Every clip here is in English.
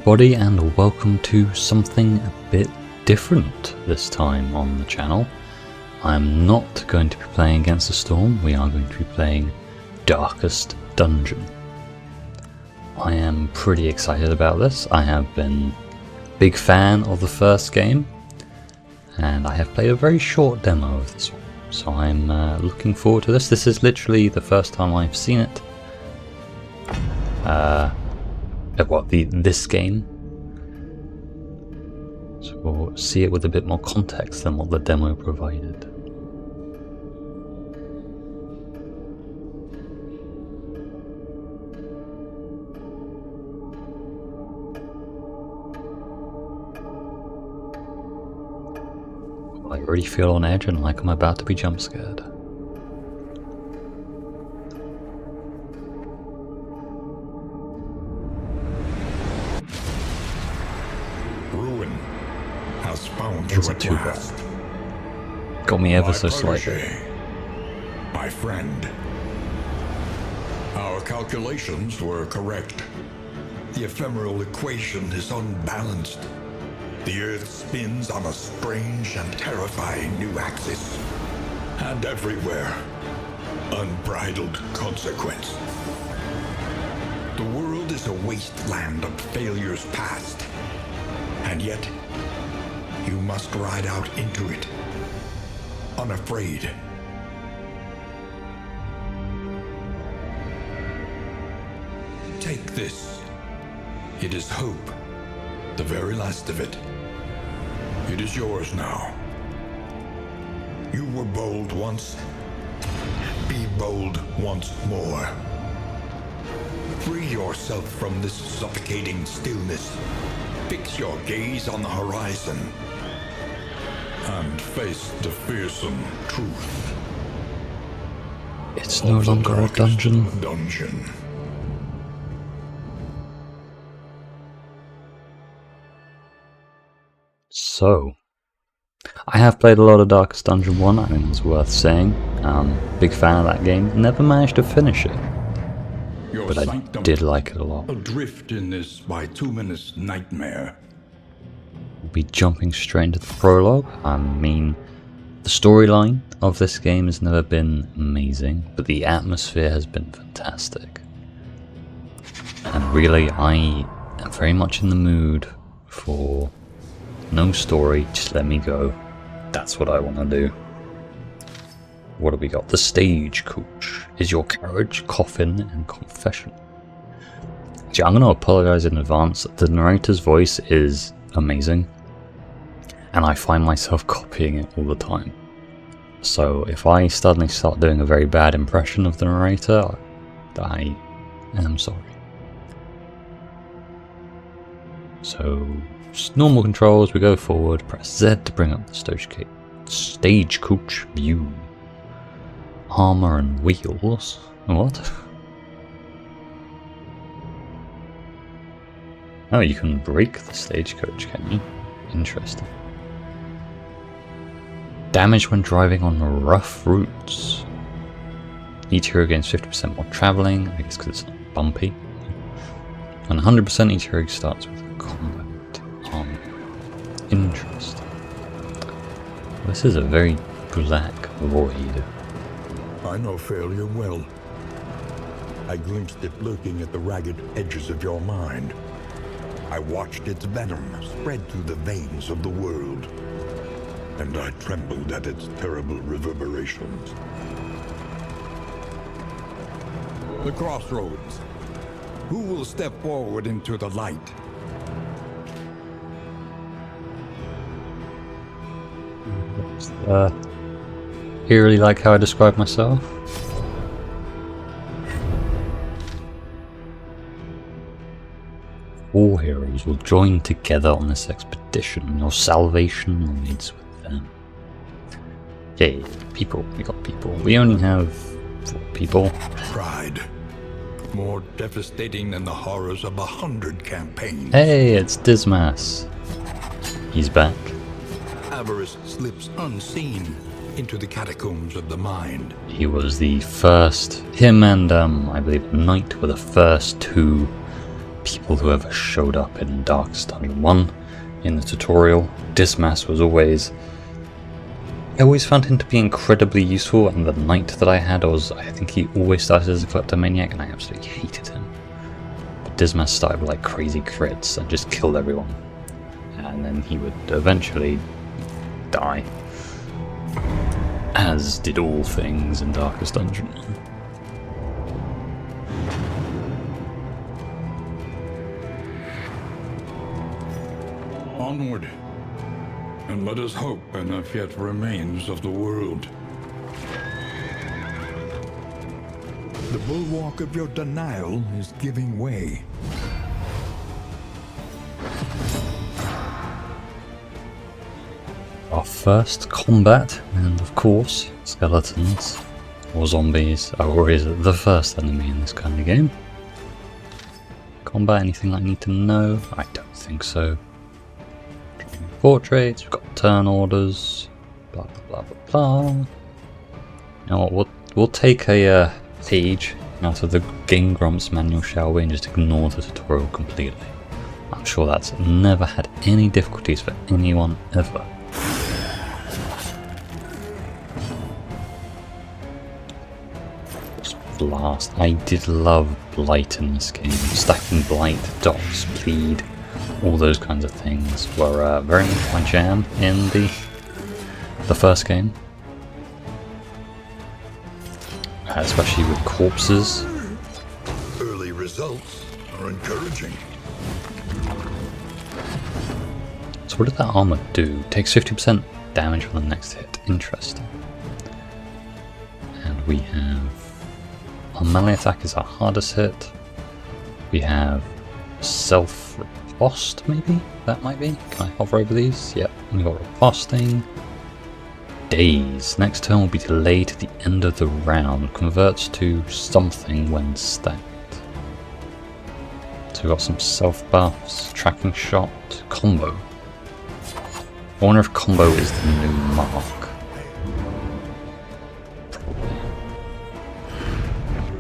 Everybody, and welcome to something a bit different this time on the channel. I'm not going to be playing Against the Storm, we are going to be playing Darkest Dungeon. I am pretty excited about this. I have been a big fan of the first game, and I have played a very short demo of this one, so I'm looking forward to this. This is literally the first time I've seen it. This game. So we'll see it with a bit more context than what the demo provided. I already feel on edge and like I'm about to be jump scared. Isn't too bad. Got me ever so slightly. My friend. Our calculations were correct. The ephemeral equation is unbalanced. The Earth spins on a strange and terrifying new axis. And everywhere, unbridled consequence. The world is a wasteland of failures past. And yet, you must ride out into it, unafraid. Take this. It is hope, the very last of it. It is yours now. You were bold once. Be bold once more. Free yourself from this suffocating stillness. Fix your gaze on the horizon. And face the fearsome truth. It's no longer a dungeon. So, I have played a lot of Darkest Dungeon 1, I think it's worth saying. Big fan of that game. Never managed to finish it, but I did like it a lot. Adrift in this bituminous nightmare. We'll be jumping straight into the prologue. I mean, the storyline of this game has never been amazing, but the atmosphere has been fantastic. And really, I am very much in the mood for no story, just let me go. That's what I want to do. What do we got? The stagecoach is your carriage, coffin, and confession. Actually, I'm going to apologize in advance. The narrator's voice is amazing, and I find myself copying it all the time. So if I suddenly start doing a very bad impression of the narrator, I am sorry. So, just normal controls, we go forward, press Z to bring up the stagecoach view. Armor and wheels. What? Oh, you can break the stagecoach, can you? Interesting. Damage when driving on rough routes. Each hero gains 50% more traveling, I guess because it's not bumpy. And 100% each hero starts with a combat armor. Interesting. This is a very black void. I know failure well. I glimpsed it lurking at the ragged edges of your mind. I watched its venom spread through the veins of the world, and I trembled at its terrible reverberations. The crossroads. Who will step forward into the light? You really like how I describe myself? All heroes will join together on this expedition. Your salvation lies with them. Yay, people. We got people. We only have 4 people. Pride. More devastating than the horrors of 100 campaigns. Hey, it's Dismas. He's back. Avarice slips unseen into the catacombs of the mind. He was the first, him and I believe Knight were the first 2 people who ever showed up in Darkest Dungeon 1 in the tutorial. Dismas was always... I always found him to be incredibly useful, and the knight that I had I think he always started as a kleptomaniac and I absolutely hated him. But Dismas started with like crazy crits and just killed everyone. And then he would eventually die. As did all things in Darkest Dungeon 1. Onward, and let us hope enough yet remains of the world. The bulwark of your denial is giving way. Our first combat, and of course, skeletons or zombies are always the first enemy in this kind of game. Combat, anything I need to know? I don't think so. Portraits, we've got turn orders, blah blah blah blah blah. You know what, we'll take a page out of the Game Grumps manual, shall we, and just ignore the tutorial completely. I'm sure that's never had any difficulties for anyone ever. Blast. I did love Blight in this game. Stacking Blight, Dots, Bleed, all those kinds of things were very much my jam in the first game. Especially with corpses. Early results are encouraging. So what did that armor do? Takes 50% damage on the next hit. Interesting. And we have... our melee attack is our hardest hit. We have self-riposte, maybe? That might be? Can I hover over these? Yep. We've got riposting. Daze. Next turn will be delayed to the end of the round. Converts to something when stacked. So we've got some self-buffs. Tracking shot. Combo. I wonder if combo is the new mark.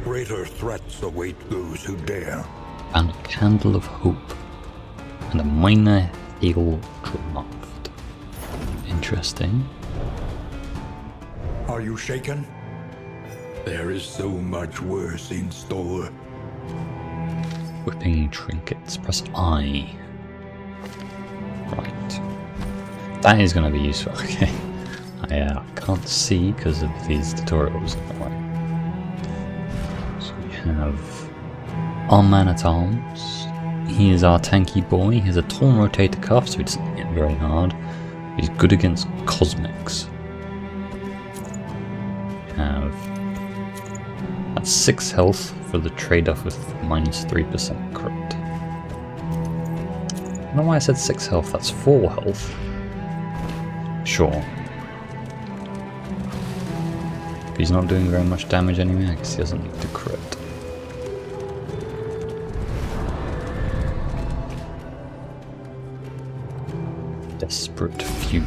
Greater threats await those who dare. And a Candle of Hope. And a minor heal draft. Interesting. Are you shaken? There is so much worse in store. Whipping trinkets. Press I. Right. That is going to be useful. Okay. I can't see because of these tutorials. So we have our Man-at-Arms. He is our tanky boy. He has a torn rotator cuff, so he doesn't hit very hard. He's good against cosmics. That's 6 health for the trade-off with minus 3% crit. I don't know why I said 6 health, that's 4 health. Sure. If he's not doing very much damage anyway, I guess he doesn't need to crit. Desperate Few.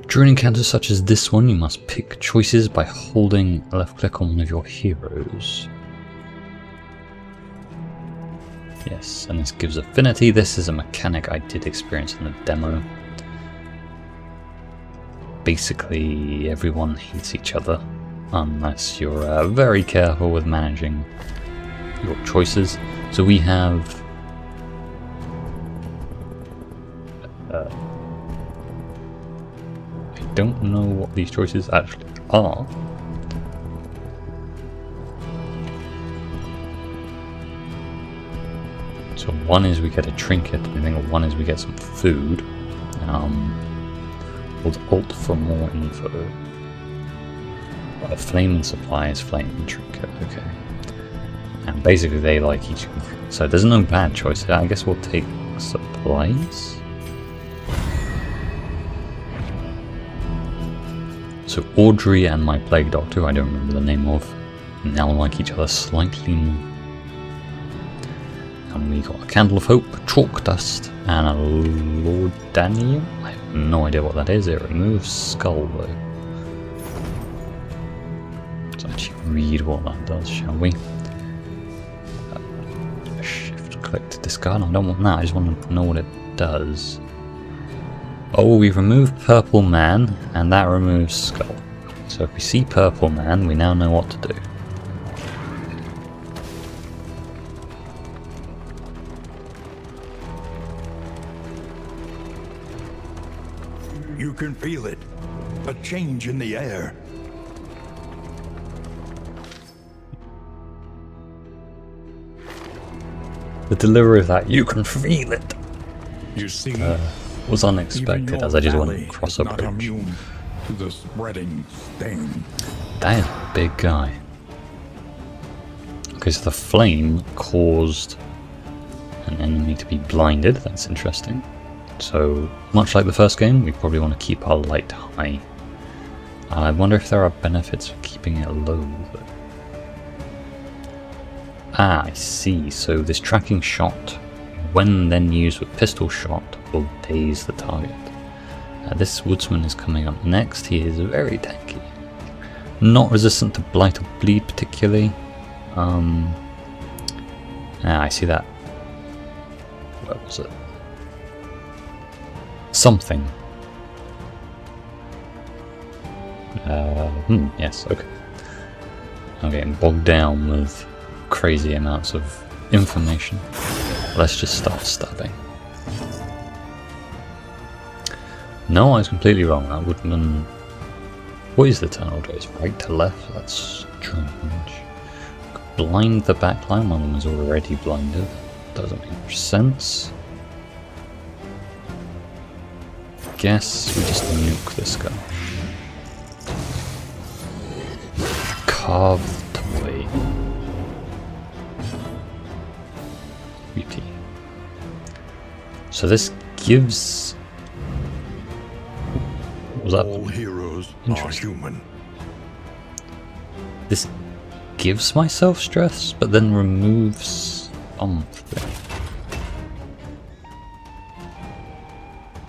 During encounters such as this one, you must pick choices by holding left click on one of your heroes. Yes, and this gives affinity. This is a mechanic I did experience in the demo. Basically, everyone hates each other, unless you're very careful with managing your choices. So we have... I don't know what these choices actually are. So one is we get a trinket, I think one is we get some food. Hold Alt for more info. Flame and supply is flame and trinket, okay. And basically they like each other. So there's no bad choice. I guess we'll take supplies. So Audrey and my Plague Doctor, who I don't remember the name of, now like each other slightly more. And we got a Candle of Hope, Chalk Dust, and a Laudanum. I have no idea what that is. It removes Skull though. Let's actually read what that does, shall we? Click to discard. I don't want that. I just want to know what it does. Oh, we remove Purple Man, and that removes Skull. So if we see Purple Man, we now know what to do. You can feel it. A change in the air. The delivery of that, you can feel it, You see, was unexpected even as I just your went valley across is a not bridge. immune to the spreading stain. That is a big guy. Okay, so the flame caused an enemy to be blinded. That's interesting. So, much like the first game, we probably want to keep our light high. I wonder if there are benefits of keeping it low. Ah, I see. So this tracking shot, when then used with pistol shot, will daze the target. This woodsman is coming up next. He is very tanky. Not resistant to blight or bleed particularly. I see that. Where was it? Something. Yes, okay. I'm getting bogged down with crazy amounts of information. Let's just start stabbing. No, I was completely wrong. That woodman... What is the turn order? It's right to left? That's strange. Blind the backline. One of them is already blinded. Doesn't make much sense. Guess we just nuke this guy. Carved away. Beauty. So this gives... What was that? All heroes are human. This gives myself stress, but then removes something.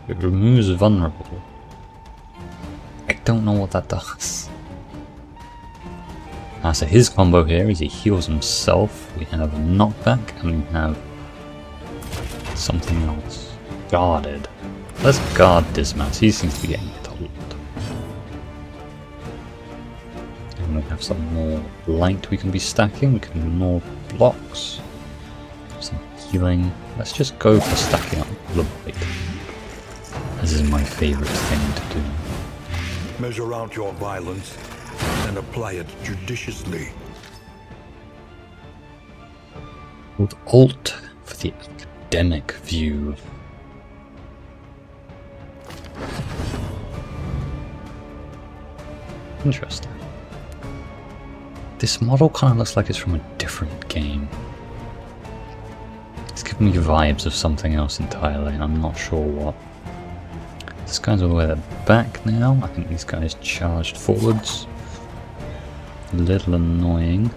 It removes vulnerable. I don't know what that does. So his combo here is he heals himself. We have a knockback, and we have something else. Guarded. Let's guard Dismas. He seems to be getting hit a lot. And we have some more light we can be stacking. We can do more blocks. Some healing. Let's just go for stacking up the light. This is my favorite thing to do. Measure out your violence and apply it judiciously. With Alt for the academic view. Interesting. This model kind of looks like it's from a different game. It's giving me vibes of something else entirely, and I'm not sure what. This guy's all the way back now. I think these guys charged forwards. A little annoying.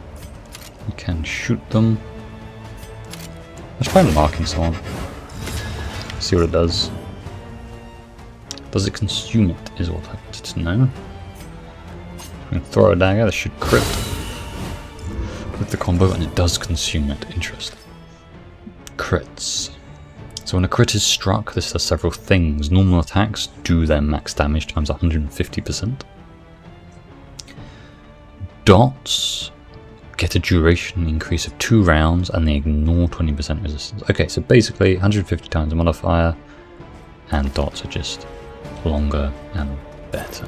You can shoot them. Let's try marking someone. See what it does. Does it consume it, is what I wanted to know. We can throw a dagger, this should crit with the combo, and it does consume it. Interesting. Crits. So when a crit is struck, this does several things. Normal attacks do their max damage times 150%. Dots get a duration increase of 2 rounds, and they ignore 20% resistance. Okay, so basically 150 times the modifier, and dots are just longer and better.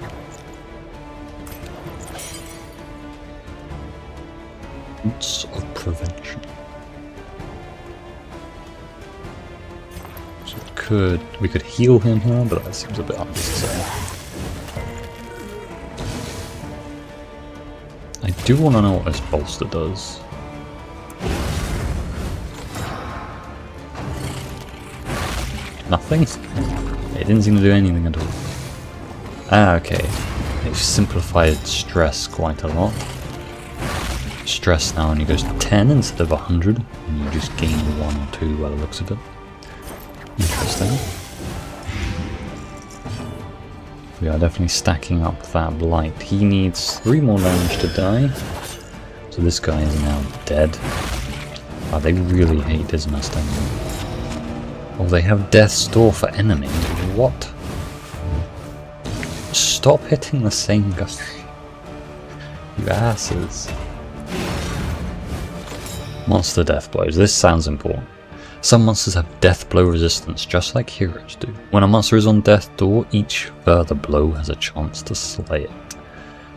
Roots of prevention. So we could heal him here, but that seems a bit unnecessary. I do want to know what this bolster does. Nothing? It didn't seem to do anything at all. Ah, okay. They've simplified stress quite a lot. Stress now only goes to 10 instead of 100, and you just gain 1 or 2 by the looks of it. Interesting. We are definitely stacking up that blight. He needs 3 more damage to die. So this guy is now dead. Oh, they really hate Dismas, don't they? Oh, they have Death's Door for enemy. What? Stop hitting the same guy. You asses. Monster death blows. This sounds important. Some monsters have death blow resistance, just like heroes do. When a monster is on death door, each further blow has a chance to slay it.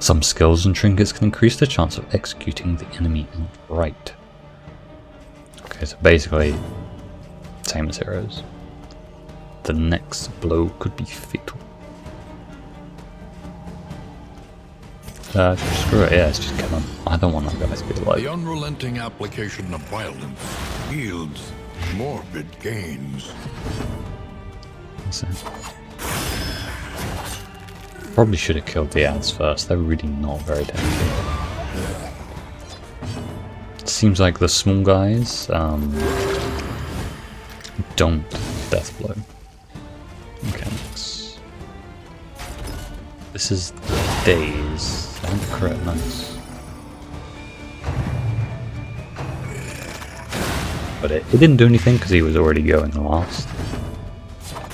Some skills and trinkets can increase the chance of executing the enemy outright. Okay, so basically, same as heroes. The next blow could be fatal. Screw it, yeah, let's just kill him. I don't want that guy to be alive. The unrelenting application of violence yields morbid gains. So, probably should have killed the ads first. They're really not very deadly. Seems like the small guys don't death blow. Mechanics. This is days. And crit, nice. But it didn't do anything because he was already going last.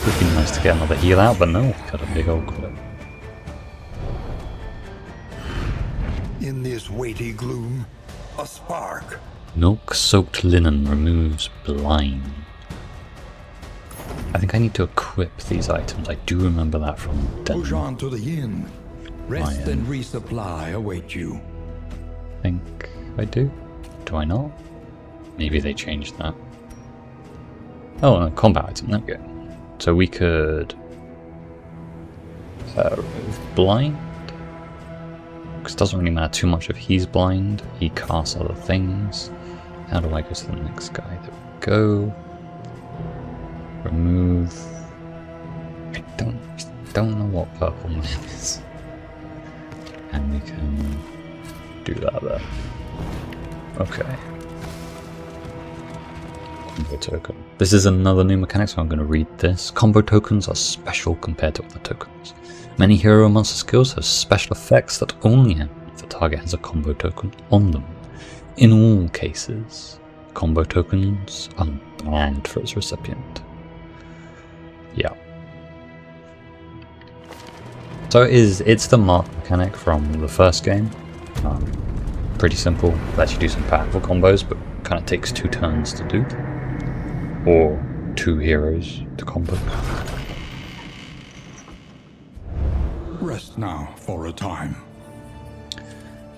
Would be nice to get another heal out, but no, got a big old crit. In this weighty gloom, a spark. Milk-soaked linen removes blind. I think I need to equip these items. I do remember that from Push Denver. on to the inn. Rest and resupply await you. I think I do. Do I not? Maybe they changed that. Oh, no, combat item. There we go. So we could remove blind. Because it doesn't really matter too much if he's blind. He casts other things. How do I go to the next guy? There we go. Remove. I don't know what purple man is. And we can do that there. Okay. Combo token. This is another new mechanic, so I'm going to read this. Combo tokens are special compared to other tokens. Many hero and monster skills have special effects that only happen if the target has a combo token on them. In all cases, combo tokens are banned for its recipient. Yeah. So it's the mark mechanic from the first game. Pretty simple. Lets you do some powerful combos, but kind of takes 2 turns to do. Or 2 heroes to combo. Rest now for a time.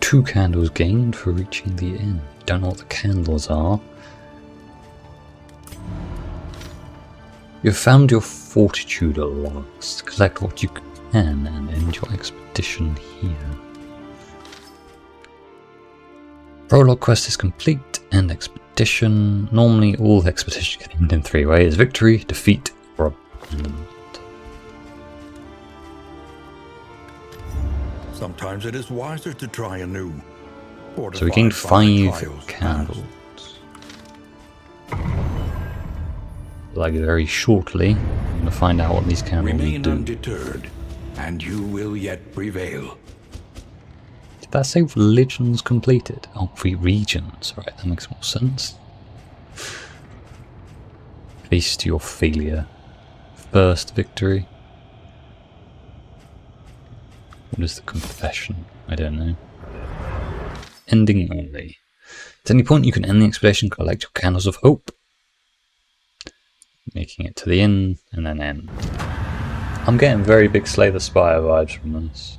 2 candles gained for reaching the inn. Don't know what the candles are. You've found your fortitude at last. Collect what you can and end your expedition here. Prologue quest is complete. End expedition. Normally all expeditions can end in 3 ways: victory, defeat, or abandonment. Sometimes it is wiser to try anew. So we gained 5 candles. Like very shortly, I'm going to find out what these candles Remain do. undeterred, and you will yet prevail. Did that say religions completed? Oh, 3 regions. Right, that makes more sense. Face your failure. First victory. What is the confession? I don't know. Ending only. At any point you can end the expedition, collect your candles of hope. Making it to the inn, and then end. I'm getting very big Slay the Spire vibes from this.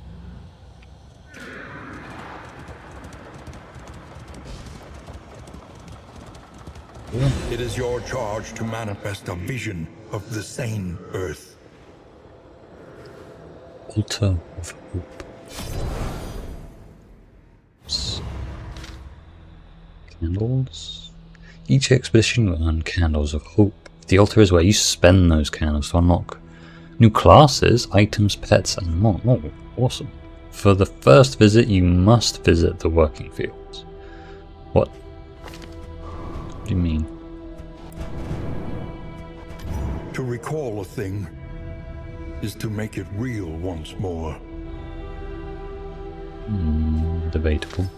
It is your charge to manifest a vision of the sane earth. Altar of Hope. Candles. Each expedition will earn candles of hope. The altar is where you spend those candles to unlock new classes, items, pets, and more. Oh, awesome. For the first visit, you must visit the working fields. What? What do you mean? To recall a thing is to make it real once more. Debatable.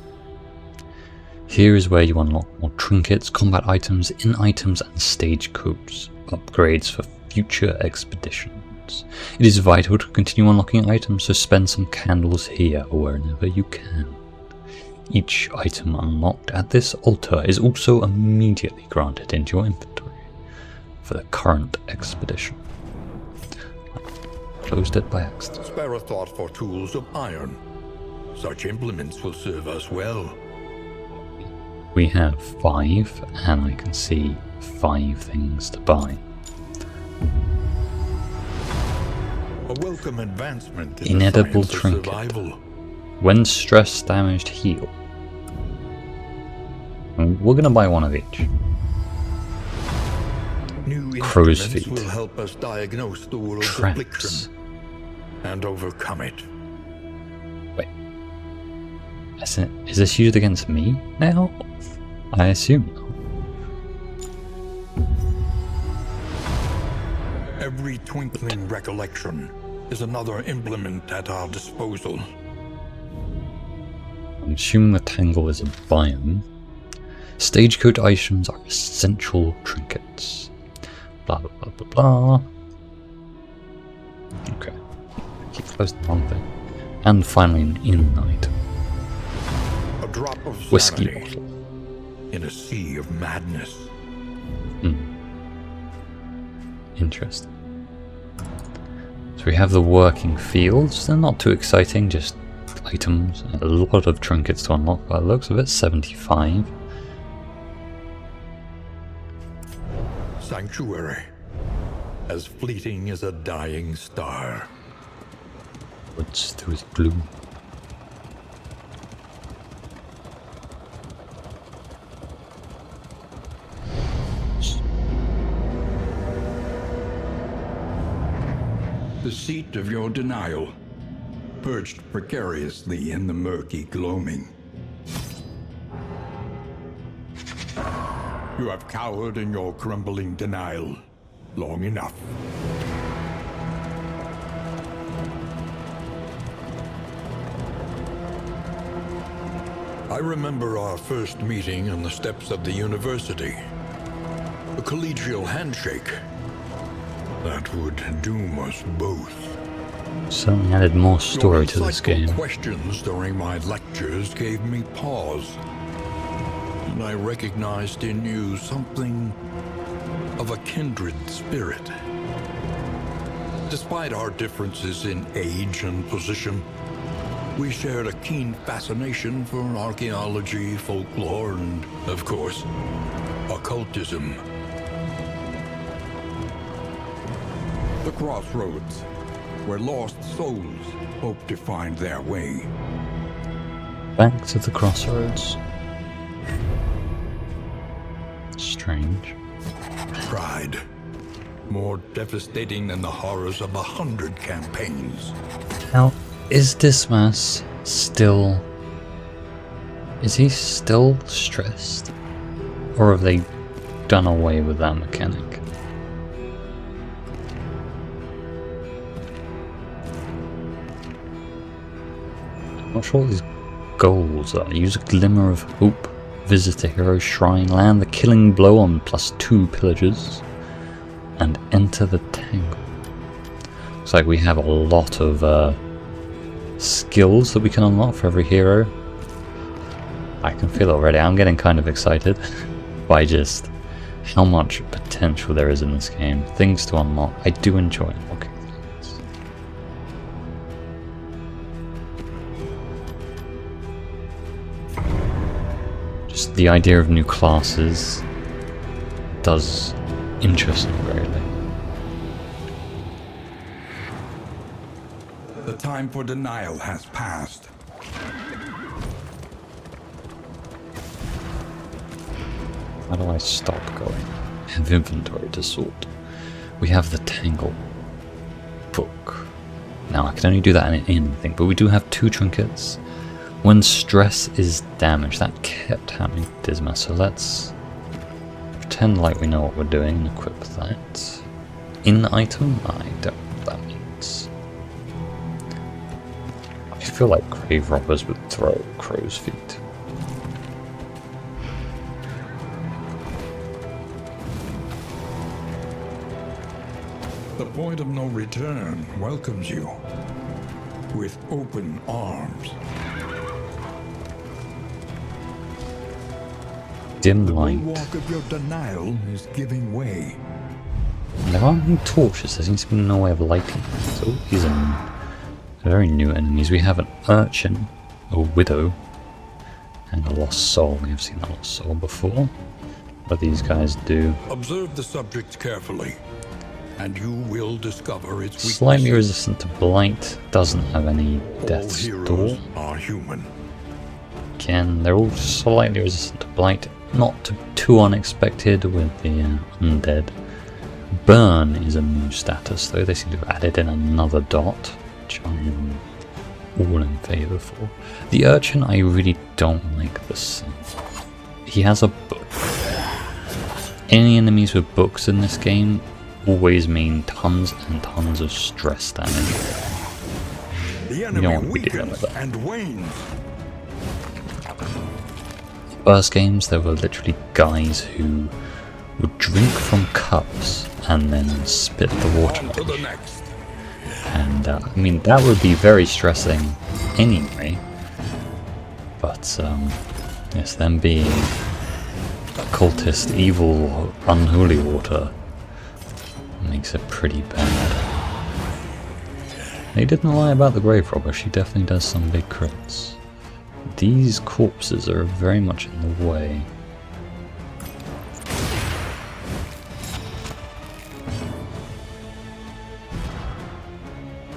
Here is where you unlock more trinkets, combat items, in items and stagecoach upgrades for future expeditions. It is vital to continue unlocking items, so spend some candles here or wherever you can. Each item unlocked at this altar is also immediately granted into your inventory for the current expedition. I closed it by accident. Spare a thought for tools of iron. Such implements will serve us well. We have 5, and I can see 5 things to buy. A welcome advancement in Inedible the science of trinket. survival. When stress damaged, heal. We're gonna buy one of each. New Crow's instruments feet. will help us diagnose the world's Traps. affliction and overcome it. Wait. Is this used against me now? I assume. Every twinkling recollection is another implement at our disposal. I'm assuming the tangle is a biome. Stagecoach items are essential trinkets. Blah blah blah blah blah. Okay. Keep closing the wrong thing. And finally an in item. A drop of Whiskey sanity bottle. in a sea of madness. Interesting. So we have the working fields. They're not too exciting, just items. A lot of trinkets to unlock by the looks of it. 75. Sanctuary, as fleeting as a dying star. Woods through his blue. The seat of your denial, perched precariously in the murky gloaming. You have cowered in your crumbling denial long enough. I remember our first meeting on the steps of the university. A collegial handshake that would doom us both. Certainly added more story Your to this insightful game. questions during my lectures gave me pause. And I recognized in you something of a kindred spirit. Despite our differences in age and position, we shared a keen fascination for archaeology, folklore, and, of course, occultism. The crossroads, where lost souls hope to find their way. Back to the crossroads. Strange. Pride, more devastating than the horrors of 100 campaigns. Now, is Dismas still... Is he still stressed? Or have they done away with that mechanic? I'm not sure what these goals are. Use a glimmer of hope. Visit a hero shrine. Land the killing blow on +2 pillagers. And enter the tangle. Looks like we have a lot of skills that we can unlock for every hero. I can feel it already. I'm getting kind of excited by just how much potential there is in this game. Things to unlock. I do enjoy unlocking things. Just the idea of new classes does interest me greatly. The time for denial has passed. How do I stop going? I have inventory to sort. We have the Tangle book. Now I can only do that in anything, but we do have 2 trinkets. When stress is damaged, that kept happening to Dismas, so let's pretend like we know what we're doing and equip that. In item? I don't know what that means. I feel like grave robbers would throw crow's feet. The point of no return welcomes you with open arms. Dim The light. bulwark of your denial is giving way. There aren't any torches, there seems to be no way of lighting them. So these are very new enemies. We have an urchin, a widow, and a lost soul. We have seen a lost soul before. What these guys do. Observe the subject carefully, and you will discover its weaknesses. Slightly resistant to blight, doesn't have any All death's heroes door. are human. Again, they're all slightly resistant to blight. Not too unexpected with the undead. Burn is a new status though. They seem to have added in another dot, which I am all in favour for. The urchin, I really don't like this. He has a book. Any enemies with books in this game always mean tons and tons of stress damage. The You enemy don't want to be dealing weakens with that. and wanes. First games, there were literally guys who would drink from cups and then spit the water On to out. the next. And I mean, that would be very stressing anyway. But yes, them being occultist, evil, unholy water makes it pretty bad. They didn't lie about the grave robber. She definitely does some big crits. These corpses are very much in the way.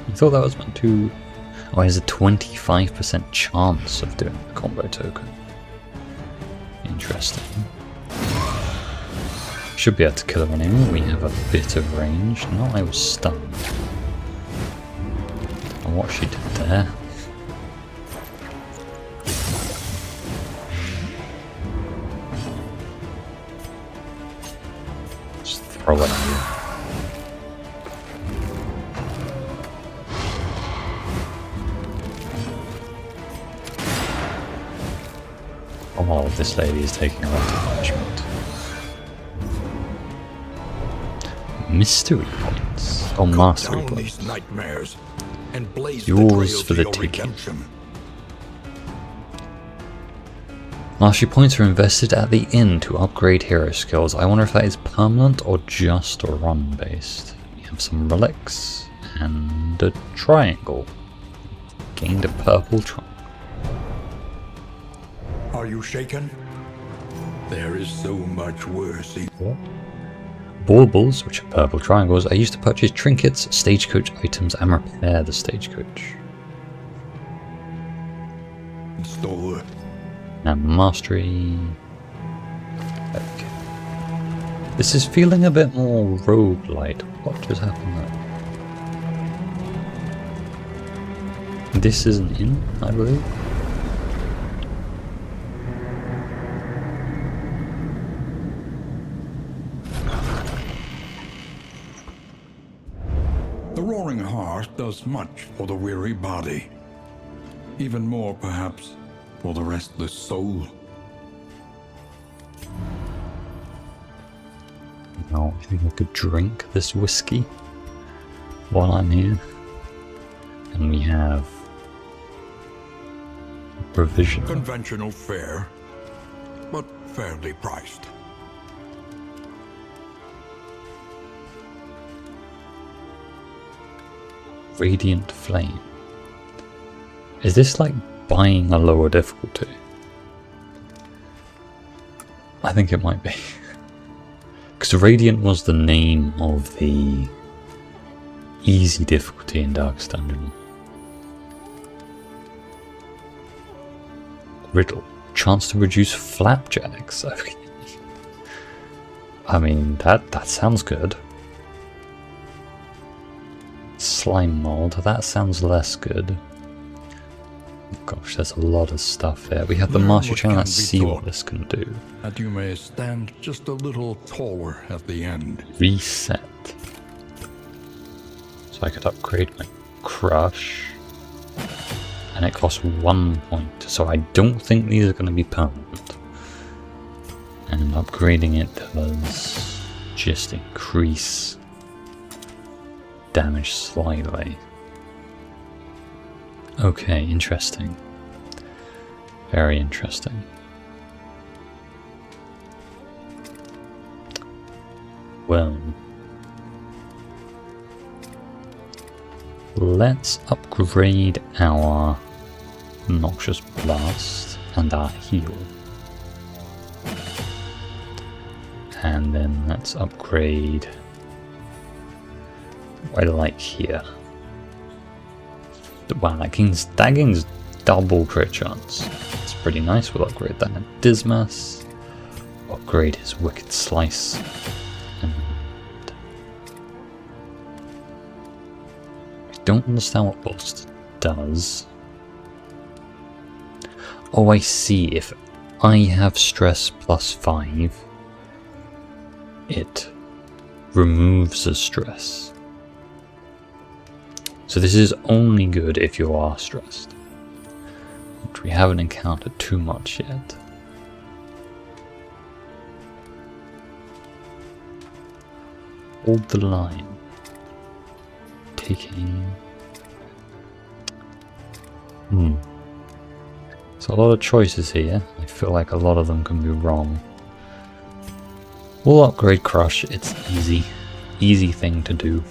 I thought that was meant to... Oh, it has a 25% chance of doing the combo token. Interesting. Should be able to kill an enemy. We have a bit of range. No, I was stunned. And what she did there. Just throw it at you. Oh, this lady is taking a lot of punishment. Mystery points. Oh, mastery Down points. these nightmares and blaze Yours the trail for to the your taking. redemption. Mastery points are invested at the end to upgrade hero skills. I wonder if that is permanent or just run based. We have some relics and a triangle. Gained a purple triangle. Are you shaken? There is so much worse. Baubles, which are purple triangles, are used to purchase trinkets, stagecoach items, and repair the stagecoach. Store. And mastery. Okay. This is feeling a bit more roguelite. What just happened there? This is an inn, I believe. The roaring heart does much for the weary body. Even more, perhaps, for the restless soul. Now, I think I could drink this whiskey while I'm here. And we have provision. Conventional fare, but fairly priced. Radiant Flame. Is this like buying a lower difficulty? I think it might be. Because Radiant was the name of the easy difficulty in Darkest Dungeon. Riddle. Chance to reduce flapjacks. I mean, that sounds good. Slime mold. That sounds less good. Gosh, there's a lot of stuff here. We have the Learn Master what Channel. can Let's be see what taught. this can do. That you may stand just a little taller at the end. Reset. So I could upgrade my Crush. And it costs 1 point. So I don't think these are going to be permanent. And upgrading it does just increase damage slightly. Okay, interesting. Very interesting. Well, let's upgrade our Noxious Blast and our heal. And then let's upgrade what I like here. Wow, that gains double crit chance. It's pretty nice. We'll upgrade that. Dismas. Upgrade his Wicked Slice. And I don't understand what Burst does. Oh, I see. If I have stress plus 5, it removes the stress. So this is only good if you are stressed, which we haven't encountered too much yet. Hold the line. Taking... So a lot of choices here. I feel like a lot of them can be wrong. We'll upgrade Crush. It's easy. Easy thing to do.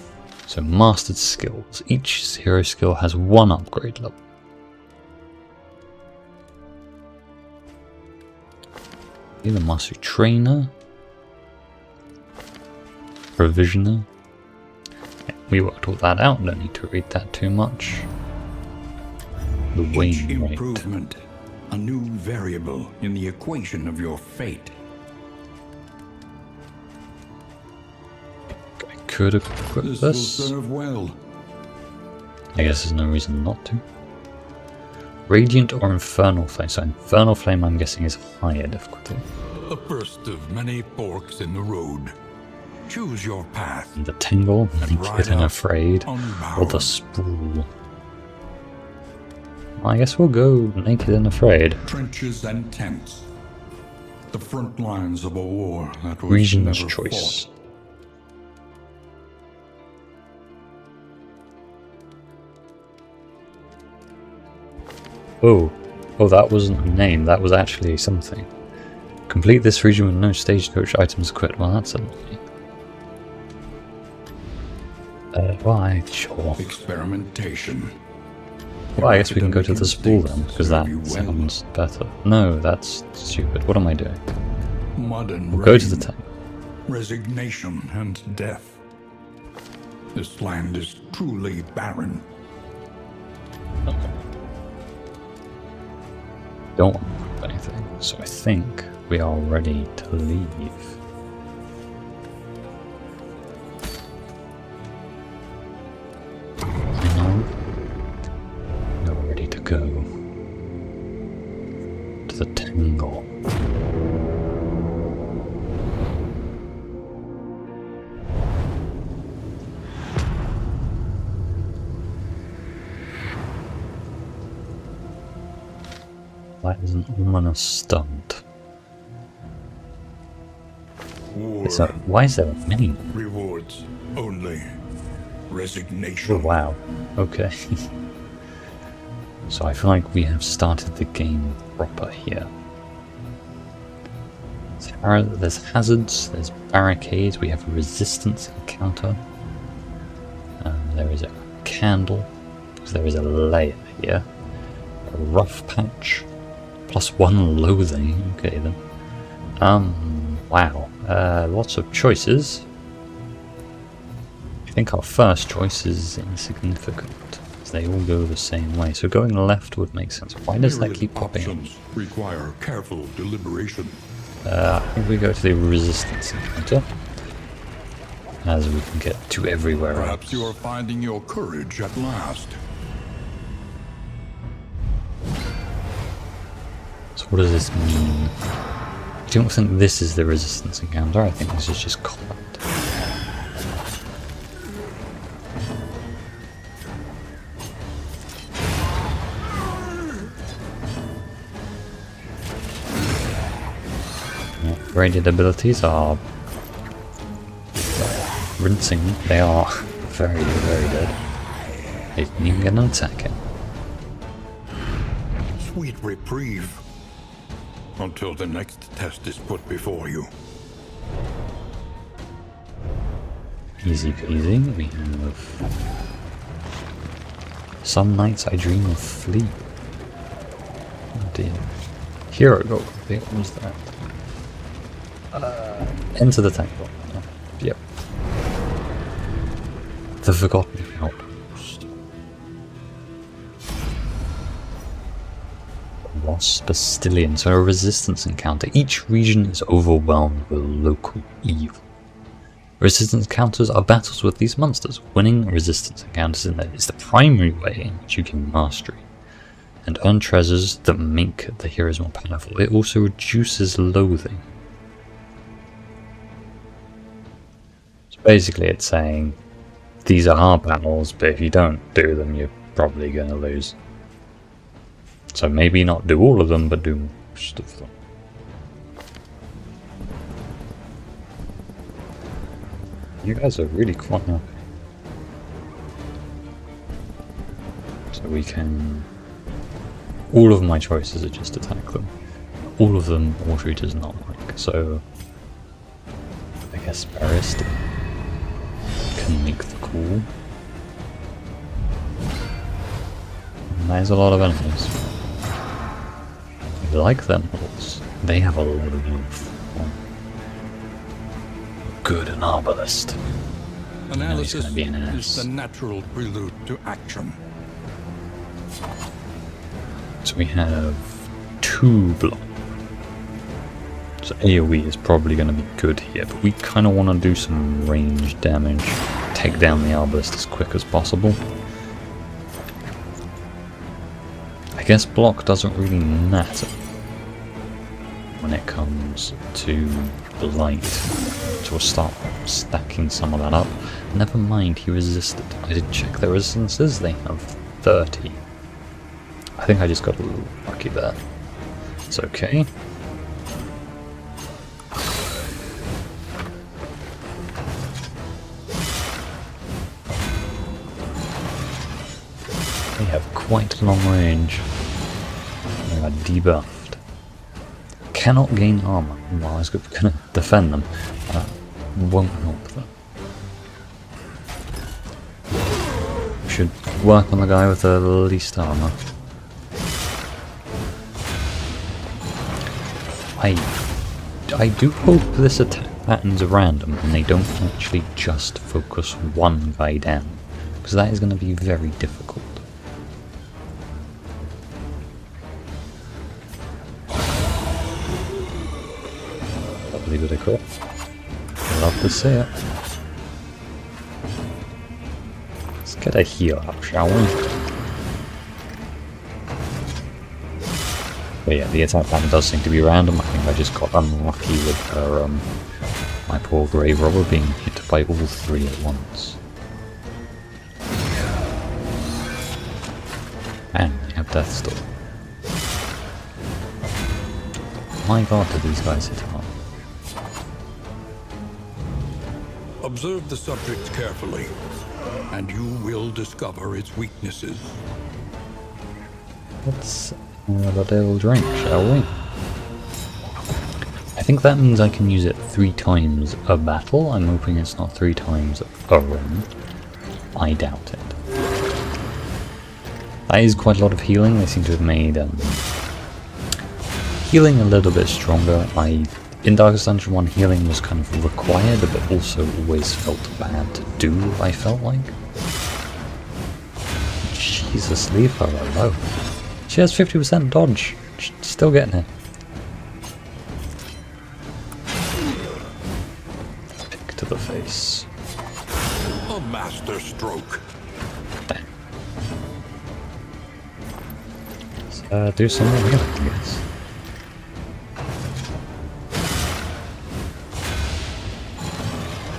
So mastered skills. Each hero skill has 1 upgrade level. The Mastery Trainer. Provisioner. Yeah, we worked all that out, don't need to read that too much. The Each wane rate. improvement, a new variable in the equation of your fate. I could equip This will this. serve well. I guess there's no reason not to. Radiant or Infernal Flame. So Infernal Flame I'm guessing is higher difficulty. The first of many forks in the road. Choose your path. And the Tingle, Naked ride and up Afraid, or unbound. the Spool. I guess we'll go Naked and Afraid. Trenches and tents. The front lines of a war that was Regent's never Choice. fought. Oh, that wasn't a name, that was actually something. Complete this region with no stagecoach items equipped. Well, that's annoying. Why? Sure. Experimentation. Well, I guess we can go to the spool then, Mistakes because serve that you well. sounds better. No, that's stupid. What am I doing? Mud and We'll go to the rain, tank. resignation and death. This land is truly barren. Okay. Don't want to equip anything, so I think we are ready to leave. We're ready to go to the Tingle. That is an ominous stunt. War Why is there a mini? rewards only Oh resignation. wow. Okay. So I feel like we have started the game proper here. There's hazards, there's barricades, we have a resistance encounter. There is a candle, because there is a layer here. A rough patch, +1 loathing, okay then. Wow, lots of choices. I think our first choice is insignificant. They all go the same way, so going left would make sense. Why does that Myriad keep popping up? options require careful deliberation. I think we go to the resistance encounter, as we can get to everywhere Perhaps else. you are finding your courage at last. So what does this mean? I don't think this is the resistance encounter, I think this is just combat. Upgraded abilities are rinsing. They are very, very dead. They didn't even get an attack in. Sweet reprieve. Until the next test is put before you. Easy peasy. We have... Some nights I dream of sleep. Oh dear. Hero gold. What was that? Enter the tank. Oh, yep. The Forgotten Outpost. Lost Bastillion. So a resistance encounter. Each region is overwhelmed with local evil. Resistance encounters are battles with these monsters. Winning resistance encounters in there is the primary way in which you gain mastery and earn treasures that make the heroes more powerful. It also reduces loathing. So basically it's saying these are hard battles, but if you don't do them, you're probably going to lose. So maybe not do all of them, but do most of them. You guys are really quite happy. So we can... All of my choices are just attack them. All of them Watery does not like, so... I guess Barist can make the call. And there's a lot of enemies. I like them models. They have a lot of health. Good, an arbalist. Analysis be an is the natural prelude to action. So we have 2 block. So AoE is probably going to be good here, but we kind of want to do some range damage, take down the arbalist as quick as possible. I guess block doesn't really matter when it comes to blight. So we'll start stacking some of that up. Never mind, he resisted. I did check their resistances, they have 30. I think I just got a little lucky there. It's okay. They have quite long range. They are debuffed. Cannot gain armor. Well, I was going to defend them. Won't help them. Should work on the guy with the least armor. I do hope this attack pattern's random and they don't actually just focus one guy down, because that is going to be very difficult. Lovely bit of crit. Love to see it. Let's get a heal up, shall we? But yeah, the attack pattern does seem to be random. I think I just got unlucky with her, my poor Grave Robber being hit by all 3 at once. And we have Death Storm. My god, do these guys hit hard. Observe the subject carefully, and you will discover its weaknesses. Let's have a little drink, shall we? I think that means I can use it 3 times a battle. I'm hoping it's not 3 times a run. I doubt it. That is quite a lot of healing. They seem to have made healing a little bit stronger. In Darkest Dungeon 1, healing was kind of required, but also always felt bad to do, I felt like. Jesus, leave her alone. She has 50% dodge. She's still getting it. Pick to the face. A master stroke. Damn. Let's do some more healing, I guess.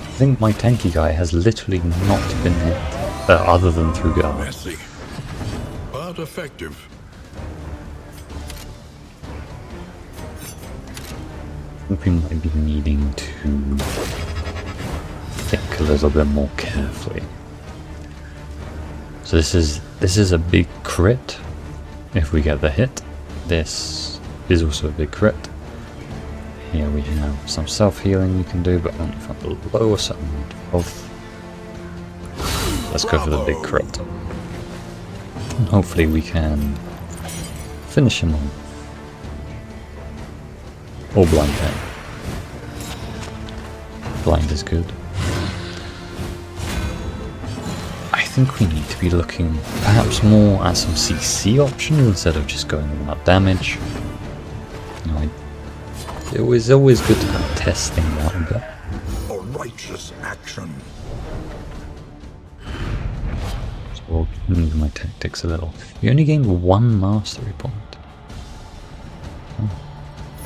I think my tanky guy has literally not been hit, other than through guard. Messy, but effective. I think we might be needing to think a little bit more carefully. So this is a big crit if we get the hit. This is also a big crit. Here we have some self-healing you can do, but only from below a certain amount of health. Let's go for the big crit. And hopefully we can finish him off. Or blind him. Blind is good. I think we need to be looking perhaps more at some CC options instead of just going without damage. You know, it was always good to kind of test things out a bit. A righteous action. So we'll move my tactics a little. We only gained 1 mastery point.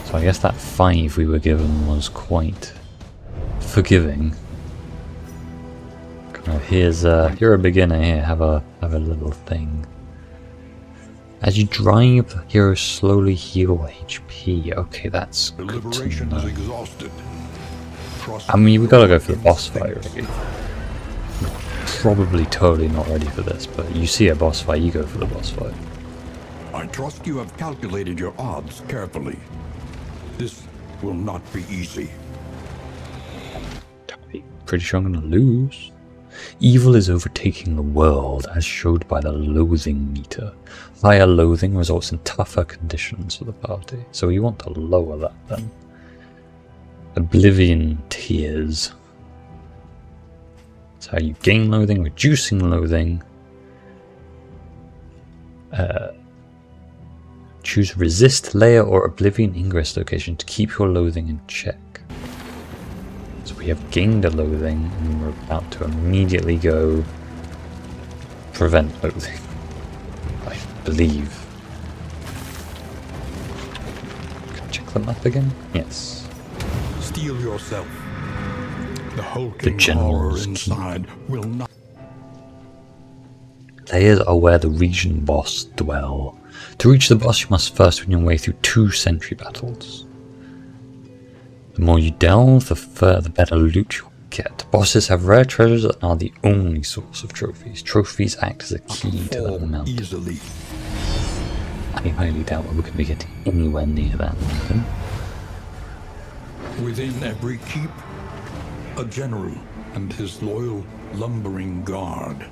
So I guess that 5 we were given was quite forgiving. Kind of, you're a beginner here, have a little thing. As you drive, heroes slowly heal HP. Okay, that's The good to liberation know. is exhausted. Trust I mean, we gotta go for the boss fight, really. Probably totally not ready for this, but you see a boss fight, you go for the boss fight. I trust you have calculated your odds carefully. This will not be easy. Pretty sure I'm gonna lose. Evil is overtaking the world, as showed by the loathing meter. Higher loathing results in tougher conditions for the party, so we want to lower that then. Oblivion Tears. That's how you gain loathing, reducing loathing. Choose Resist Layer or Oblivion Ingress location to keep your loathing in check. So we have gained a loathing, and we're about to immediately go prevent loathing, I believe. Can I check the map again? Yes. Steel yourself. The hulking horror general's inside will not. Layers are where the region boss dwell. To reach the boss, you must first win your way through 2 sentry battles. The more you delve, the better loot you'll get. Bosses have rare treasures and are the only source of trophies. Trophies act as a key to that mountain. Easily. I highly doubt we're going to be getting anywhere near that mountain. Within every keep, a general and his loyal lumbering guard.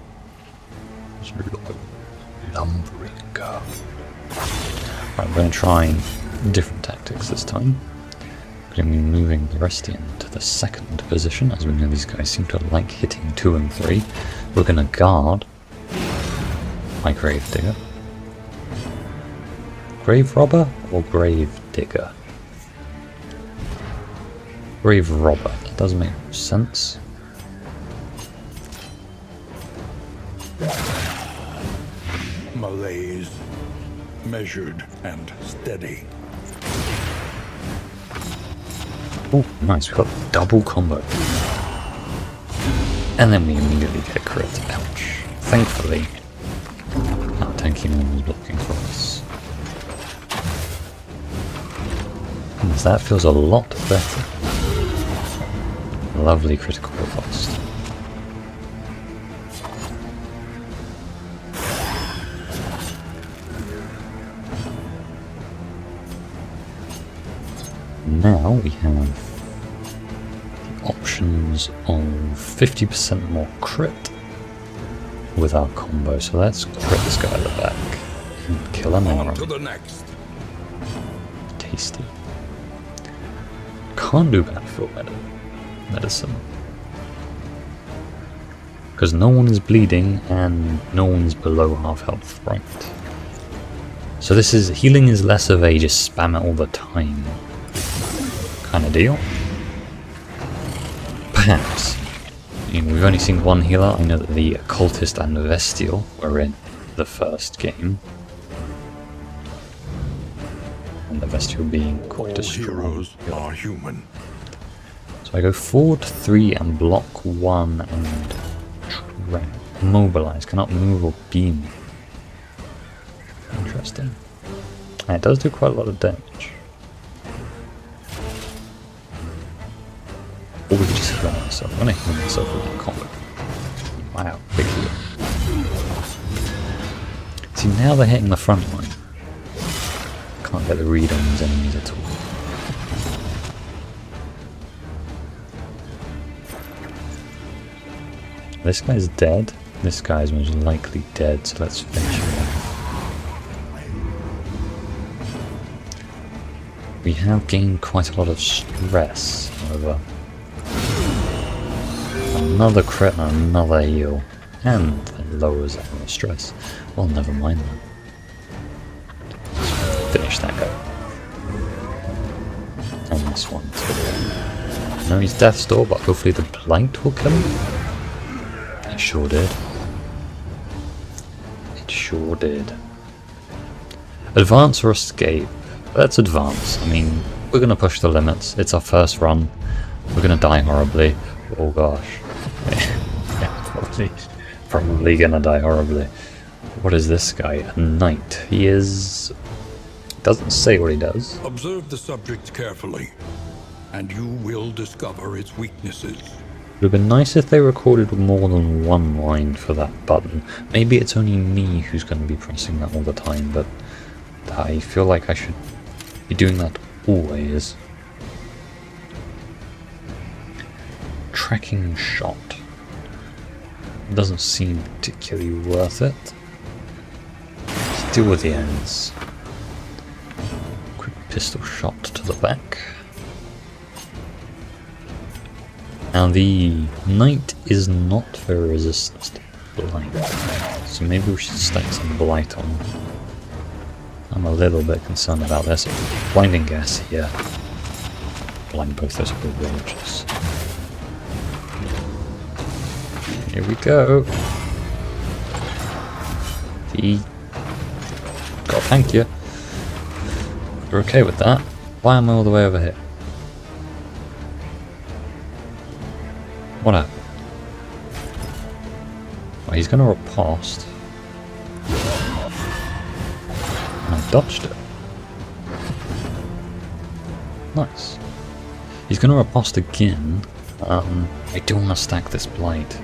Lumbering guard. Right, we're going to try different tactics this time. We're going to be moving the Restian to the 2nd position, as we know these guys seem to like hitting 2 and 3. We're going to guard my Grave Digger. Grave Robber or Grave Digger? Grave Robber. That doesn't make sense. Malaise. Measured and steady. Oh, nice. We've got double combo. And then we immediately get a crit. Ouch. Thankfully, our tanky man was blocking for us. And that feels a lot better. Lovely critical riposte. Now we have the options of 50% more crit with our combo, so let's crit this guy at the back and kill him On to outright. the next. Tasty. Can't do battlefield medicine because no one is bleeding and no one's below half health, right? So this is healing is less of a just spam it all the time kind of deal. Perhaps. You know, we've only seen one healer. I know that the Occultist and the Vestial were in the first game. And the Vestial being quite a All strong heroes healer. are human. So I go forward 3 and block 1 and mobilize. Cannot move or beam. Interesting. And it does do quite a lot of damage. Or we could just heal myself. I'm gonna heal myself with that combo. Wow, big heal. See, now they're hitting the front line. Can't get the read on these enemies at all. This guy's dead. This guy's most likely dead, so let's finish him off. We have gained quite a lot of stress, however. Another crit and another heal. And that lowers our stress. Well, never mind that. Finish that guy. And this one too. No, he's death's door, but hopefully the blight will kill him. It sure did. It sure did. Advance or escape? Let's advance. I mean, we're gonna push the limits. It's our first run. We're gonna die horribly. Oh gosh. Yeah, probably gonna die horribly. What is this guy? A knight. He is... doesn't say what he does. Observe the subject carefully, and you will discover its weaknesses. It would have been nice if they recorded more than one line for that button. Maybe it's only me who's going to be pressing that all the time, but I feel like I should be doing that always. Tracking shot. Doesn't seem particularly worth it. Let's deal with the ends. Quick pistol shot to the back. Now the knight is not very resistant to blight, so maybe we should stack some blight on. I'm a little bit concerned about this. Blinding gas here. Blind both those roaches. Here we go. God, thank you. You're okay with that? Why am I all the way over here? What happened? Well, he's gonna riposte. And I dodged it. Nice. He's gonna riposte again. I do want to stack this blight.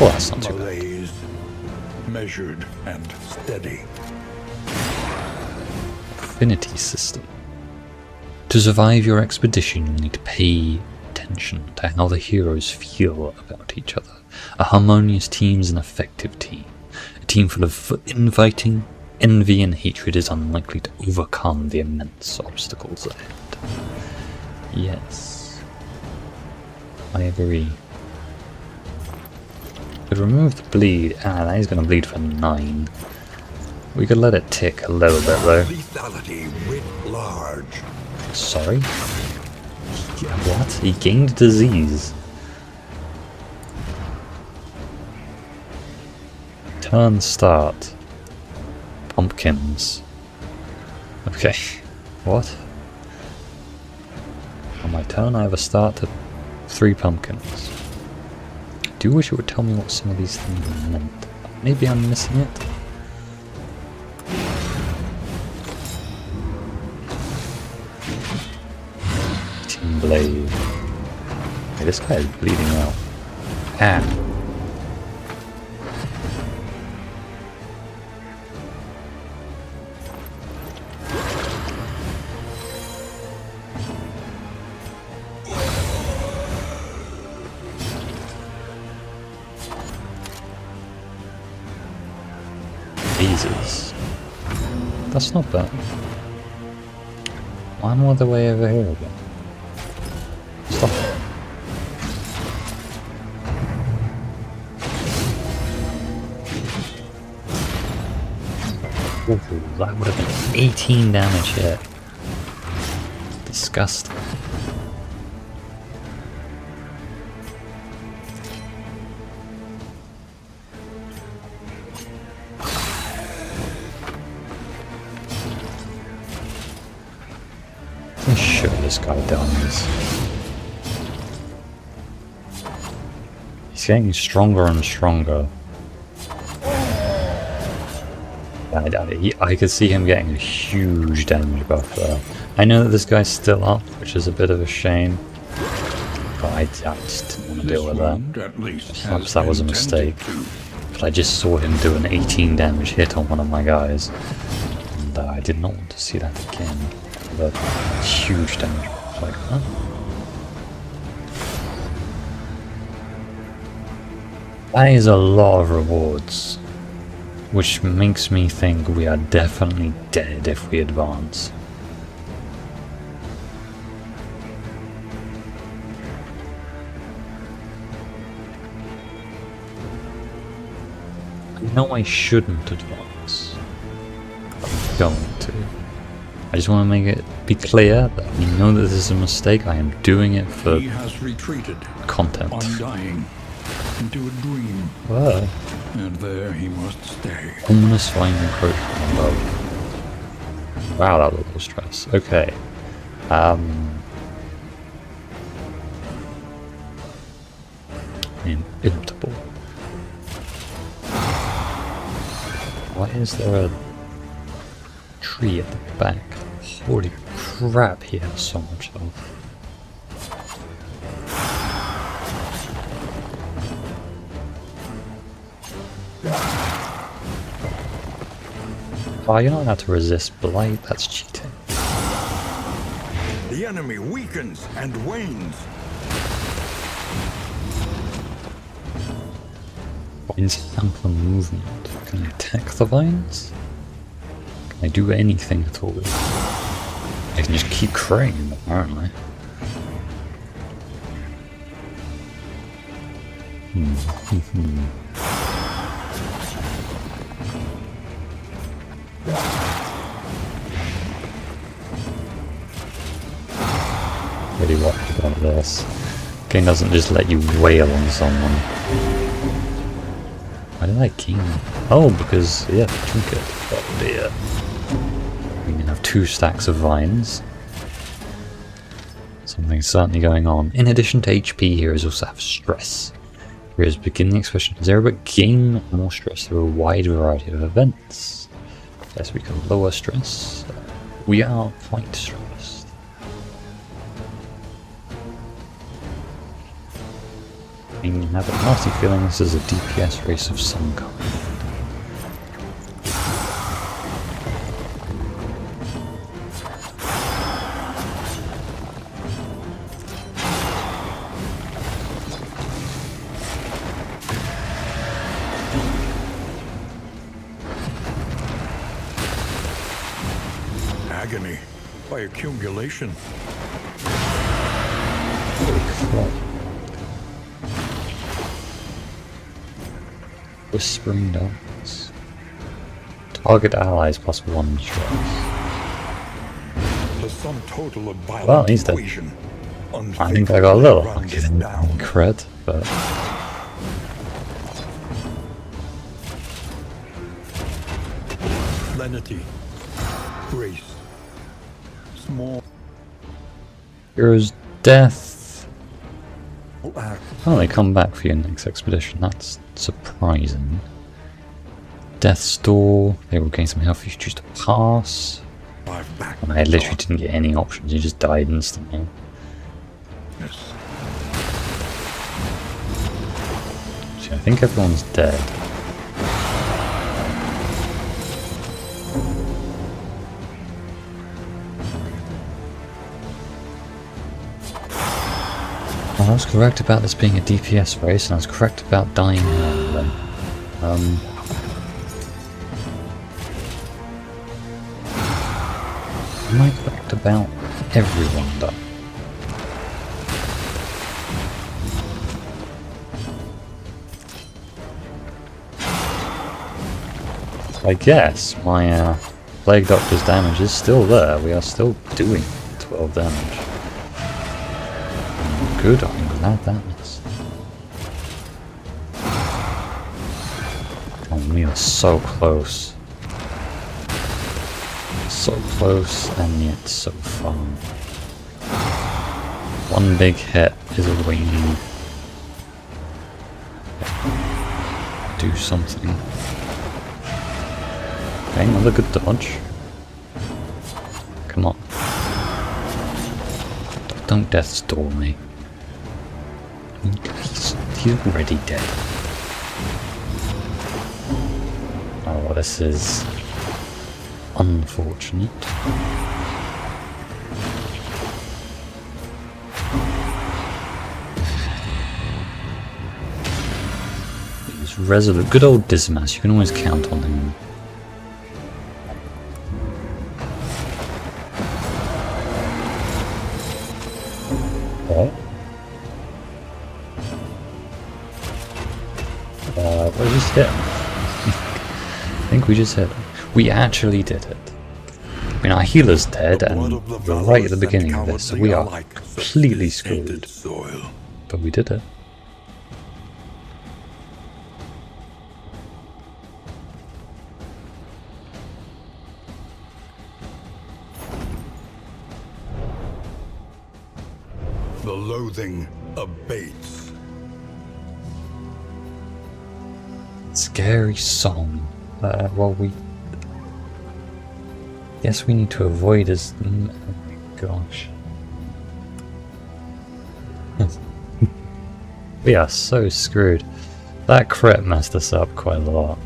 Oh, that's not too bad. Malaise, measured and steady. Affinity system. To survive your expedition, you need to pay attention to how the heroes feel about each other. A harmonious team is an effective team. A team full of inviting, envy and hatred is unlikely to overcome the immense obstacles ahead. Yes. I agree. Could remove the bleed. Ah, now he's going to bleed for 9. We could let it tick a little bit though. Lethality writ large. Sorry? What? He gained disease. Turn start. Pumpkins. Okay. What? On my turn I have a start to 3 pumpkins. I do wish it would tell me what some of these things meant. Maybe I'm missing it. Team Blade. Hey, this guy is bleeding out. Ah. Jesus. That's not bad. Why am I all the way over here again? Stop it. Ooh, that would have been 18 damage hit. Disgusting. Let's show this guy down this. He's getting stronger and stronger. I could see him getting a huge damage buff there. I know that this guy's still up, which is a bit of a shame. But I just didn't want to deal with that. At least Perhaps that was a mistake. but I just saw him do an 18 damage hit on one of my guys. And I did not want to see that again. The huge damage. I was like, huh? That is a lot of rewards. Which makes me think we are definitely dead if we advance. I know I shouldn't advance. I'm going to. I just want to make it be clear that we know that this is a mistake. I am doing it for He has retreated, content. undying, into a dream, Whoa. and there he must stay. Ominous fine encroachment above. Wow, that was a little stress. Okay. Inimitable. Why is there a tree at the back? Holy crap, he has so much health. Oh, you're not allowed to resist blight, that's cheating. The enemy weakens and wanes. Vines ample movement. Can I attack the vines? Can I do anything at all? I can just keep crane, apparently. Really what about this? Game doesn't just let you wail on someone. Why did I king? Oh, because, yeah, trinket. Oh dear. We can have 2 stacks of vines. Something's certainly going on. In addition to HP, heroes also have stress. Heroes begin the expression of 0 but gain more stress through a wide variety of events. Yes, we can lower stress. We are quite stressed. I mean, you have a nasty feeling this is a DPS race of some kind. Agony by accumulation. Holy crap. Whispering Darts. Target allies plus 1 stress. The sum total of violent Well, he's dead. equation. I think I got a little Runs lucky than down. cred, but Lenity, grace, small hero's death. act. Oh, they come back for your next expedition. That's surprising. Death's Door. They will gain some health if you choose to pass. I've back. And I literally didn't get any options. You just died instantly. Yes. See, I think everyone's dead. I was correct about this being a DPS race, and I was correct about dying early. Am I correct about everyone though? I guess my Plague Doctor's damage is still there. We are still doing 12 damage. Good, I'm glad that is. Oh, we are so close. So close and yet so far. One big hit is all we need. Do something. Okay, another good dodge. Come on. Don't Death's Door me. He's already dead. Oh, this is unfortunate. He's resolute. Good old Dismas, you can always count on him. What did we just hit? I think we just hit him. We actually did it. I mean, our healer's dead, and we're right at the beginning of this, so we are completely screwed. But we did it. The loathing abates. Scary song. Well, we... Yes, we need to avoid his... Oh my gosh. We are so screwed. That crit messed us up quite a lot.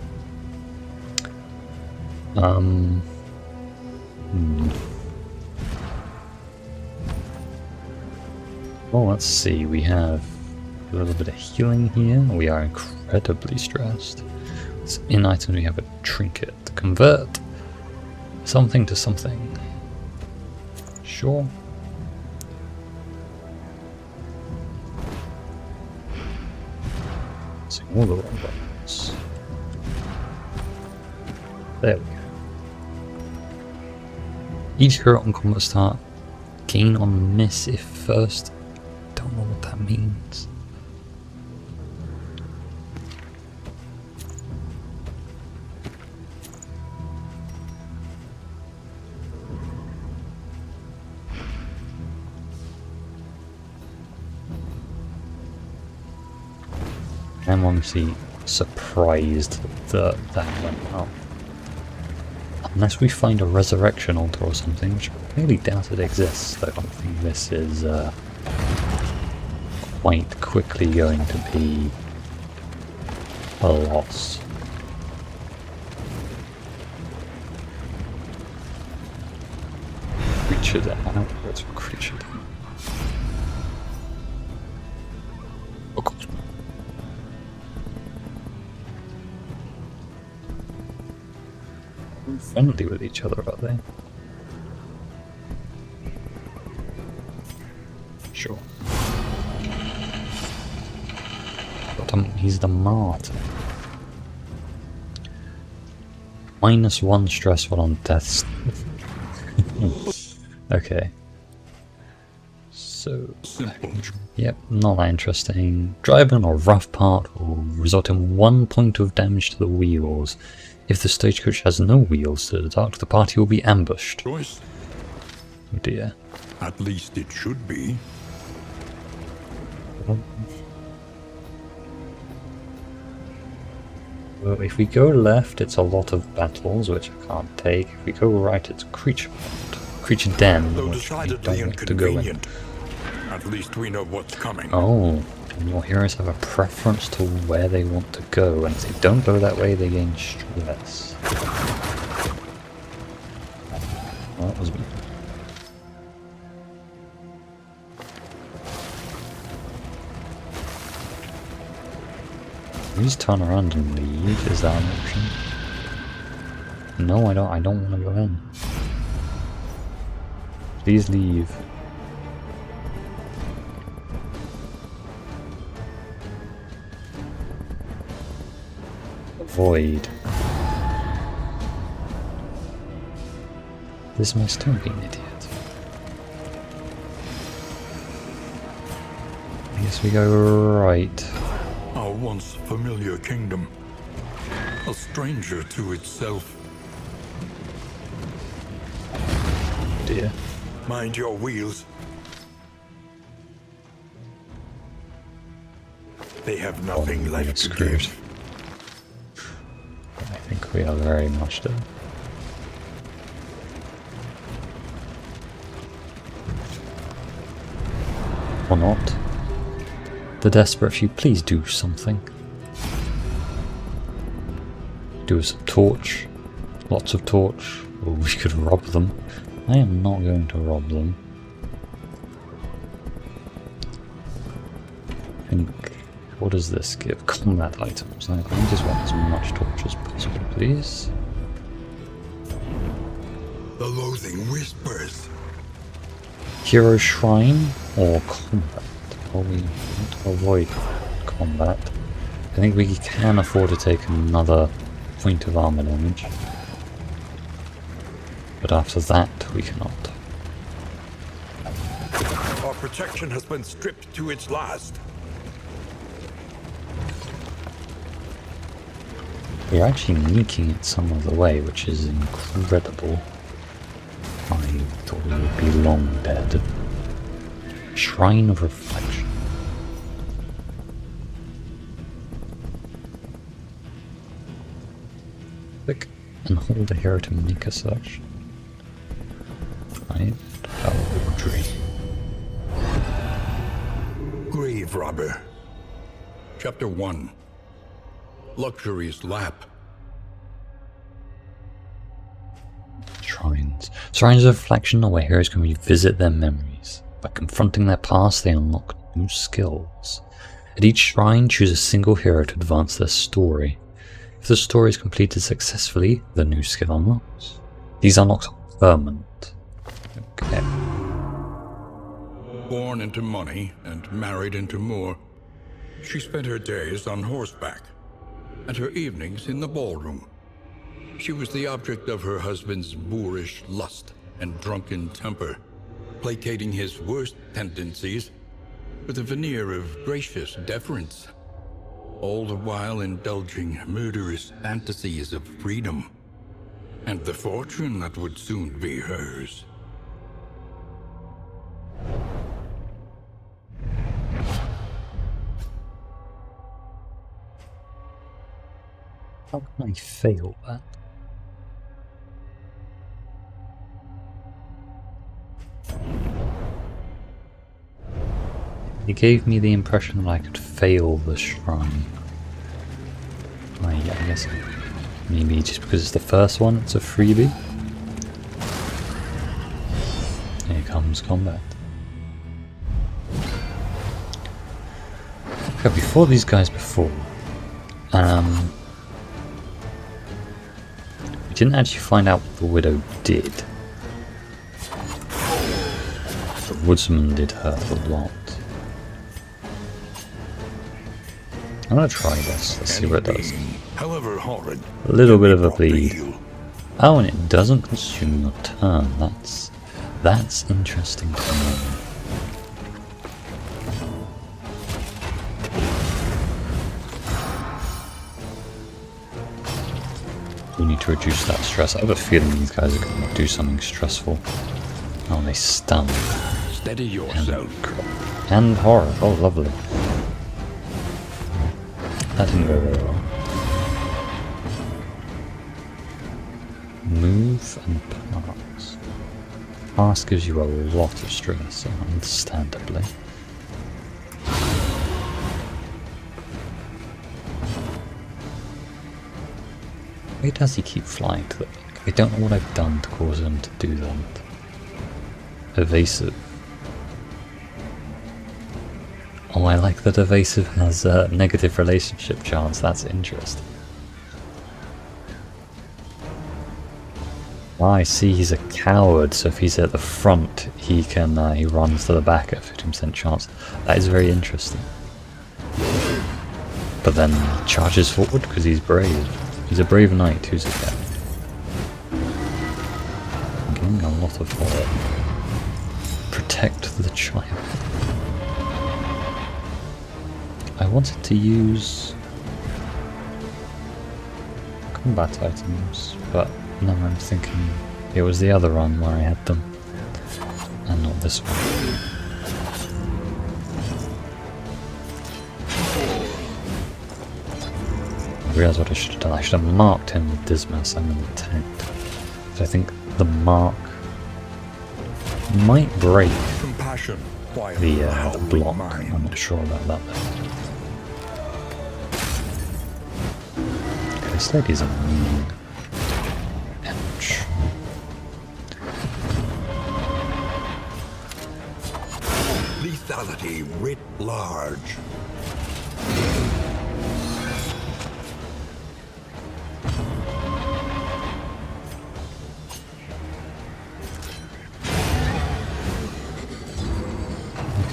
Well, let's see. We have a little bit of healing here. We are incredibly stressed. So in items we have a trinket. Convert something to something. Sure. So all the wrong buttons. There we go. Each hero on combat start gain on miss if first. Don't know what that means. I'm honestly surprised that that went up. Unless we find a resurrection altar or something, which I really doubt it exists, though I think this is quite quickly going to be a loss. Creature down. Where's creature down? Oh god. Friendly with each other, are they? Sure. But he's the martyr. -1 stress while on death. Okay. So, yep, not that interesting. Driving on a rough part will result in 1 point of damage to the wheels. If the stagecoach has no wheels to the dark, the party will be ambushed. Choice. Oh dear. At least it should be. Well, if we go left, it's a lot of battles, which I can't take. If we go right, it's creature den, Though which we decidedly don't want to go in. inconvenient. At least we know what's coming. Oh, and your heroes have a preference to where they want to go, and if they don't go that way, they gain stress. Well, that was me. Please turn around and leave. Is that an option? No, I don't. I don't want to go in. Please leave. Avoid. This must don't be an idiot. I guess we go right. Our once familiar kingdom. A stranger to itself. Dear. Mind your wheels. They have nothing left to Screwed. give. I think we are very much done. Or not. The desperate few, please do something. Do some torch. Lots of torch. Or we could rob them. I am not going to rob them. I think... What does this give? Combat items. I just want as much torch as possible, please. The loathing whispers. Hero Shrine or combat? Well, we want to avoid combat. I think we can afford to take another point of armor damage. But after that, we cannot. Our protection has been stripped to its last. We're actually making it some other way, which is incredible. I thought we would be long dead. Shrine of Reflection. Click and hold the hero to make a search. Right, Audrey. Grave Robber. Chapter 1. Luxury's Lap. Shrines. Shrines of Reflection are where heroes can revisit their memories. By confronting their past, they unlock new skills. At each shrine, choose a single hero to advance their story. If the story is completed successfully, the new skill unlocks. These unlocks are permanent. Okay. Born into money and married into more, she spent her days on horseback and her evenings in the ballroom. She was the object of her husband's boorish lust and drunken temper, placating his worst tendencies with a veneer of gracious deference, all the while indulging murderous fantasies of freedom and the fortune that would soon be hers. How can I fail that? It gave me the impression that I could fail the shrine. I guess maybe just because it's the first one, it's a freebie. Here comes combat. Okay, before these guys we didn't actually find out what the Widow did. The Woodsman did hurt a lot. I'm gonna try this. Let's see what it does. However horrid, A little bit of a bleed. Oh, and it doesn't consume your turn. That's interesting to know. We need to reduce that stress. I have a feeling these guys are going to do something stressful. Oh, they stun. Steady yourself. And horror. Oh, lovely. That didn't go very well. Move and pass. Pass gives you a lot of stress, understandably. Why does he keep flying to the back? I don't know what I've done to cause him to do that. Evasive. Oh, I like that evasive has a negative relationship chance. That's interesting. Oh, I see he's a coward, so if he's at the front, he runs to the back at 50% chance. That is very interesting. But then charges forward because he's brave. He's a brave knight who's a coward. Getting a lot of horror. Protect the child. I wanted to use combat items, but now I'm thinking it was the other run where I had them, and not this one. I realised what I should have done. I should have marked him with Dismas and then attacked. So I think the mark might break the block. I'm not sure about that though. This lady's annoying. Ouch. Lethality writ large.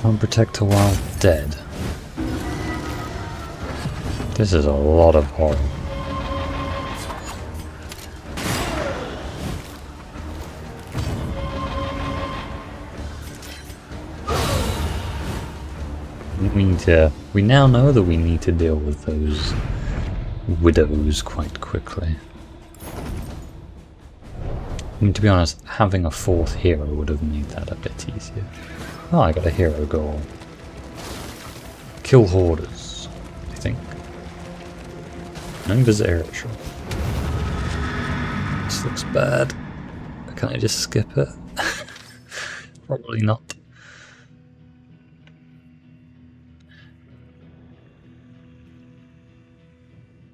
Can't protect her while dead. This is a lot of horror. We now know that we need to deal with those widows quite quickly. I mean, to be honest, having a fourth hero would have made that a bit easier. Oh, I got a hero goal. Kill hoarders, I think. No Berserker. This looks bad. Can I just skip it? Probably not.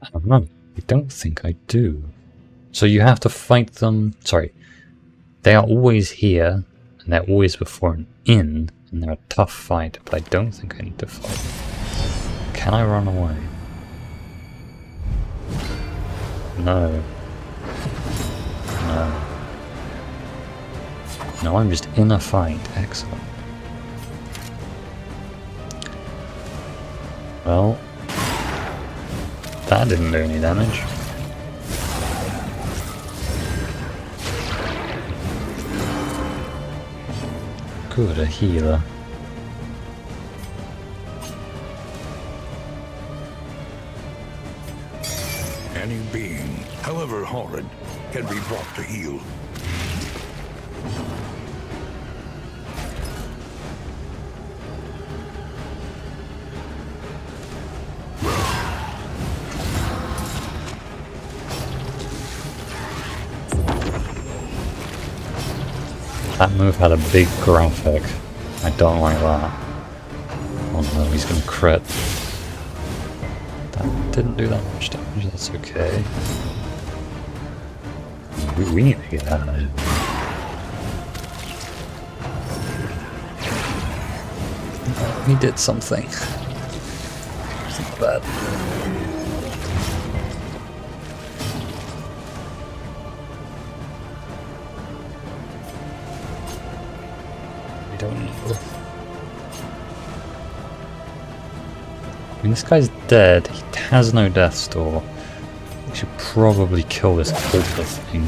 I don't know. I don't think I do. So you have to fight them. Sorry. They are always here, and they're always before an inn, and they're a tough fight, but I don't think I need to fight. Can I run away? No. No. No, I'm just in a fight. Excellent. Well, that didn't do any damage. Good, a healer. Any being, however horrid, can be brought to heal. That move had a big graphic. I don't like that. Oh no, he's gonna crit. That didn't do that much damage, that's okay. We need to get out of here. He did something. It's not bad. Don't know. I mean, this guy's dead. He has no death store. We should probably kill this altar thing.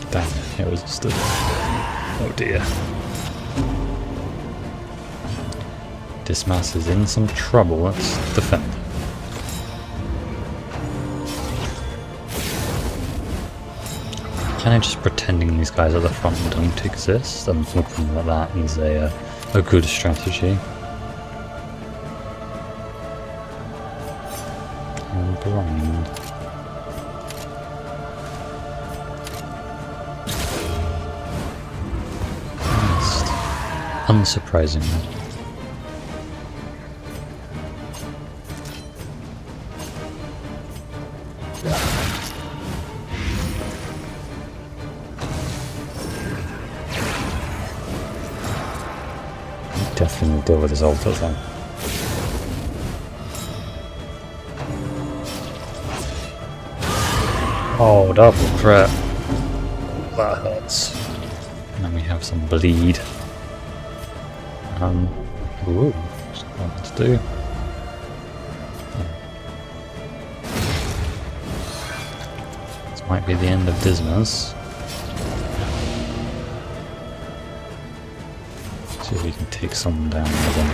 Damn it, it resisted. Oh dear. Dismas is in some trouble. Let's defend. Kind of just pretending these guys at the front don't exist. I'm hoping that that is a good strategy. I'm blind. Missed. Unsurprisingly. Definitely deal with his altar then. Oh, double crit. That hurts. And then we have some bleed. Ooh, just what to do. This might be the end of Dismas. See if we can take someone down with him.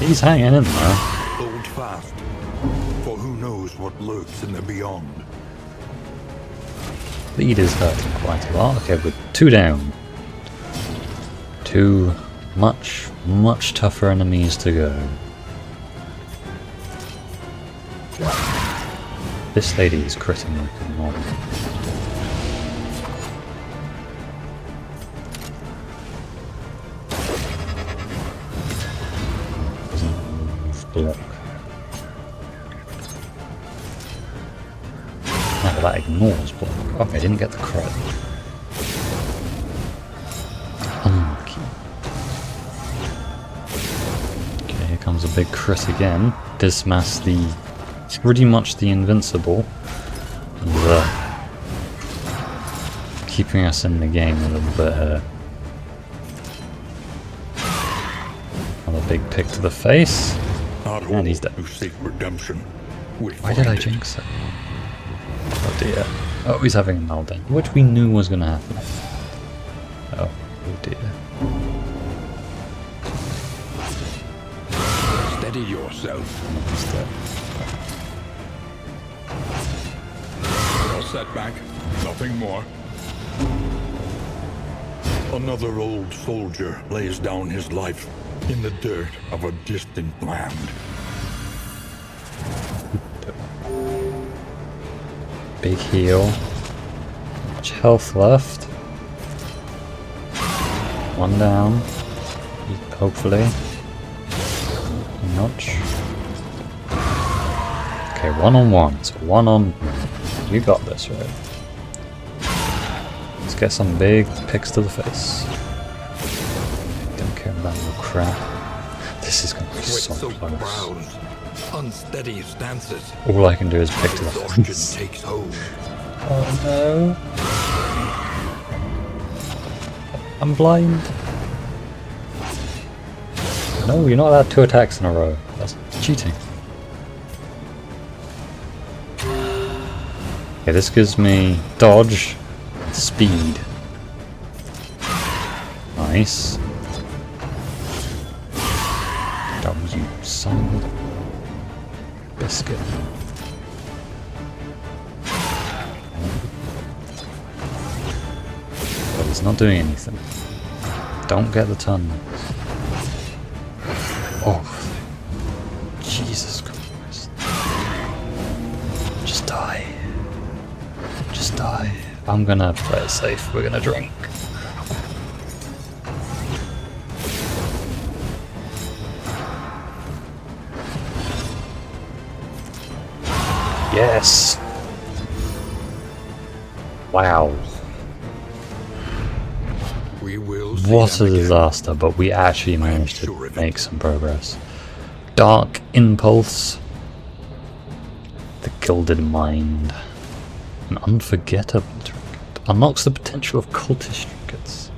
He's hanging in there. Hold fast, for who knows what lurks in the beyond. Lead is hurting quite a lot. Okay, we're 2 down. 2 much, much tougher enemies to go. This lady is critting like a normal. block. No, but that ignores block. Okay, I didn't get the crit. Unlucky. Okay, here comes a big crit again. Dismass the... pretty much the invincible. And, keeping us in the game a little bit. Another big pick to the face. And he's dead. Who seek redemption. Why did I jinx it? Oh dear. Oh, he's having a meltdown, which we knew was going to happen. Oh dear. Steady yourself. He's dead. No setback. Nothing more. Another old soldier lays down his life in the dirt of a distant land. Big heal. Much health left. One down. Hopefully. Notch. Okay, 1-on-1. So 1-on-1. You got this, right? Let's get some big picks to the face. Don't care about no crap. This is going to be so close. Brows, unsteady stances. All I can do is pick to the face. Takes hold. Oh no. I'm blind. No, you're not allowed 2 attacks in a row. That's cheating. Okay, this gives me dodge, speed. Nice. That was you son of a biscuit. But it's not doing anything. Don't get the ton. Oh, Jesus Christ. Just die. Just die. I'm gonna play it safe. We're gonna drink. Yes. Wow. We will What a disaster, but we actually managed to make some progress. Dark Impulse. The Gilded Mind. An unforgettable trinket. Unlocks the potential of cultish trinkets.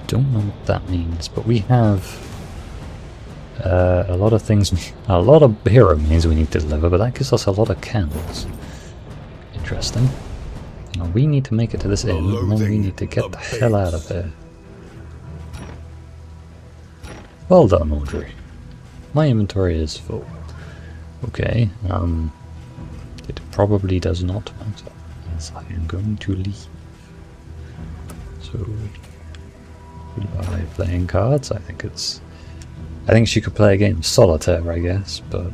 Don't know what that means, but we have a lot of things, a lot of hero means we need to deliver, but that gives us a lot of candles. Interesting. Now we need to make it to this inn, and then we need to get the hell out of here. Well done, Audrey. My inventory is full. Okay, it probably does not matter, as I am going to leave. So, by playing cards, I think she could play a game of solitaire, I guess, but...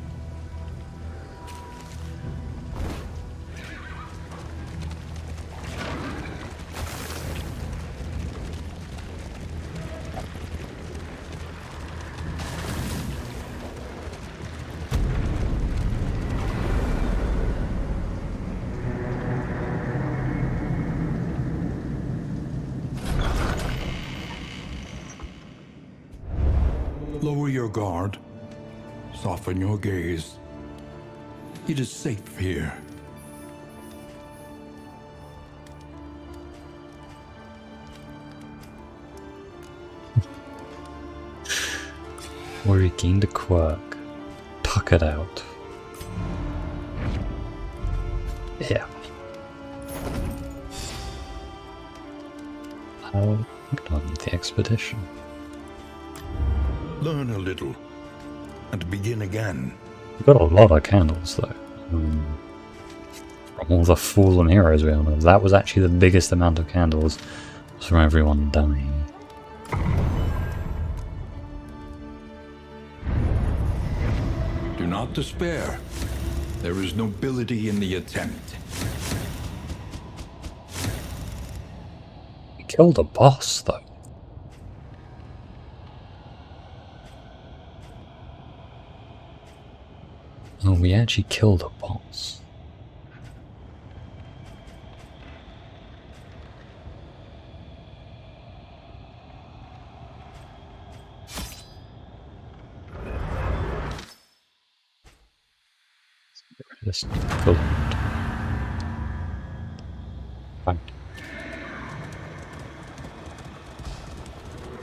Lower your guard. Soften your gaze. It is safe here. We regained a quirk. Tuck it out. Yeah. How on the expedition? Learn a little and begin again. We've got a lot of candles though. From all the fallen heroes we all know. That was actually the biggest amount of candles was from everyone dying. Do not despair. There is nobility in the attempt. We killed a boss though. Oh, we actually killed a boss. This cool. Right.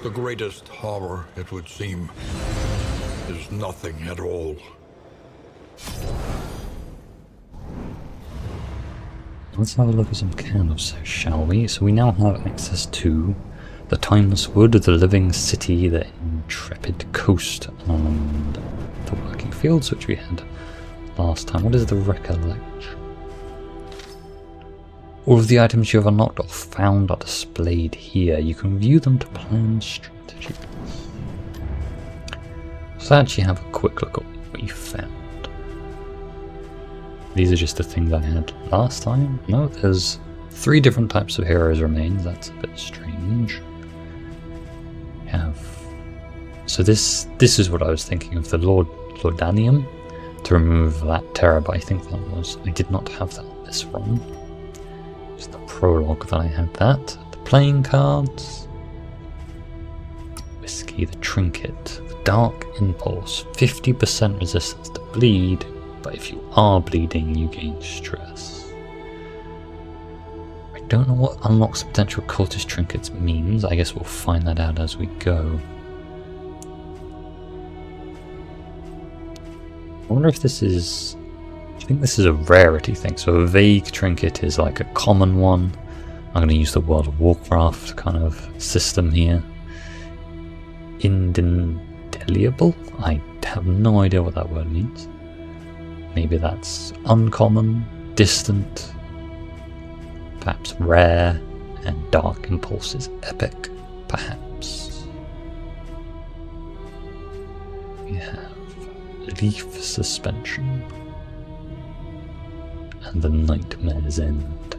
The greatest horror, it would seem, is nothing at all. Let's have a look at some candles, shall we? So we now have access to the Timeless Wood, the Living City, the Intrepid Coast, and the Working Fields, which we had last time. What is the Recollection? All of the items you have unlocked or found are displayed here. You can view them to plan strategies. So actually have a quick look at what you found. These are just the things I had last time. No, there's 3 different types of heroes remains. That's a bit strange. So this is what I was thinking of, the Lordanium, to remove that terror, but I think that was, I did not have that on this run. Just the prologue that I had that. The playing cards. Whiskey, the trinket, the dark impulse, 50% resistance to bleed, but if you are bleeding you gain stress. I don't know what unlocks the potential cultist trinkets means. I guess we'll find that out as we go. I wonder if this is... I think this is a rarity thing. So a vague trinket is like a common one. I'm going to use the World of Warcraft kind of system here. Indelible? I have no idea what that word means. Maybe that's uncommon, distant, perhaps rare, and dark impulse is epic, perhaps. We have leaf suspension and the Nightmare's End.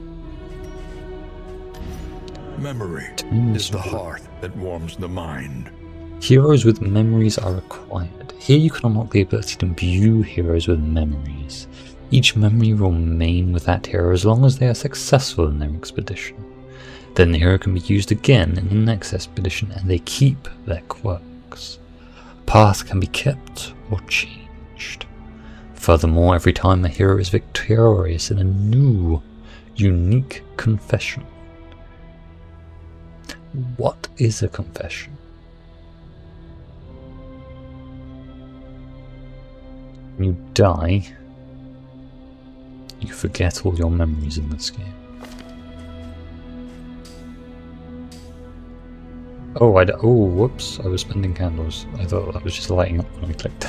Memory is the hearth that warms the mind. Heroes with memories are required. Here you can unlock the ability to imbue heroes with memories. Each memory will remain with that hero as long as they are successful in their expedition. Then the hero can be used again in the next expedition and they keep their quirks. Path can be kept or changed. Furthermore, every time a hero is victorious in a new, unique confession. What is a confession? When you die, you forget all your memories in this game. Oh, whoops, I was spending candles. I thought that was just lighting up when I clicked.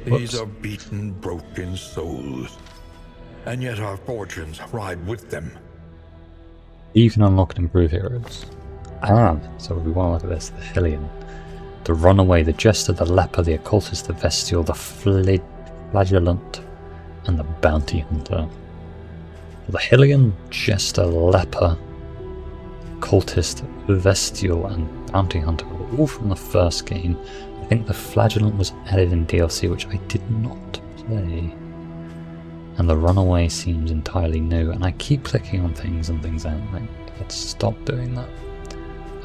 These are beaten, broken souls, and yet our fortunes ride with them. You can unlock and improve heroes. So we want to look at this. The Hylian, the Runaway, the Jester, the Leper, the Occultist, the Vestial, the Flagellant, and the Bounty Hunter. The Hylian, Jester, Leper, Occultist, Vestial, and Bounty Hunter were all from the first game. I think the Flagellant was added in DLC, which I did not play. And the Runaway seems entirely new, and I keep clicking on things and things out. Let's stop doing that.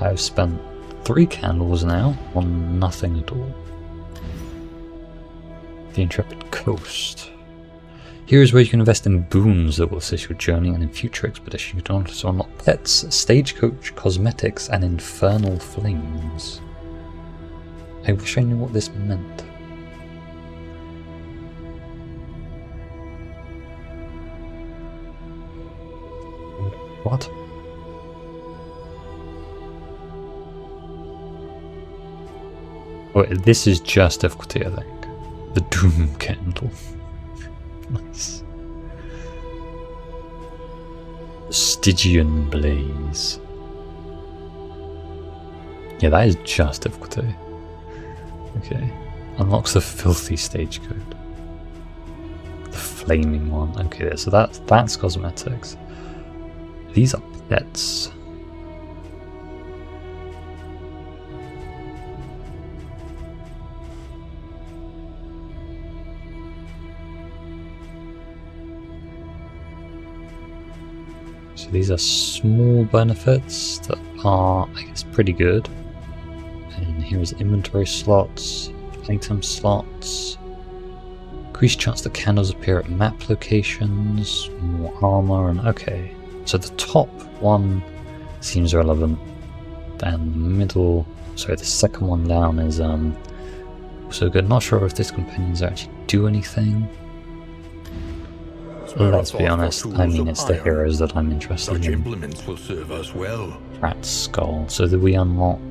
I've spent 3 candles now on nothing at all. The Intrepid Coast. Here is where you can invest in boons that will assist your journey and in future expeditions. You can also unlock pets, stagecoach, cosmetics, and infernal flames. I wish I knew what this meant. What? Oh, this is just difficulty, I think. The Doom Candle. Nice. Stygian Blaze. Yeah, that is just difficulty. Okay. Unlocks the Filthy Stagecoach. The Flaming one. Okay, so that's cosmetics. These are pets. So these are small benefits that are, I guess, pretty good. And here's inventory slots, item slots, increased chance that candles appear at map locations, more armor, and okay. So the top one seems relevant. Then the middle, sorry, the second one down is also good. Not sure if these companions actually do anything. Let's be honest, I mean it's the heroes that I'm interested Such in. implements will serve us well. Rat's Skull. So that we unlock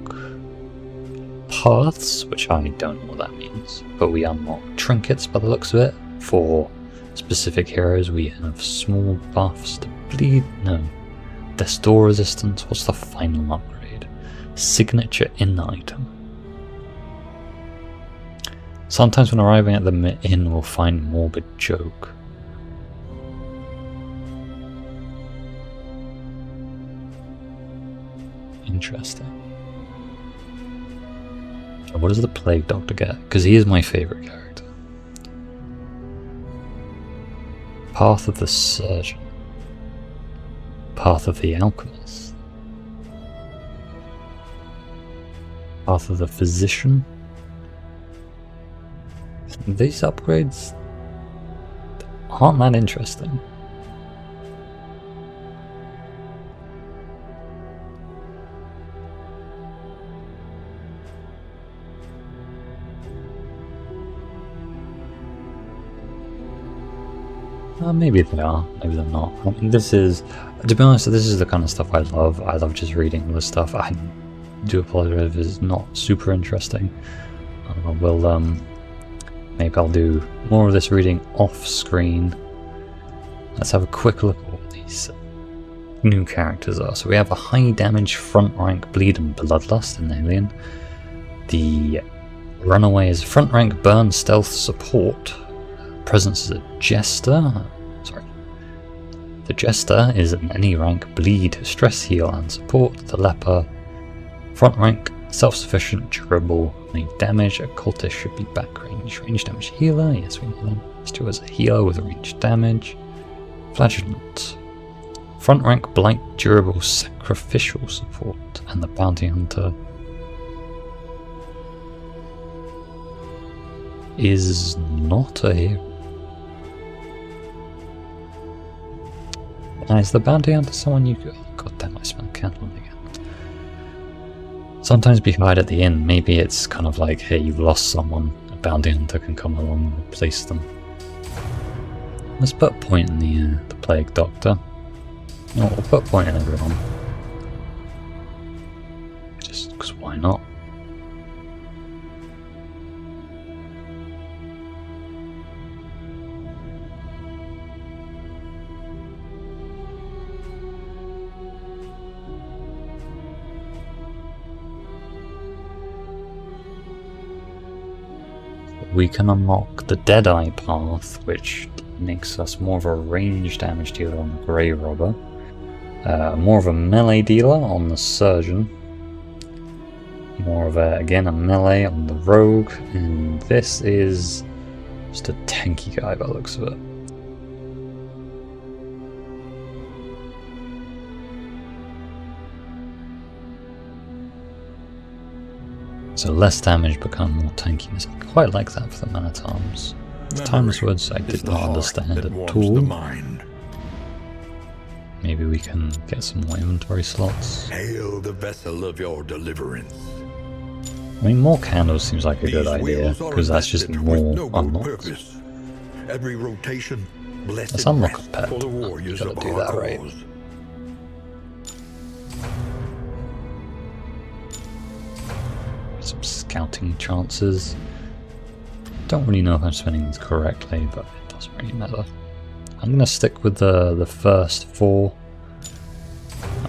paths, which I don't know what that means, but we unlock trinkets by the looks of it. For specific heroes, we have small buffs to bleed. No. Destor resistance. What's the final upgrade? Signature in item. Sometimes when arriving at the inn, we'll find morbid joke. Interesting. What does the Plague Doctor get? Because he is my favourite character. Path of the Surgeon. Path of the Alchemist. Path of the Physician. These upgrades aren't that interesting. Maybe they are, maybe they're not. I mean, this is, to be honest, this is the kind of stuff I love. I love just reading all this stuff. I do apologize if it's not super interesting. Maybe I'll do more of this reading off screen. Let's have a quick look at what these new characters are. So we have a high damage front rank bleed and bloodlust in Alien. The runaway is front rank burn stealth support. Presence is a jester. The Jester is an any rank bleed, stress heal and support. The Leper, front rank, self-sufficient, durable, make damage. A cultist should be back range. Range damage healer, yes we know them. These two as a healer with range damage. Flagellant, front rank, blight, durable, sacrificial support. And the Bounty Hunter is not a hero. Is the Bounty Hunter someone you could... Oh, God damn, I spent candle on again. Sometimes be hired at the inn. Maybe it's kind of like, hey, you've lost someone. A Bounty Hunter can come along and replace them. Let's put a point in the Plague Doctor. No, we'll put a point in everyone. Just because why not? We can unlock the Deadeye path, which makes us more of a range damage dealer on the Grey Robber, more of a melee dealer on the Surgeon, more of a melee on the Rogue, and this is just a tanky guy by the looks of it. So less damage, become more tankiness. I quite like that for the Man-at-Arms. Timeless Woods I did not understand at all. Maybe we can get some more inventory slots. Hail the vessel of your deliverance. I mean, more candles seems like a good idea, because that's just more unlocks. Every rotation, Let's unlock a pet. You gotta do that, right? Some scouting chances. Don't really know if I'm spending these correctly, but it doesn't really matter. I'm gonna stick with the first four.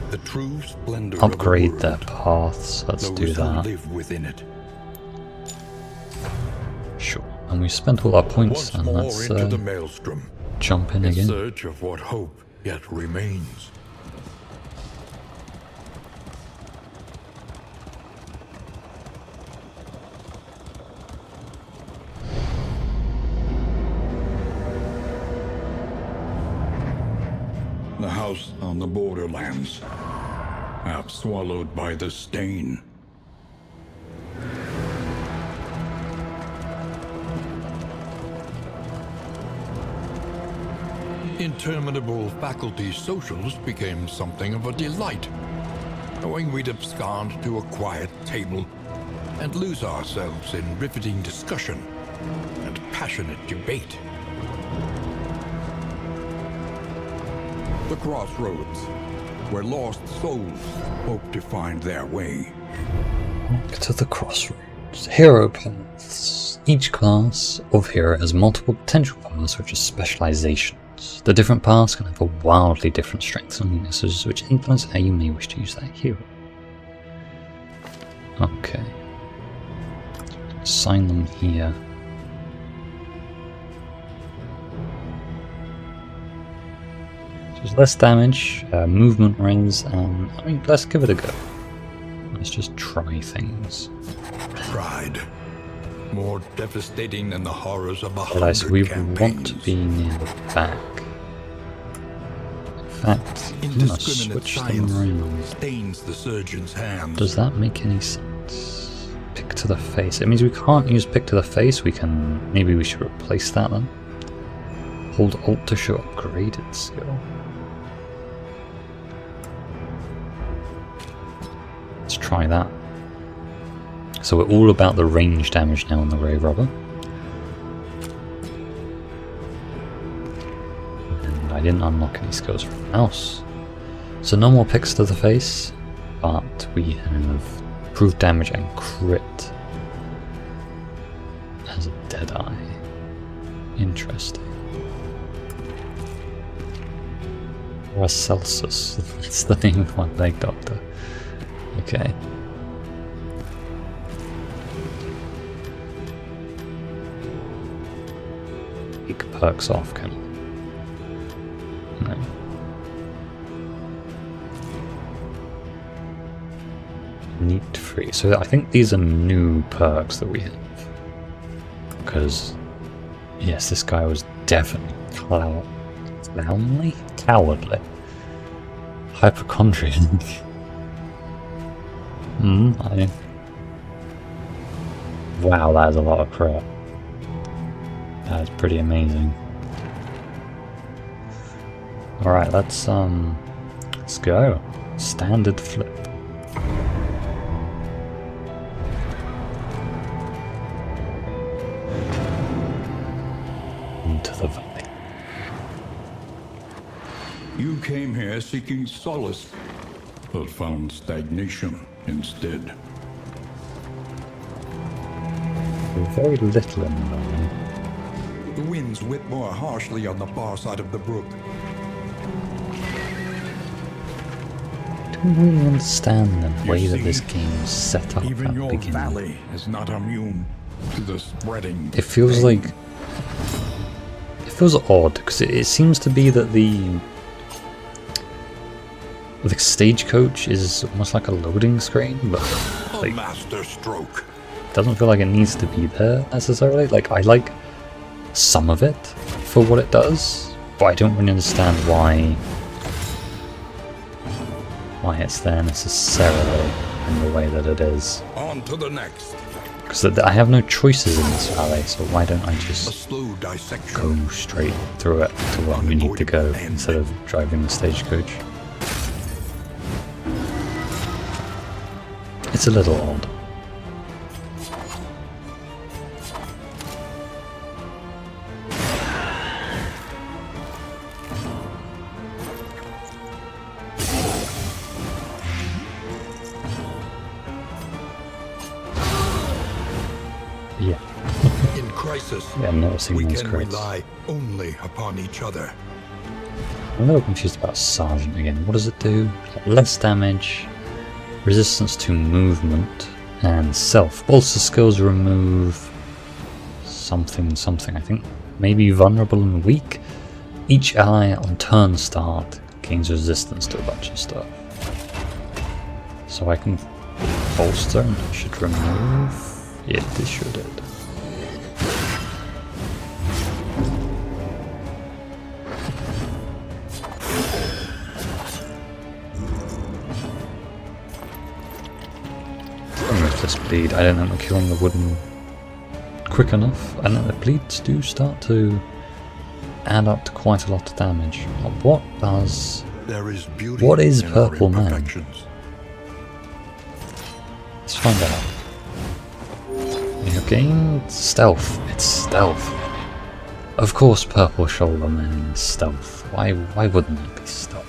The true splendor Upgrade of their paths. Let's do that. Live within it. Sure. And we spent all our points, Once and more let's into the maelstrom, jump in in again. search of what hope yet remains. The house on the borderlands, half swallowed by the stain. Interminable faculty socials became something of a delight, knowing we'd abscond to a quiet table and lose ourselves in riveting discussion and passionate debate. The crossroads, where lost souls hope to find their way. Back to the crossroads. Hero paths. Each class of hero has multiple potential paths, which are specializations. The different paths can have a wildly different strengths and weaknesses, which influence how you may wish to use that hero. Okay. Assign them here. Just less damage, movement res, and I mean, let's give it a go. Let's just try things. Pride. More devastating than the horrors of 100 Alright, so we campaigns. want to be near the back. In fact, I'm gonna Indiscriminate switch them science around. stains the surgeon's hands. Does that make any sense? Pick to the face. It means we can't use pick to the face. We can. Maybe we should replace that then. Hold Alt to show upgraded skill. Let's try that. So we're all about the range damage now on the Grave Robber. And I didn't unlock any skills from the mouse. So no more picks to the face, but we have improved damage and crit as a Deadeye. Interesting. Paracelsus, that's the name of my leg doctor. Okay. Perks off, can no. Neat free. So I think these are new perks that we have. Because yes, this guy was definitely cowardly. Hypochondriac. Wow, that is a lot of crap. That's pretty amazing. Alright, let's go. Standard flip. Into the valley. You came here seeking solace, but found stagnation instead. Very little in the valley. The winds whip more harshly on the far side of the brook. I don't really understand the way that this game is set up Even at the your beginning. valley is not immune to the spreading. It feels pain. like... It feels odd, because it seems to be that the stagecoach is almost like a loading screen, but a like, master stroke. it doesn't feel like it needs to be there necessarily. Like, I like some of it for what it does, but I don't really understand why it's there necessarily in the way that it is. On to the next. Because I have no choices in this valley, so why don't I A just slow dissection. go straight through it to where we need to go instead of driving the stagecoach? It's a little odd. Yeah, In crisis, yeah, I'm noticing we those can crits. rely only upon each other. I'm a little confused about Sergeant again. What does it do? Less damage, resistance to movement, and self. Bolster skills remove something. I think maybe vulnerable and weak. Each ally on turn start gains resistance to a bunch of stuff. So I can bolster and it should remove. Yeah, this should it. this bleed. I don't think we're killing the wooden quick enough, and the bleeds do start to add up to quite a lot of damage. What does... There is beauty What is in our Purple Man? imperfections. Let's find out. You gain stealth. It's stealth. Of course Purple Shoulder Man is stealth. Why wouldn't it be stealth?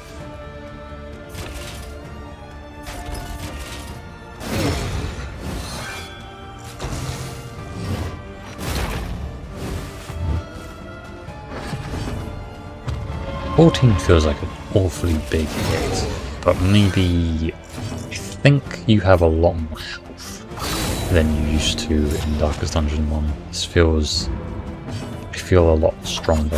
$14 feels like an awfully big hit, but maybe I think you have a lot more health than you used to in Darkest Dungeon 1. This feels... I feel a lot stronger.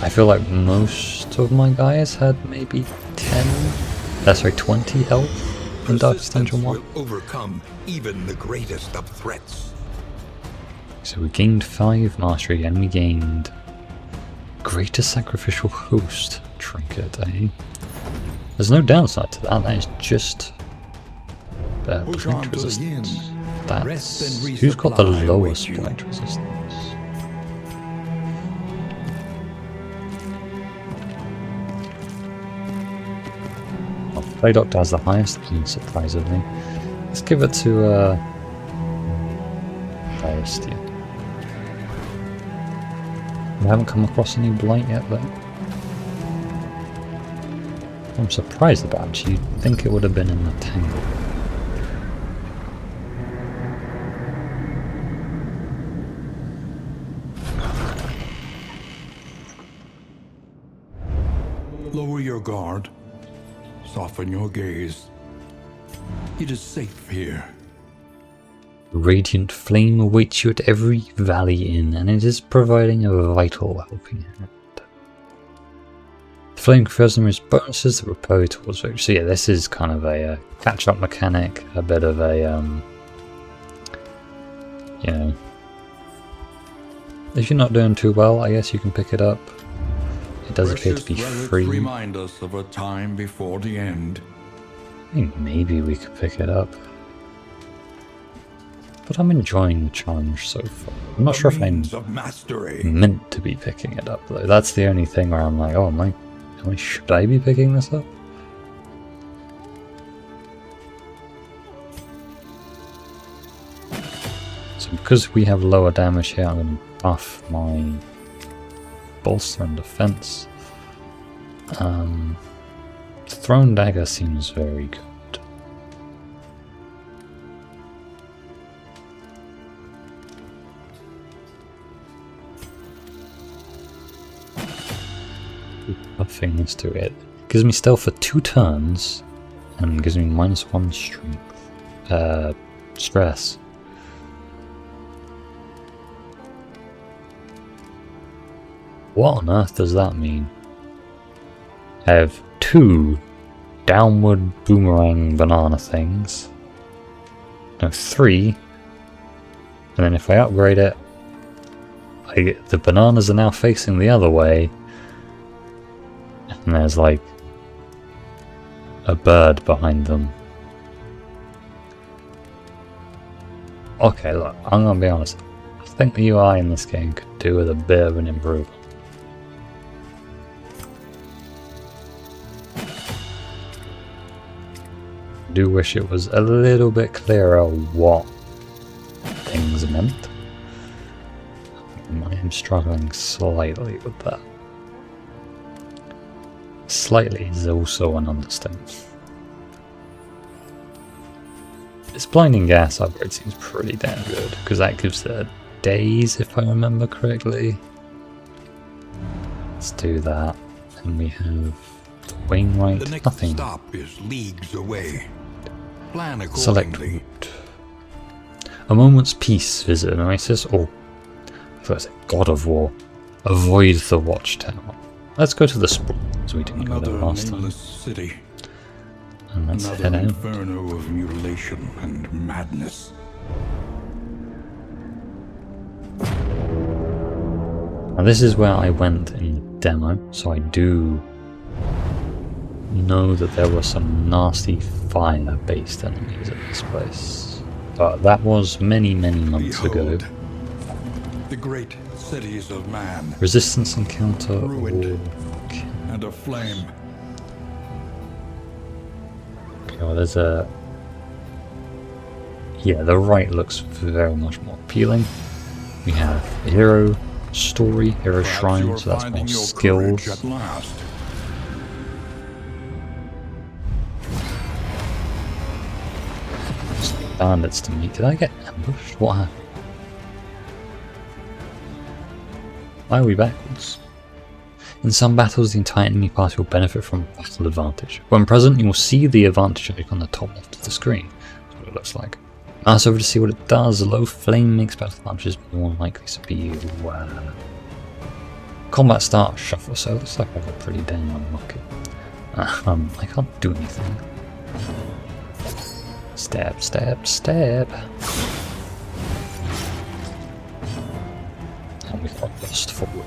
I feel like most of my guys had maybe 20 health in Darkest Dungeon 1. Will overcome even the greatest of threats. So we gained 5 mastery and we gained Greater Sacrificial Host trinket, eh? There's no downside to that, that is just Push on blight to the resistance. inn. That's... Rest and Who's got the resupply lowest await you. blight resistance? Well, Play Doctor has the highest, unsurprisingly. Let's give it to Direstia. We haven't come across any blight yet, though. I'm surprised about it. You'd think it would have been in the tangle. Lower your guard. Soften your gaze. It is safe here. Radiant flame awaits you at every valley inn, and it is providing a vital helping hand. The flame confers numerous bonuses that repel you towards victory. So yeah, this is kind of a catch-up mechanic, a bit of a, you know, if you're not doing too well, I guess you can pick it up. It does appear to be Precious relics free. remind us of a time before the end. I think maybe we could pick it up. But I'm enjoying the challenge so far. I'm not sure if I'm Means of mastery. meant to be picking it up though. That's the only thing where I'm like, oh, should I be picking this up? So because we have lower damage here, I'm going to buff my bolster and defense. Thrown dagger seems very good. Buffing this to it. Gives me stealth for 2 turns and gives me -1 strength. Stress. What on earth does that mean? I have 2 downward boomerang banana things. No, 3. And then if I upgrade it, the bananas are now facing the other way. And there's like a bird behind them. Okay, look, I'm gonna be honest. I think the UI in this game could do with a bit of an improvement. I do wish it was a little bit clearer what things meant. I am struggling slightly with that. Slightly is also an understatement. This blinding gas upgrade seems pretty damn good, because that gives the days, if I remember correctly. Let's do that. And we have Wainwright, The next nothing. stop is leagues away. Plan Select accordingly. route. A moment's peace, visit an oasis, or I thought I said God of War. Avoid the watchtower. Let's go to the sprawl, as we didn't go there Another last time. nameless city. And let's Another head out. inferno of mutilation and madness. Now this is where I went in the demo, so I do know that there were some nasty fire-based enemies in this place. But that was many, many months ago. Behold, the great cities of man, Resistance encounter. ruined Okay. and aflame. Okay, well, there's a... Yeah, the right looks very much more appealing. We have a hero story, hero Perhaps shrine, you are so that's finding more your courage skills. at last. Bandits to meet. Did I get ambushed? What happened? Why are we backwards? In some battles, the entire enemy party will benefit from battle advantage. When present, you will see the advantage icon on the top left of the screen. That's what it looks like. Mouse over to see what it does. A low flame makes battle advantages more likely to be combat start shuffle, so it looks like I got pretty damn unlucky. I can't do anything. Stab, stab, stab. And we got lost forwards.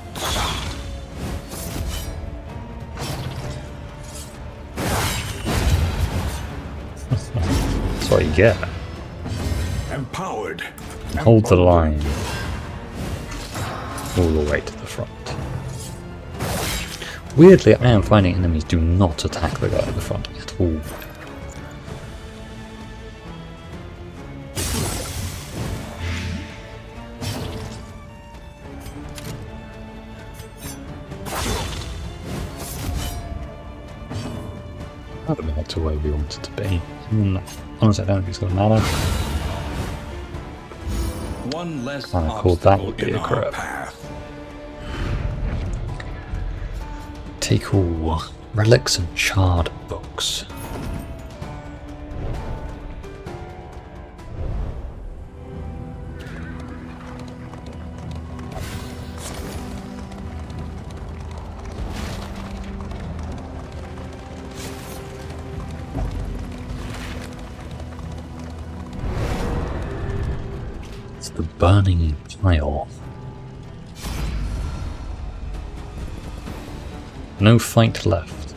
That's what you get. Empowered. Hold the line all the way to the front. Weirdly, I am finding enemies do not attack the guy at the front at all. I don't know what to where we want it to be. Honestly, I don't think it's going to matter. One less Kinda cool, that obstacle would be in a our crap. path. Take all relics and charred books. It's the burning pile. No fight left.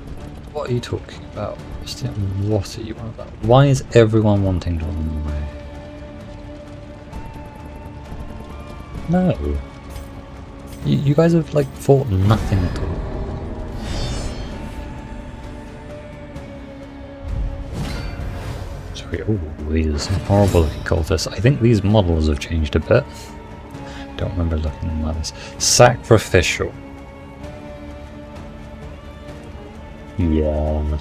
What are you talking about? What are you on about? Why is everyone wanting to run away? No. You guys have like fought nothing at all. Sorry, oh, these are some horrible looking cultists. I think these models have changed a bit. Don't remember looking at them like this. Sacrificial. Yeah.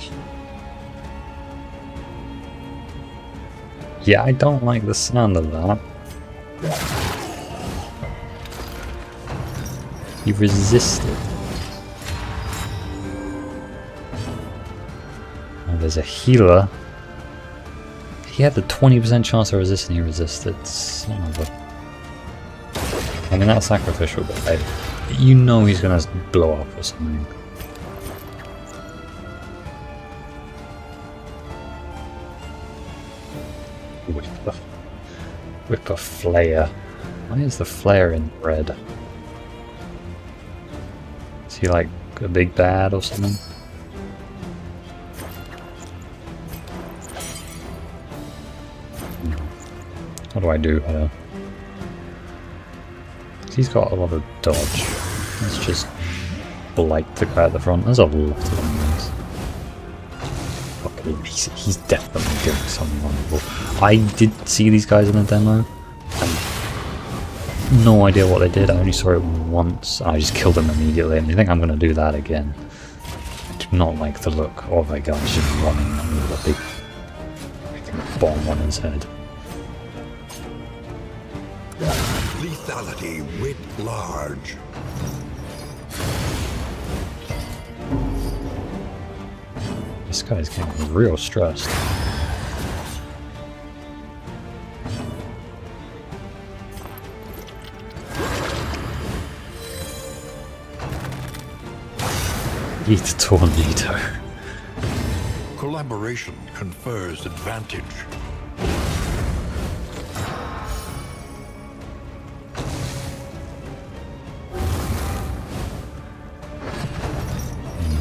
Yeah, I don't like the sound of that. He resisted. Oh, there's a healer. He had the 20% chance of resisting, he resisted. Son of a... I mean, that's sacrificial, but you know he's gonna blow up or something. Whip a flare. Why is the flare in red? Is he like a big bad or something? What do I do here? He's got a lot of dodge. Let's just blight the guy at the front. There's a lot of enemies. Okay, he's definitely doing something wonderful. I did see these guys in the demo, and no idea what they did. I only saw it once, and I just killed them immediately, and I think I'm going to do that again. I do not like the look of a guy just running with a big bomb on his head. Lethality writ large. This guy's getting real stressed. Eat a tornado. Collaboration confers advantage.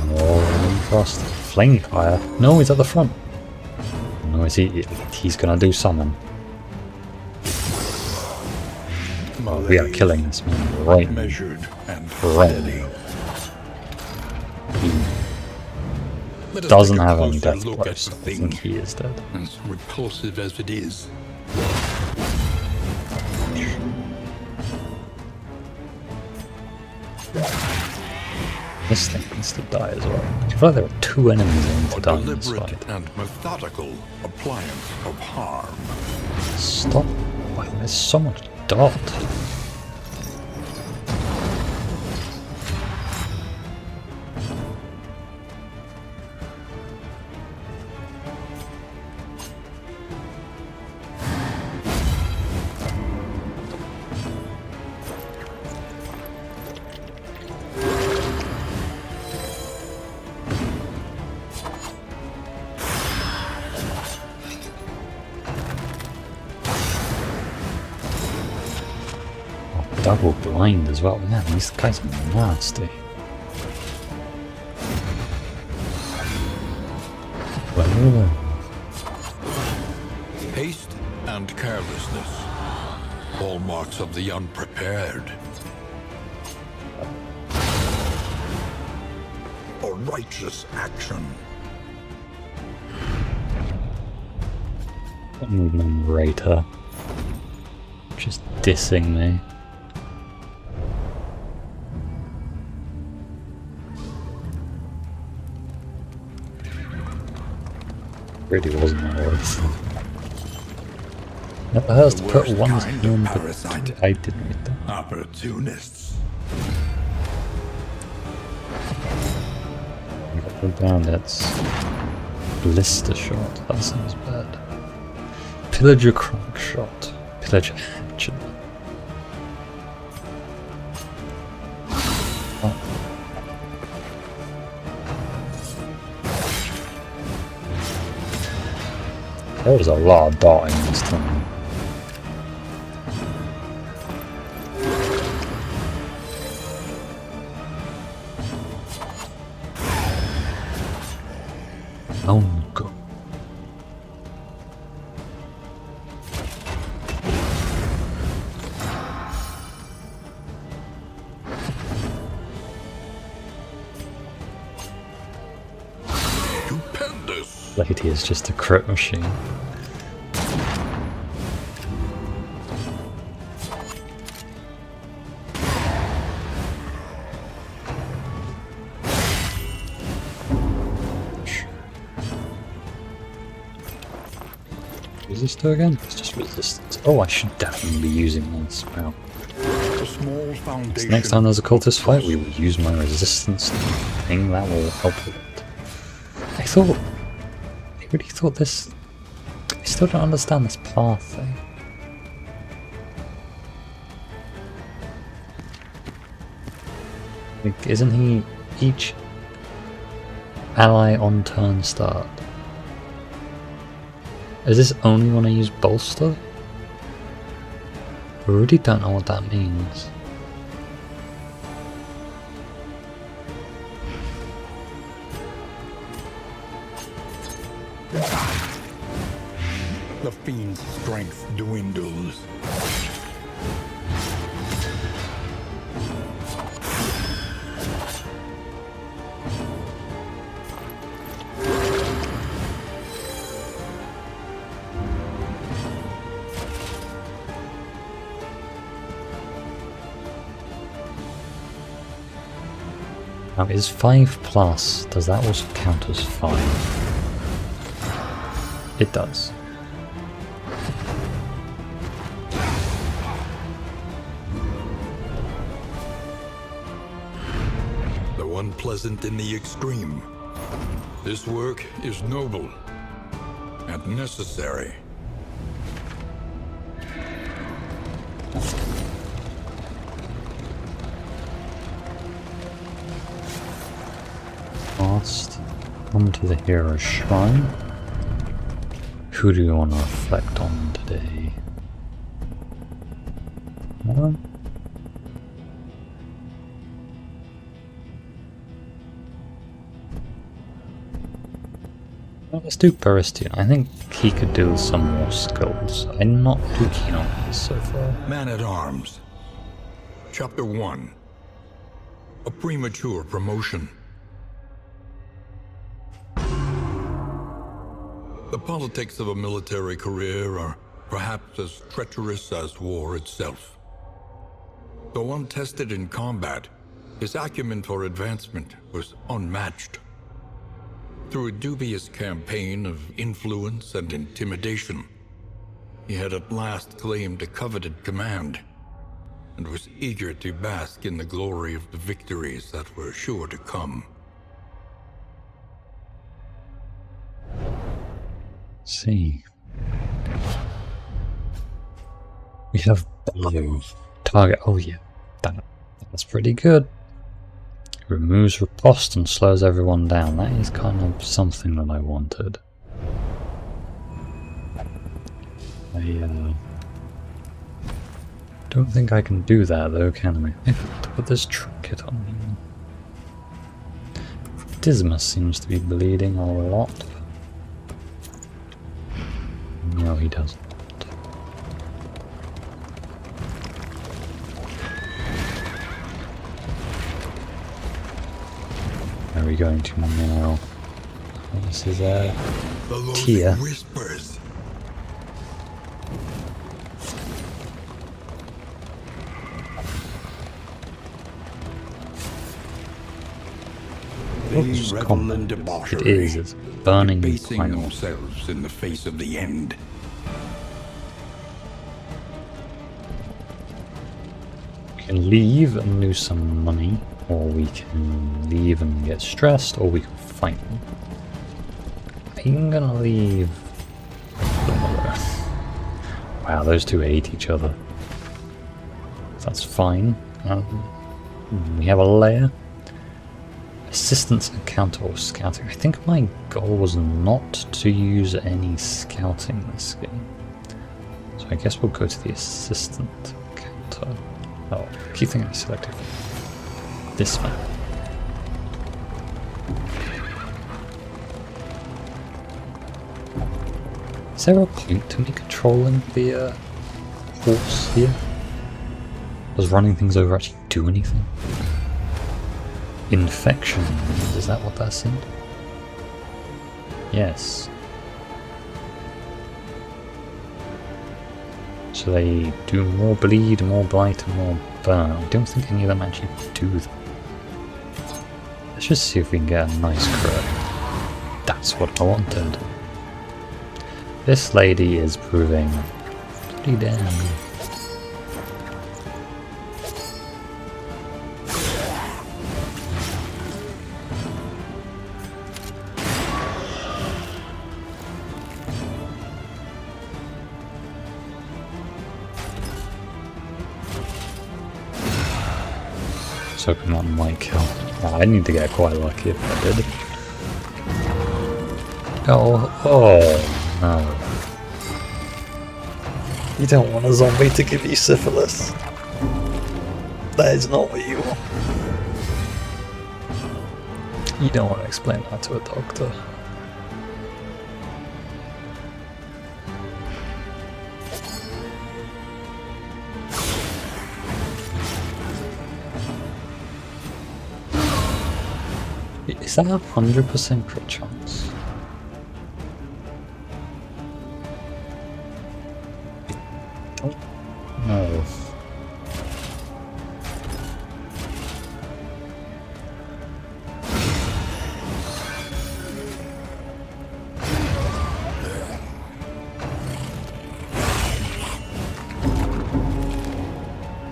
Rolling across the flame fire. No, he's at the front. No, is he? He's gonna do summon. Oh, we are killing this man right now. Measured and Right steady. now. Let us Doesn't take a have any closer death look at blows. the I thing, think he is dead. as repulsive as it is. This thing needs to die as well. I feel like there are two enemies in to A die in this deliberate fight. and methodical appliance of harm. Stop. Wow, there's so much dot. Double blind as well. Man, these guys are nasty. Well, Haste and carelessness. Hallmarks of the unprepared. A righteous action. narrator. Just dissing me. Really wasn't my words. Never hurts to put worst one's kind of own, parasite. but I didn't read that. Opportunists. I got put down, that's blister shot. That seems bad. Pillager crank shot. Pillager hatchet. Oh. There was a lot of dotting this time. Oh my god. Stupendous. Lady is just a crit machine. Resistor again? It's just resistance. Oh, I should definitely be using this. Wow. A small foundation. Next time there's a cultist fight, we will use my resistance thing. That will help a lot. I really thought this. I still don't understand this path thing. Like, isn't he each ally on turn start? Is this only when I use bolster? I really don't know what that means. The fiend's strength dwindles. Now, is 5 plus, does that also count as 5? It does. Though unpleasant in the extreme, this work is noble and necessary. Last, come to the hero shrine. Who do you want to reflect on today? let's do Baristion. I think he could do with some more skills. I'm not too keen on this so far. Man-at-Arms. Chapter 1. A premature promotion. The politics of a military career are perhaps as treacherous as war itself. Though untested in combat, his acumen for advancement was unmatched. Through a dubious campaign of influence and intimidation, he had at last claimed a coveted command, and was eager to bask in the glory of the victories that were sure to come. See. We have Bellow. Target. Oh yeah, that's pretty good. Removes riposte and slows everyone down. That is kind of something that I wanted. I don't think I can do that though, can I? Maybe to put this trinket on him. Dismas seems to be bleeding a lot. No, he doesn't. Where are we going to now? This is Tia. Whispers. They revel in debauchery. It is. It's burning debasing final. themselves in the face of the end. We can leave and lose some money, or we can leave and get stressed, or we can fight them. I'm gonna leave. Wow, those two hate each other. That's fine. We have a layer. Assistance and counter or scouting. I think my goal was not to use any scouting this game. So I guess we'll go to the assistant counter. Oh, keep thinking I selected this map. Is there a point to me controlling the horse here? Does running things over actually do anything? Infection, is that what that's in? Yes. So they do more bleed, more blight, and more burn. I don't think any of them actually do that. Let's just see if we can get a nice crit. That's what I wanted. This lady is proving pretty damn good. Hoping that might kill. Oh, I need to get quite lucky if I did. Oh no. You don't want a zombie to give you syphilis. That is not what you want. You don't want to explain that to a doctor. Is that a 100% crit chance? I don't know.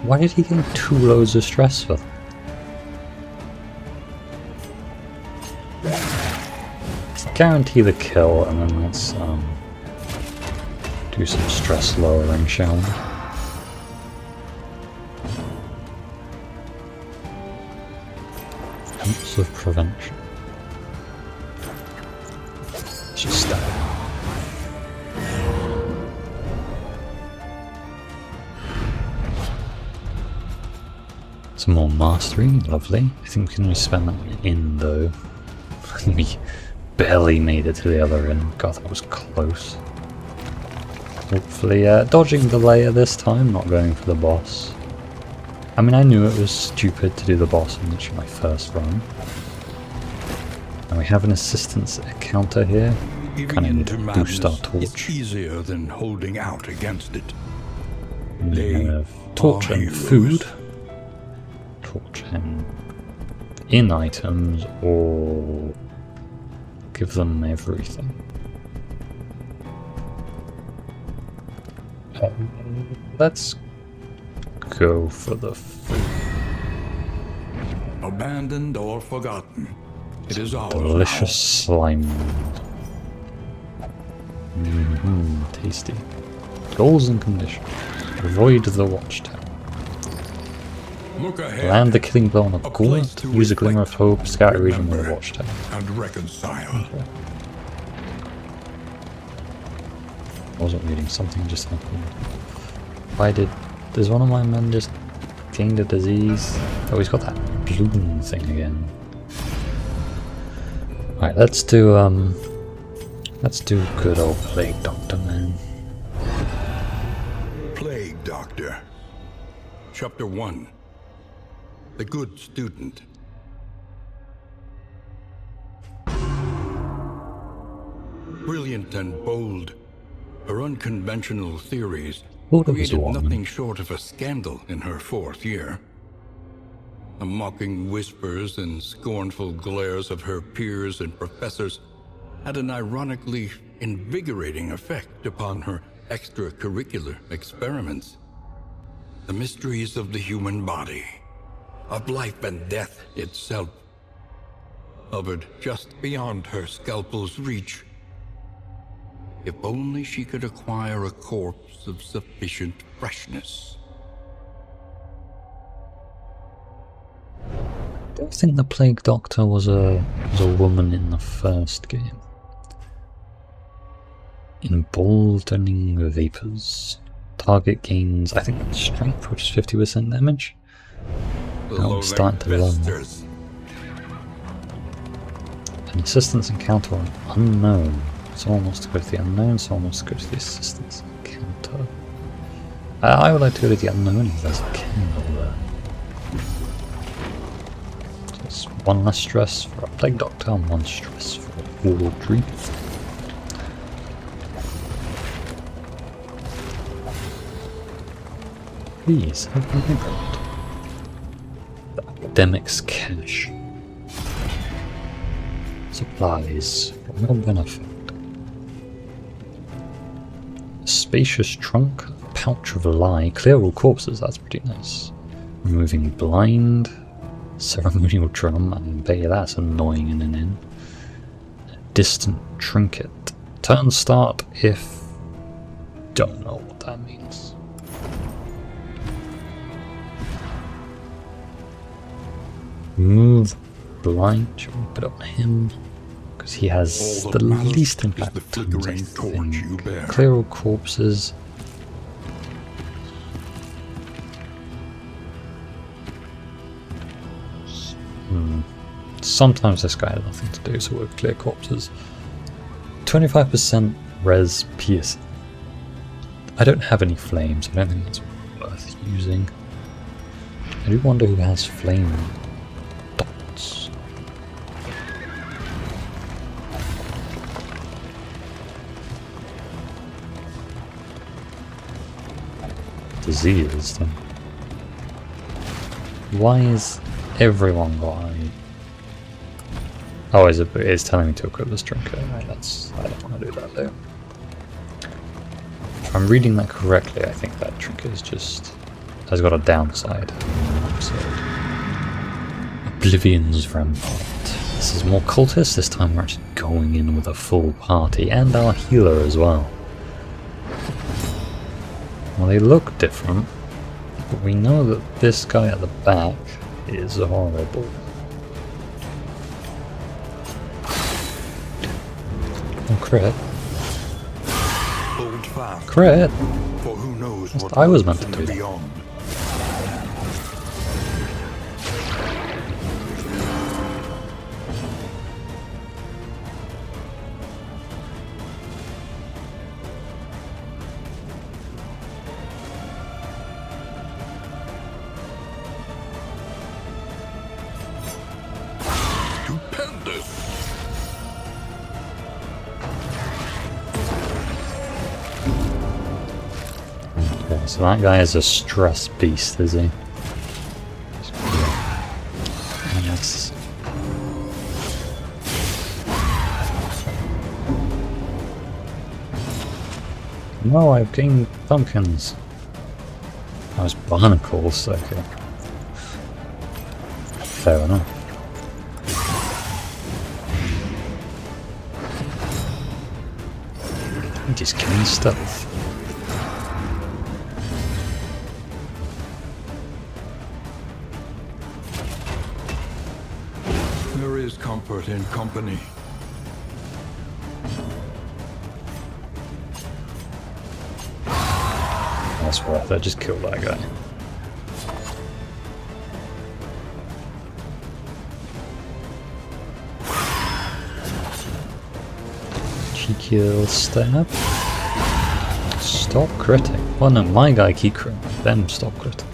Why did he get 2 loads of stress for that? Guarantee the kill, and then let's do some stress lowering, shall we? Attempts of prevention. Let's just stab it. Some more mastery, lovely. I think we can only spend that in though. We barely made it to the other end. God, that was close. Hopefully, dodging the layer this time, not going for the boss. I mean, I knew it was stupid to do the boss in literally my first run. And we have an assistance encounter here. Kind of need to boost our torch. It's easier than holding out against it. And They we have torch are and heroes. food. Torch and in items, or give them everything. Let's go for the food. Abandoned or forgotten, it is ours Delicious slime. Tasty. Goals and conditions. Avoid the watchtower. now. Look ahead Land the killing blow on a place gaunt. to Use a glimmer of reflect, hope. Scatter a region with a remember. watchtower. and reconcile. I wasn't reading, something just happened. Why did... Does one of my men just gain the disease? Oh, he's got that bloom thing again. Alright, let's do good old Plague Doctor, man. Plague Doctor. Chapter 1. The Good Student. Brilliant and bold, her unconventional theories Thought it was created one. nothing short of a scandal in her 4th year. The mocking whispers and scornful glares of her peers and professors had an ironically invigorating effect upon her extracurricular experiments. The mysteries of the human body, of life and death itself, hovered just beyond her scalpel's reach. If only she could acquire a corpse of sufficient freshness. I don't think the Plague Doctor was a woman in the first game. Emboldening vapors. Target gains, I think, strength, which is 50% damage. Oh, I'm starting to learn that. Festers. An assistance encounter on unknown. Someone wants to go to the unknown, someone wants to go to the assistance encounter. I would like to go to the unknown if there's a candle there. So it's one less stress for a Plague Doctor and one stress for Audrey. Please, have me gold. The Academic's Cache. Supplies for no benefit. Spacious trunk, pouch of lie, clear all corpses, that's pretty nice. Removing blind, ceremonial drum, and bet you that's annoying in an inn. Distant trinket. Turn start if... Don't know what that means. Move blind, should we put it on him? Because he has All the that matters least is impact. the flickering torch you bear. Clear all corpses. Sometimes this guy has nothing to do, so we'll clear corpses. 25% res pierce. I don't have any flames, I don't think that's worth using. I do wonder who has flame dots. Disease then. Why is everyone got a... Oh, it's telling me to equip this trinket. Right, I don't want to do that though. If I'm reading that correctly, I think that trinket is just... has got a downside. Oblivion's Rampart. This is more cultists, this time we're actually going in with a full party, and our healer as well. Well, they look different, but we know that this guy at the back is horrible. Oh, crit. Hold fast, Crit! for who knows what I was meant lies to in do the that. beyond. Okay, so that guy is a stress beast, is he? Yes. No, I've gained pumpkins. That was barnacles, okay. Fair enough. I'm just killing stuff. There is comfort in company. That's worth it, just kill that guy. Cheeky little stab. Stop critting. Well no, my guy keep critting, them stop critting.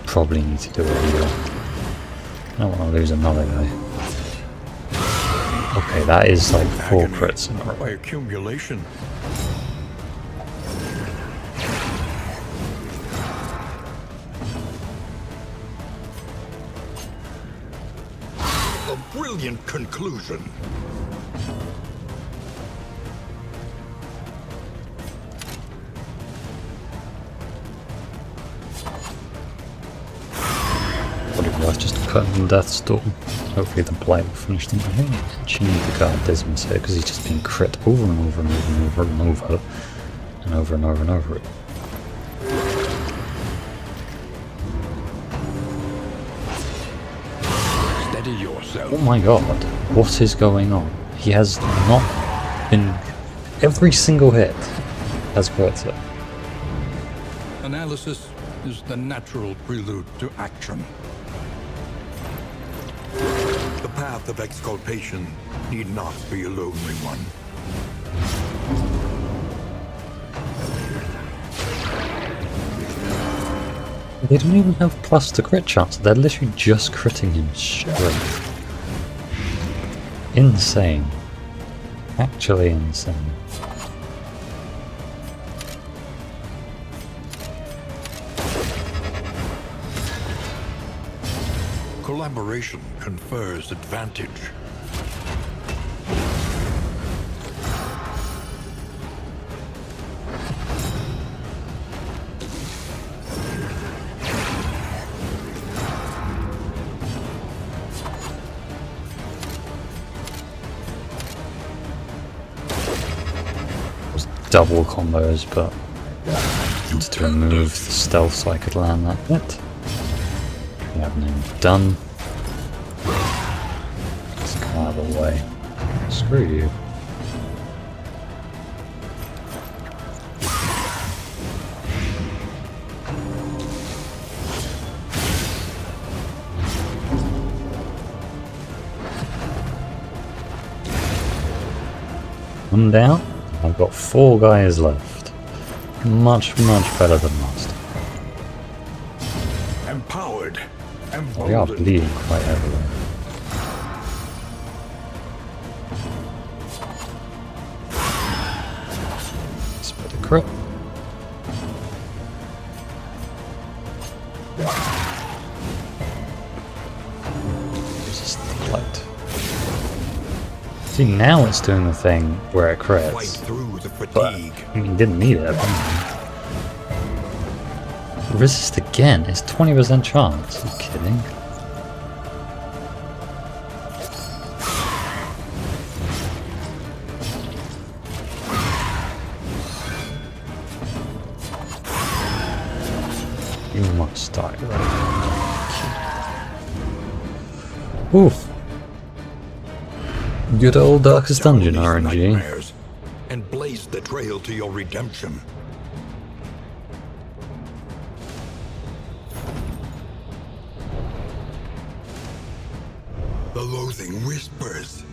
Probably need to do a heal. I don't want to lose another guy. Okay, that is like 4 crits in a row. By accumulation. A brilliant conclusion. Probably worth just cutting Death's Storm. Hopefully the blight will finish them. I think I actually need to guard Dismas here because he's just been crit over and over and over and over and over and over and over and over again. Steady yourself. Oh my god, what is going on? He has not been... Every single hit has crit it. Analysis is the natural prelude to action. The path of exculpation need not be a lonely one. They don't even have plus to crit chance, they're literally just critting him straight. Insane. Actually insane. Collaboration confers advantage. Double combos, but just to remove the stealth so I could land that hit. We haven't even done. Let's come out of the way. Screw you. One down. I've got 4 guys left. Much better than last time. Empowered. We are bleeding quite heavily. Split a crit. Resist the light. See, now it's doing the thing where it Fight crits. through the But, fatigue. I mean, didn't need it. Resist again? It's 20% chance. Are you kidding? You must die right. Oof. Good old Darkest Dungeon Dispel these RNG. nightmares and blaze the trail to your redemption. The loathing whispers.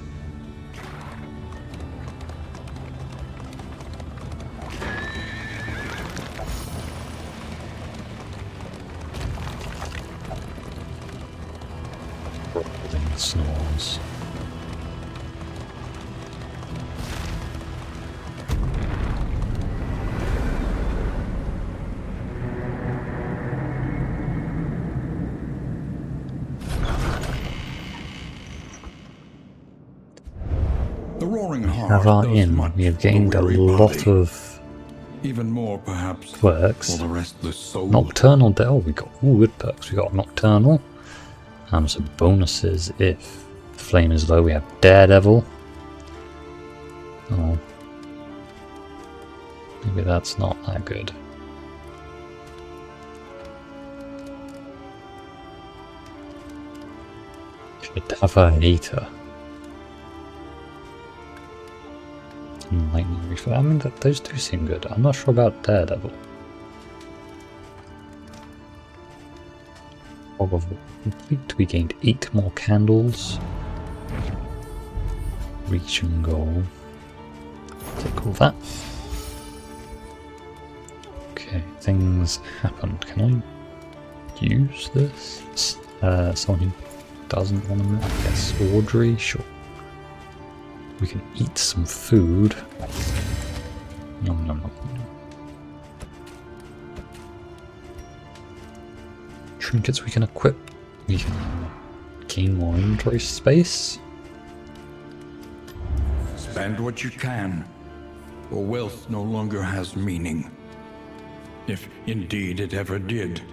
Rolling snores. Soaring We heart have our does inn. much We have for the gained a weary lot body. of Even more, perhaps, perks. for the restless soul. Nocturnal oh, we got good perks. We got Nocturnal. Some bonuses if the flame is low. We have Daredevil. Oh. Maybe that's not that good. Cadaver Hater. And Lightning Reef. I mean, those do seem good. I'm not sure about Daredevil. Fog of War complete. We gained 8 more candles. Reach and goal. Take all that. Okay, things happened. Can I use this? Someone who doesn't want to move? I guess Audrey, sure. We can eat some food. Nom nom nom. Trinkets we can equip. We can gain more inventory space. Spend what you can, for wealth no longer has meaning. If indeed it ever did.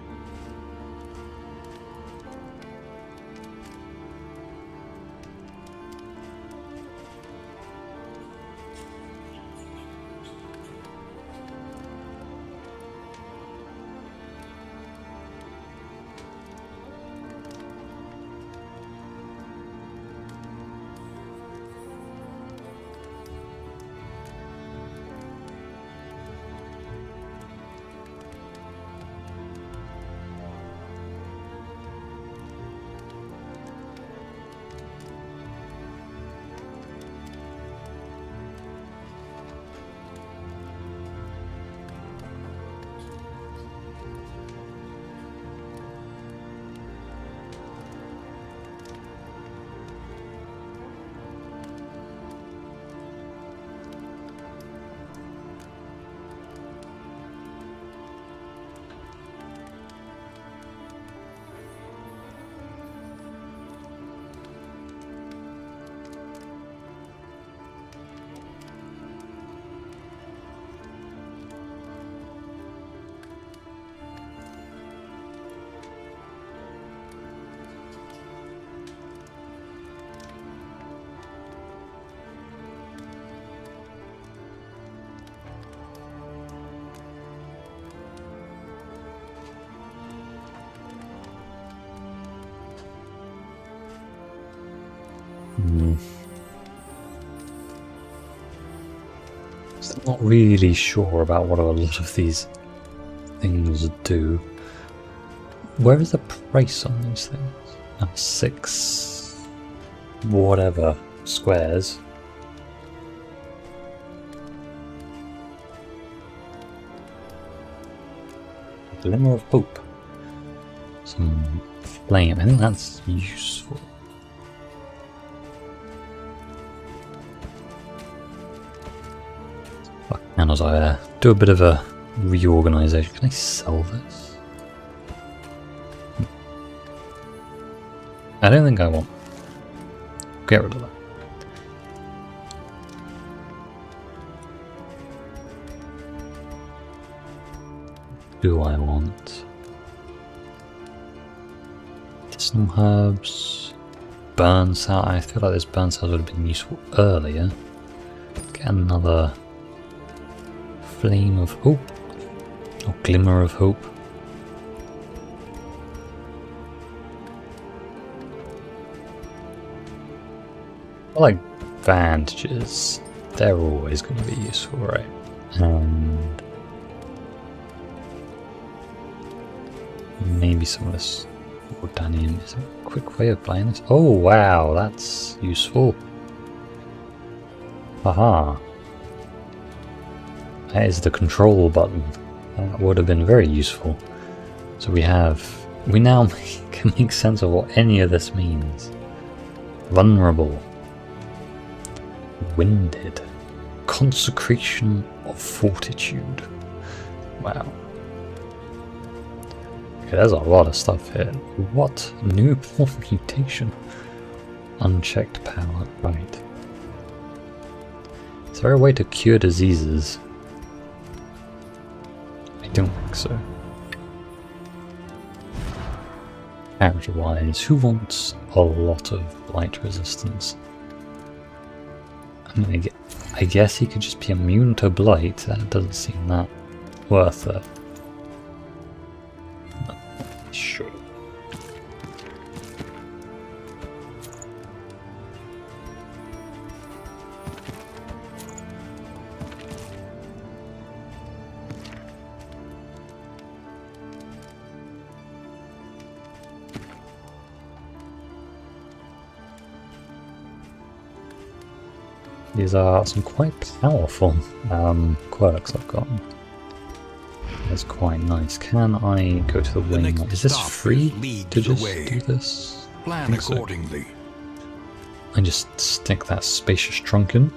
Still not really sure about what a lot of these things do. Where is the price on these things? 6 whatever squares. Glimmer of Hope. Some flame. I think that's useful. And as I do a bit of a reorganization, can I sell this? I don't think I want. Get rid of that. Do I want medicinal herbs? Burn cells. I feel like this burn cells would have been useful earlier. Get another Flame of Hope, or Glimmer of Hope. I like bandages. They're always going to be useful, right? And maybe some of this Ordanian. Is there a quick way of buying this? Oh wow, that's useful. Haha. That is the control button. That would have been very useful. So we now can make sense of what any of this means. Vulnerable. Winded. Consecration of Fortitude. Wow. Okay, there's a lot of stuff here. What? New mutation. Unchecked power. Right. Is there a way to cure diseases? I don't think so. Character-wise, who wants a lot of light resistance? I mean, I guess he could just be immune to blight. That doesn't seem that worth it. Sure. These are some quite powerful quirks I've gotten. That's quite nice. Can I go to the wing? Is this free to just do this? Plan accordingly. I just stick that spacious trunk in.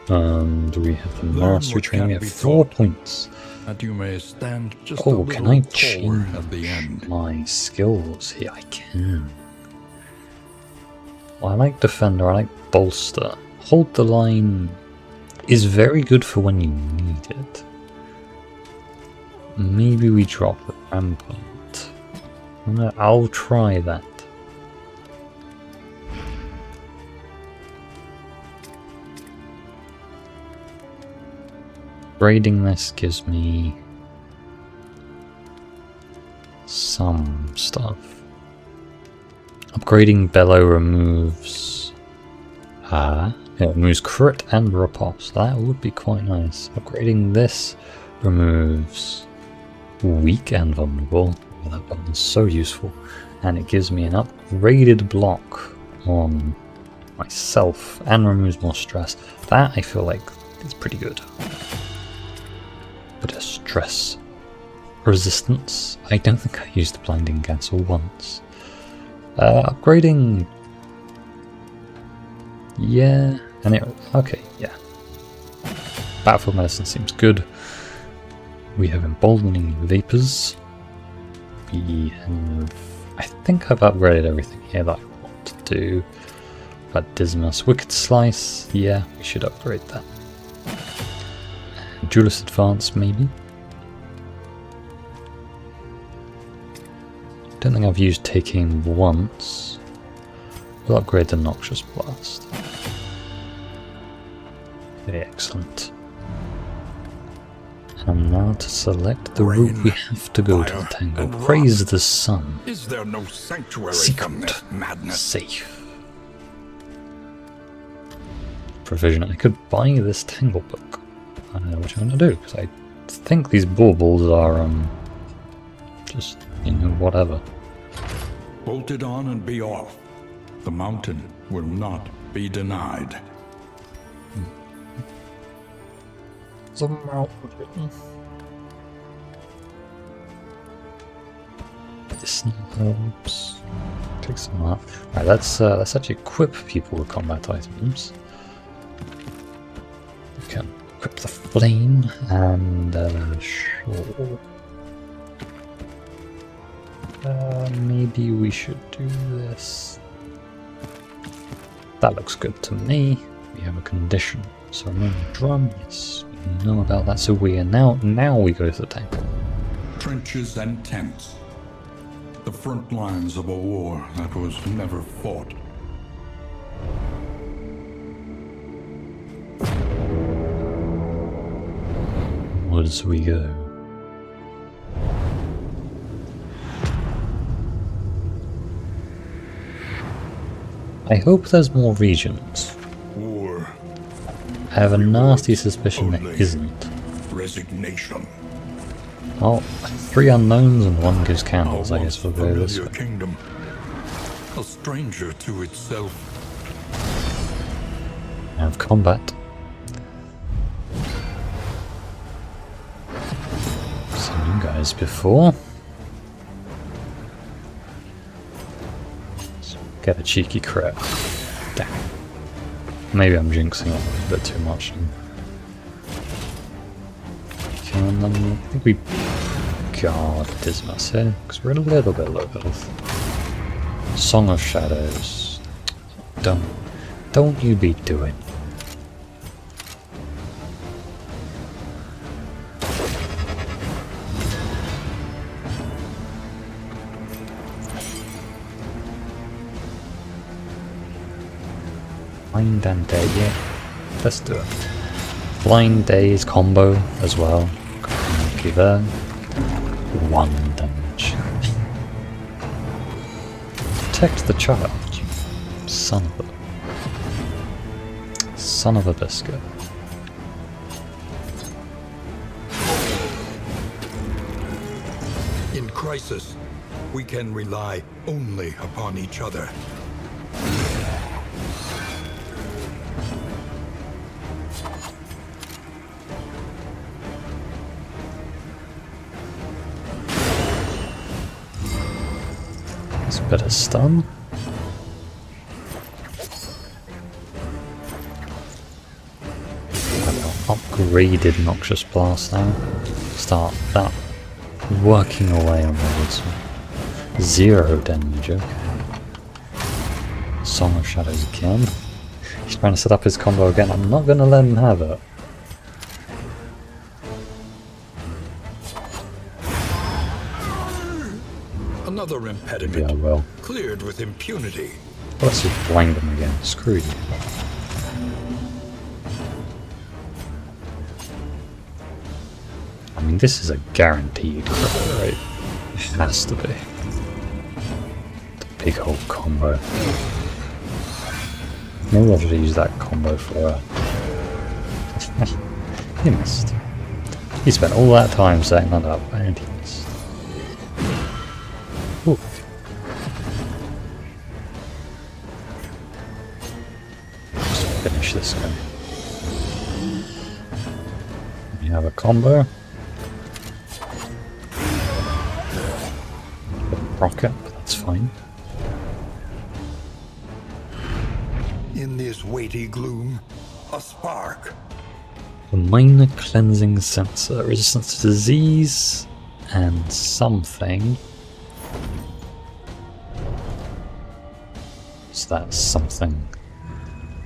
And we have the mastery training. We have 4 points. That you may stand just Oh, can I taller change at the end. my skills here? I can. Well, I like Defender, I like Bolster. Hold the line is very good for when you need it. Maybe we drop the Rampart. I'll try that. Upgrading this gives me some stuff. Upgrading Bellow removes... it removes crit and riposte. That would be quite nice. Upgrading this removes weak and vulnerable. Oh, that button is so useful. And it gives me an upgraded block on myself and removes more stress. That I feel like is pretty good. Bit of stress resistance. I don't think I used Blinding Gas once. Upgrading... yeah, and it... okay, yeah. Battlefield Medicine seems good. We have Emboldening Vapors. We have... I think I've upgraded everything here that I want to do. But Dismas, Wicked Slice, yeah, we should upgrade that. Duelist Advance, maybe? Don't think I've used Taking once. We'll upgrade the Noxious Blast. Very excellent. And now to select the route we have to go to the Tangle. Praise the Sun. Is there no sanctuary from Secret. this madness? Safe. Provision. I could buy this Tangle book. I don't know what I'm going to do, because I think these baubles are, just, you know, whatever. Bolt it on and be off. The mountain will not be denied. The mountain. Medicinal herbs. Take some off. Right, let's actually equip people with combat items. We can equip the flame and sure. Maybe we should do this. That looks good to me. We have a condition. Ceremonial drum, yes, we know about that. So we are now we go to the temple. Trenches and tents. The front lines of a war that was never fought. Woods we go. I hope there's more regions. War. I have a nasty suspicion there isn't. Resignation. Well, 3 unknowns and 1 gives candles, I guess we'll go this way. Kingdom. A stranger to itself. I have combat. Seen you guys before. Let's get a cheeky crit. Damn. Maybe I'm jinxing it a little bit too much. I think we guard Dismas here, because we're a little bit low health. Song of Shadows. Don't you be doing Blind and Daze, yeah. Let's do it. Blind Daze combo as well. Give her 1 damage. Protect the child. Son of a biscuit. In crisis, we can rely only upon each other. It's a bit of stun. Upgraded Noxious Blast now. Start that working away on the 0 damage, okay. Song of Shadows again. He's trying to set up his combo again. I'm not going to let him have it. Another impediment. Yeah, well. Cleared with impunity. Let's just blind him again. Screw you. I mean, this is a guaranteed crit, right? It has to be. The big old combo. Maybe I should use that combo for he missed. He spent all that time setting that up and he missed. Ooh. Just finish this guy. We have a combo. Rocket, but that's fine. In this weighty gloom, a spark. A minor cleansing sensor, resistance to disease, and something. So that's something.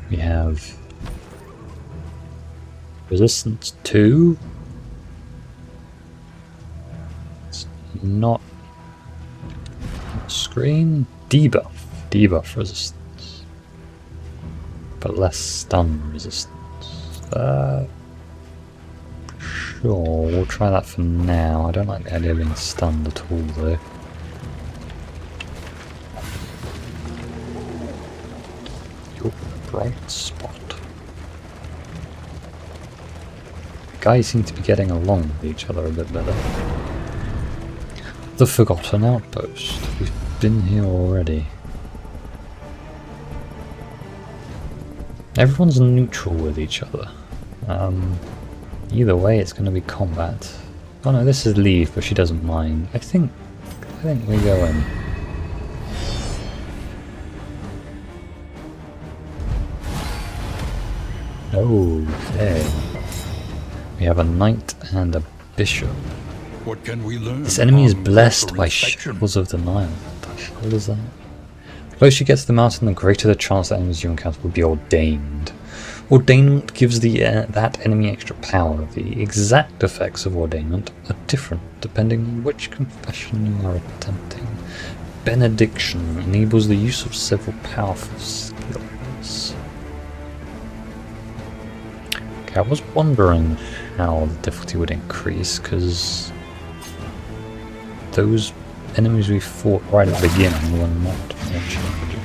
We have resistance to. It's not screen. Debuff resistance, but less stun resistance. Sure, we'll try that for now. I don't like the idea of being stunned at all though. Your bright spot. The guys seem to be getting along with each other a bit better. The Forgotten Outpost. We've been here already. Everyone's neutral with each other. Either way, it's going to be combat. Oh no, this is Leave, but she doesn't mind. I think we go in. Okay. We have a knight and a bishop. What can we learn? This enemy is from blessed closer by inspection? shackles of denial. What the hell is that? The closer you get to the mountain, the greater the chance that enemies you encounter will be ordained. Ordainment gives that enemy extra power. The exact effects of ordainment are different depending on which confession you are attempting. Benediction enables the use of several powerful skills. Okay, I was wondering how the difficulty would increase, because those enemies we fought right at the beginning were not more challenging.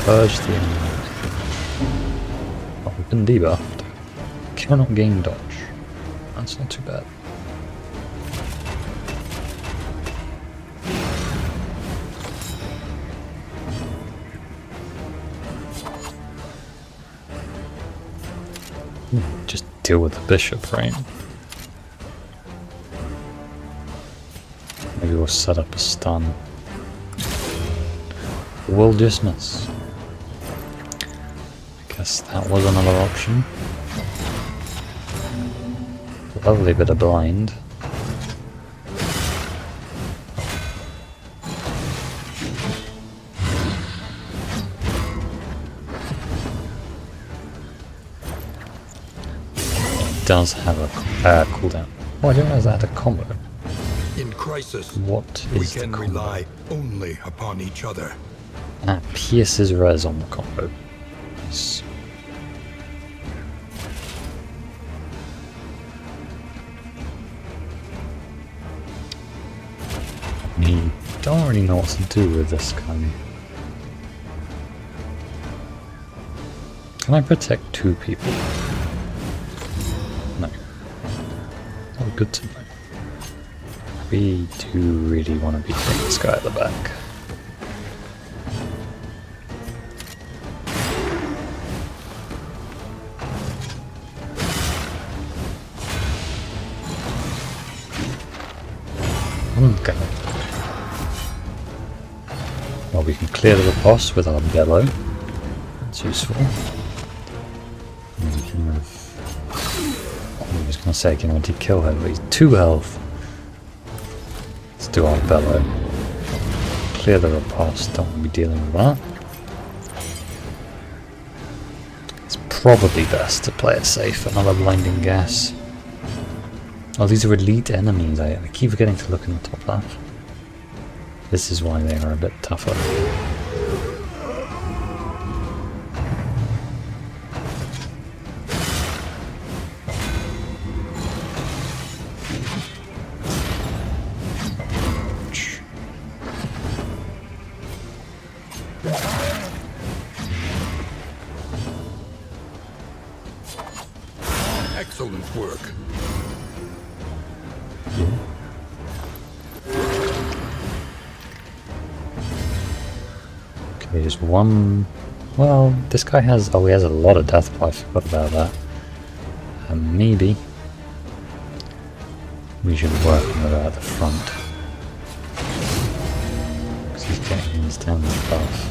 Purge the enemy. Oh, we've been debuffed. Cannot gain dodge. That's not too bad. Just deal with the bishop, right? Maybe we'll set up a stun. We'll dismiss. I guess that was another option. Lovely bit of blind. It does have a cooldown. Oh, I didn't realize that had a combo. In crisis, What we is the can combo? rely only upon each other. Pierces res on the combo. Nice. I don't really know what to do with this guy. Can I protect two people? No. Oh, good to know. We do really want to be hitting this guy at the back. Okay. Well, we can clear the boss with our bellow. That's useful. And we can I was going to say I can already kill him, but he's 2 health. Let's do our bellow. Clear the riposte, don't want to be dealing with that. It's probably best to play it safe. Another blinding gas. Oh, these are elite enemies. I keep forgetting to look in the top left. This is why they are a bit tougher. Excellent work. Okay, there's one... Well, this guy has... Oh, he has a lot of death blow. I forgot about that. Maybe we should work on it at the front. Because he's getting his damage buff.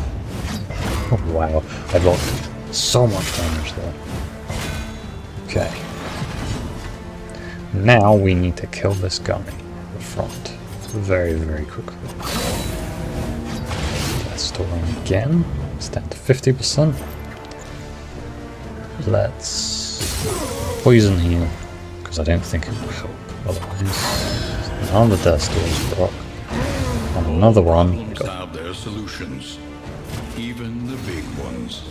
Oh, wow. I blocked so much damage there. Okay. Now we need to kill this guy at the front. Very, very quickly. That's storing again. It's down to 50%. Let's poison heal, because I don't think it will help otherwise. Another death stores proc. And another one. Problems have their solutions, even the big ones.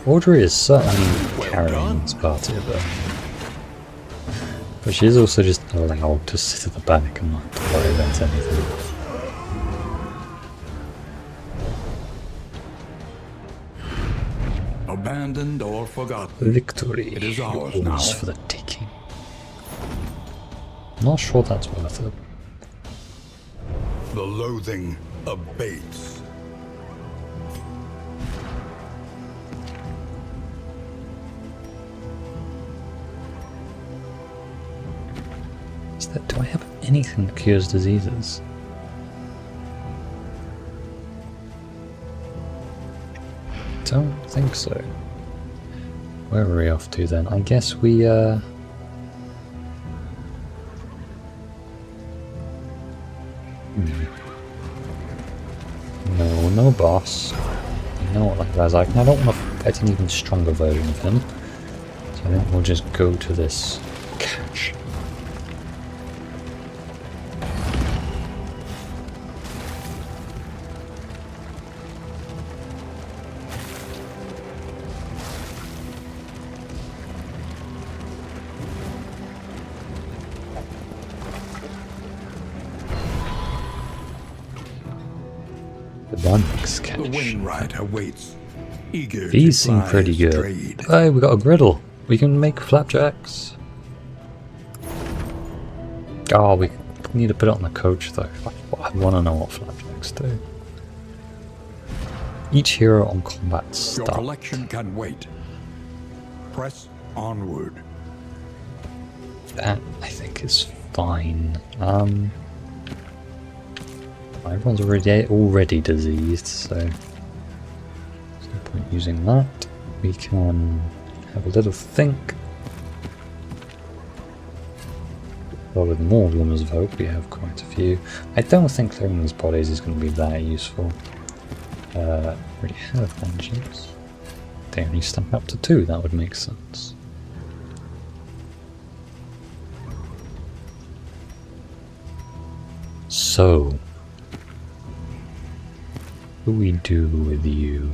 Audrey is certainly carrying this party a bit. But she's also just allowed to sit at the back and not have to worry about anything. Abandoned or forgotten. Victory. It is ours Yours now. for the taking. Not sure that's worth it. The loathing abates. Do I have anything that cures diseases? Don't think so. Where are we off to then? I guess we No boss. You know what that guy's like. I don't want to fight an even stronger version of him. So I think we'll just go to this cache. The Wainwright awaits, eager These to seem ply pretty his good. trade. Hey, we got a griddle. We can make flapjacks. Oh, we need to put it on the coach though. I want to know what flapjacks do. Each hero on combat Your start. collection can wait. Press onward. That I think is fine. Everyone's already diseased, so there's no point using that. We can have a little think. Well, with more Glimmers of Hope, we have quite a few. I don't think clearing these bodies is going to be that useful. Already have vengeance. They only stack up to 2, that would make sense. So, what do we do with you?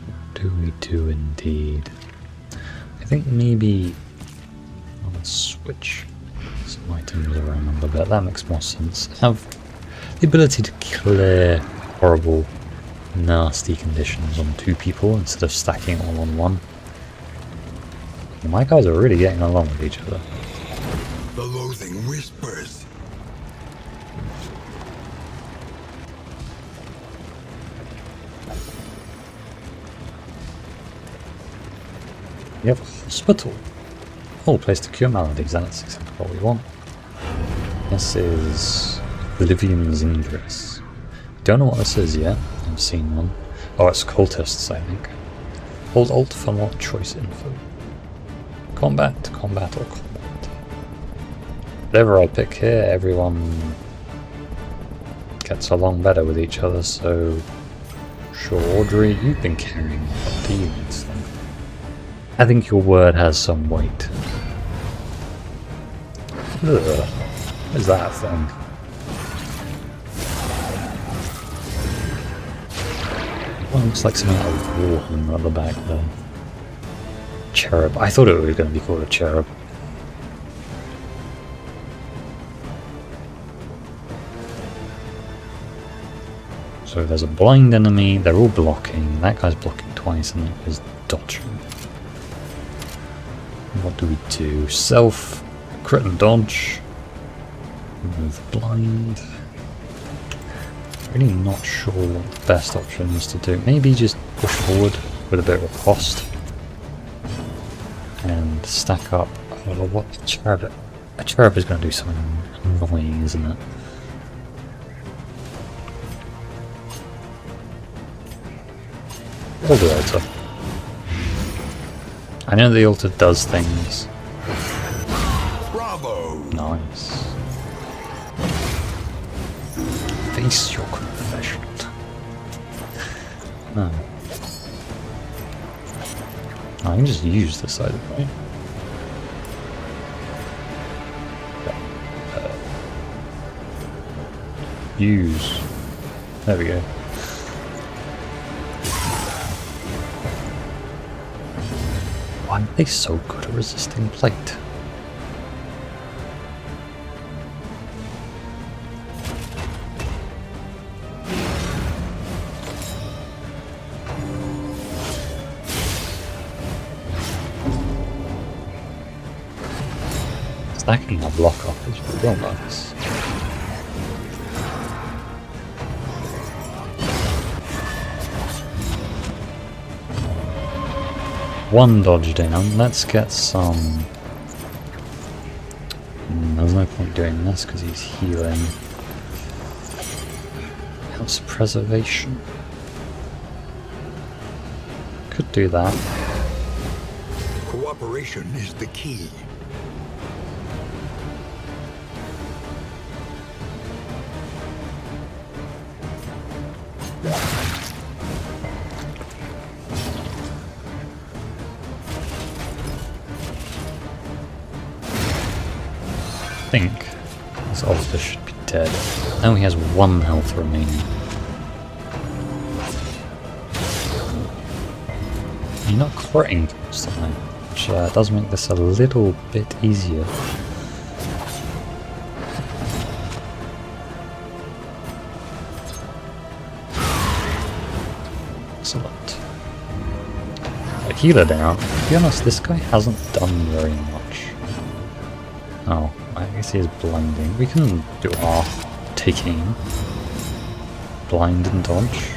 What do we do indeed? I think maybe I'll switch some items around a bit. That makes more sense. Have the ability to clear horrible, nasty conditions on 2 people instead of stacking it all on 1. My guys are really getting along with each other. The loathing whispers. We have a hospital. Oh, place to cure maladies. That's exactly what we want. This is Livian's Ingress. Don't know what this is yet. I've seen one. Oh, it's cultists, I think. Hold Alt for more choice info. Combat, combat, or combat. Whatever I pick here, everyone gets along better with each other, so... Sure, Audrey, you've been carrying what do you need something? I think your word has some weight. Ugh. What is that thing? Well, looks like something out of Warhammer at the back there. Cherub. I thought it was going to be called a cherub. So there's a blind enemy, they're all blocking, that guy's blocking twice and that guy's dodging. What do we do? Self, crit and dodge. Remove blind. Really not sure what the best option is to do. Maybe just push forward with a bit of a cost. And stack up. Oh, what cherub? A cherub is going to do something annoying, isn't it? Or the altar. I know the altar does things. Bravo! Nice. Face your confession. No. I can just use this item, right? Use. There we go. Why are they so good at resisting plate? Stacking that block up is real nice. One dodge down, let's get some... There's no point doing this because he's healing. House preservation. Could do that. Cooperation is the key. I think this altar should be dead. Now he has 1 health remaining. You're not critting constantly, which does make this a little bit easier. Excellent. A healer down. To be honest, this guy hasn't done very much. Oh, I guess he is blinding. We can do our taking. Blind and dodge.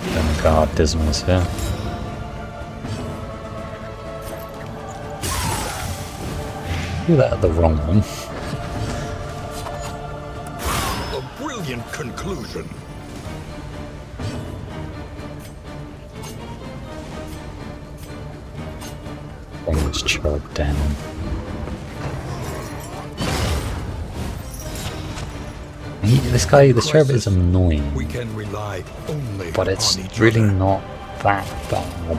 Then guard Dismas here. Do that at the wrong one. Brilliant conclusion. Bring this cherub down. This sheriff is annoying, We can rely only but it's upon each really other. not that bad.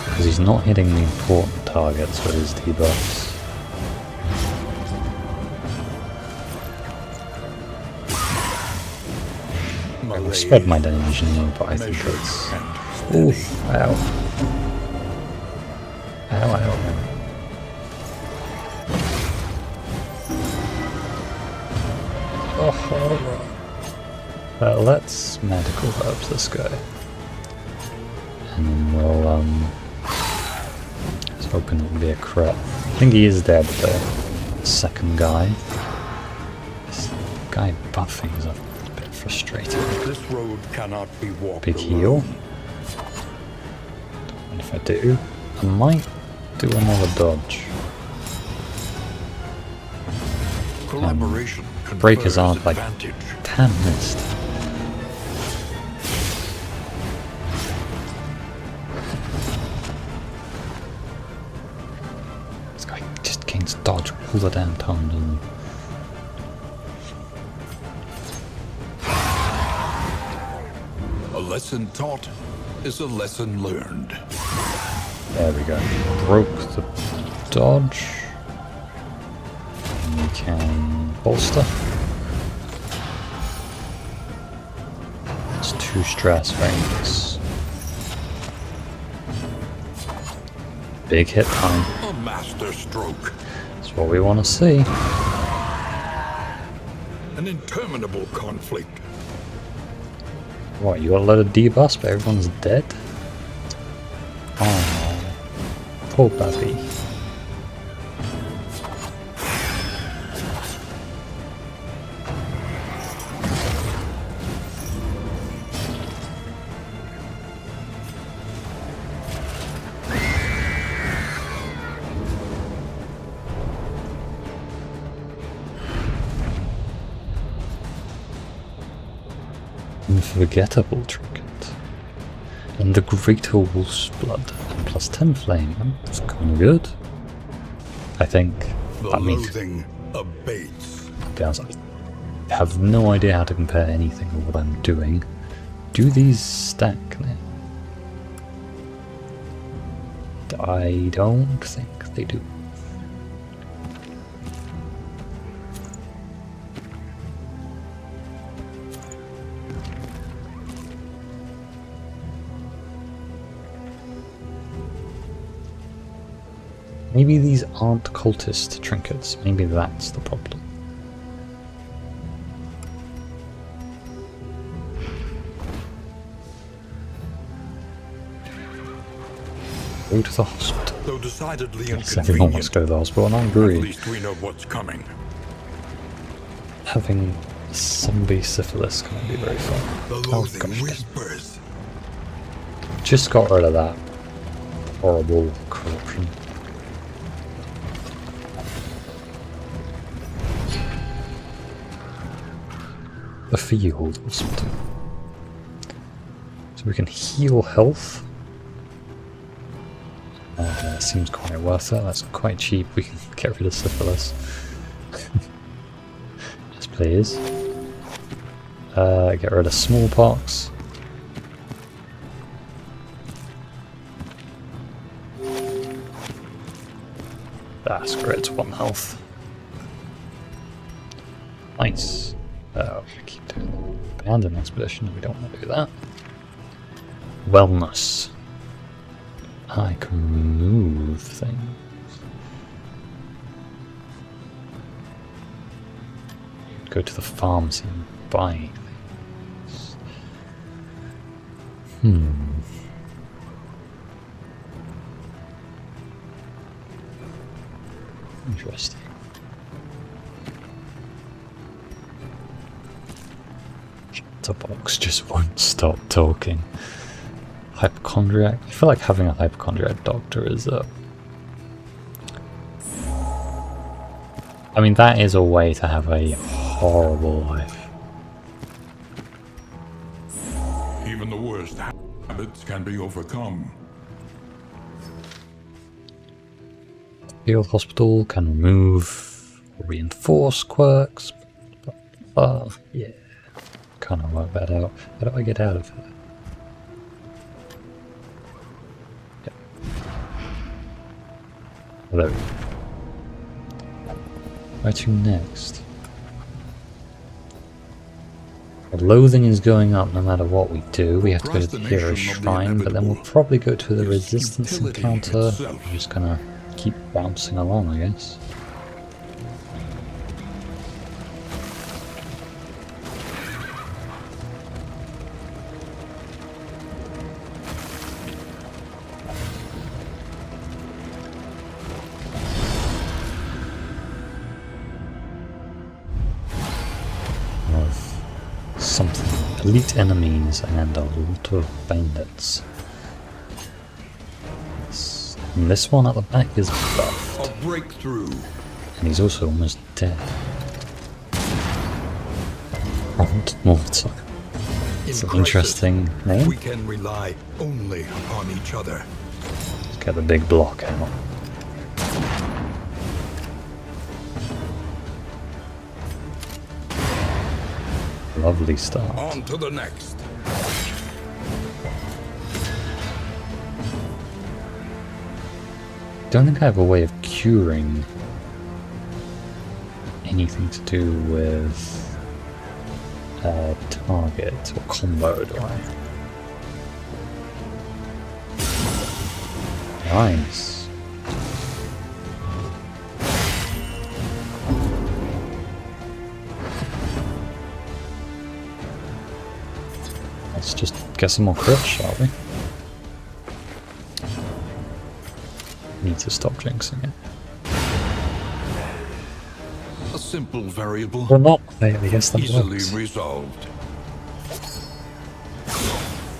Because he's not hitting the important targets with his debuffs. I spread my damage now, but I think it's... Oof, ow. Ow, ow, ow. Oh, let's medical herbs this guy. And then we'll, let's hoping it'll be a crit. I think he is dead though. Second guy. This guy buffing is a bit frustrating. This road cannot be walked Big heal. alone. And if I do, I might do another dodge. Collaboration Breakers confers aren't like advantage. tan mist. This guy just gains dodge all the damn time, doesn't he? A lesson taught is a lesson learned. There we go. Broke the dodge. And we can bolster. It's 2 stress rings. Big hit time. A master stroke. That's what we want to see. An interminable conflict. What, you got a lot of debuffs, but everyone's dead? Oh, poor puppy. Unforgettable trinket. And the Greater Wolf's Blood. Plus 10 flame. That's kind of good. I think. The I mean, loathing abates. to be honest, I have no idea how to compare anything with what I'm doing. Do these stack now? I don't think they do. Maybe these aren't cultist trinkets. Maybe that's the problem. Go to the hospital. Though decidedly Yes, everyone wants inconvenient, to go to the hospital, and I at agree. least we know what's coming. Having zombie syphilis can't be very fun. The Oh, loathing gosh. whispers. Just got rid of that horrible corruption. The field hospital. So we can heal health. Seems quite worth it. That's quite cheap. We can get rid of syphilis. Yes, please. Get rid of smallpox. That's great. It's 1 health. Nice. We're gonna keep doing abandoned expedition. We don't want to do that. Wellness. I can remove things. Go to the pharmacy and buy things. Interesting. The box just won't stop talking. Hypochondriac. I feel like having a hypochondriac doctor is I mean, that is a way to have a horrible life. Even the worst habits can be overcome. Field hospital can remove or reinforce quirks, but Oh, yeah. Kind of work that out. How do I get out of here? Yep. There we go. Where to next? Loathing is going up no matter what we do. We have to go to the Hero Shrine, but then we'll probably go to the Resistance encounter. I'm just gonna keep bouncing along, I guess. Something. Elite enemies and a lot of bandits. And this one at the back is buffed. A breakthrough. And he's also almost dead. Front Mortar. It's an interesting name. We can rely only upon each other. Let's get the big block out. Lovely start. On to the next. Don't think I have a way of curing anything to do with target or combo, do I? Nice. Let's just get some more crits, shall we? Need to stop jinxing it. A simple variable. Or not. I guess that Easily works. resolved.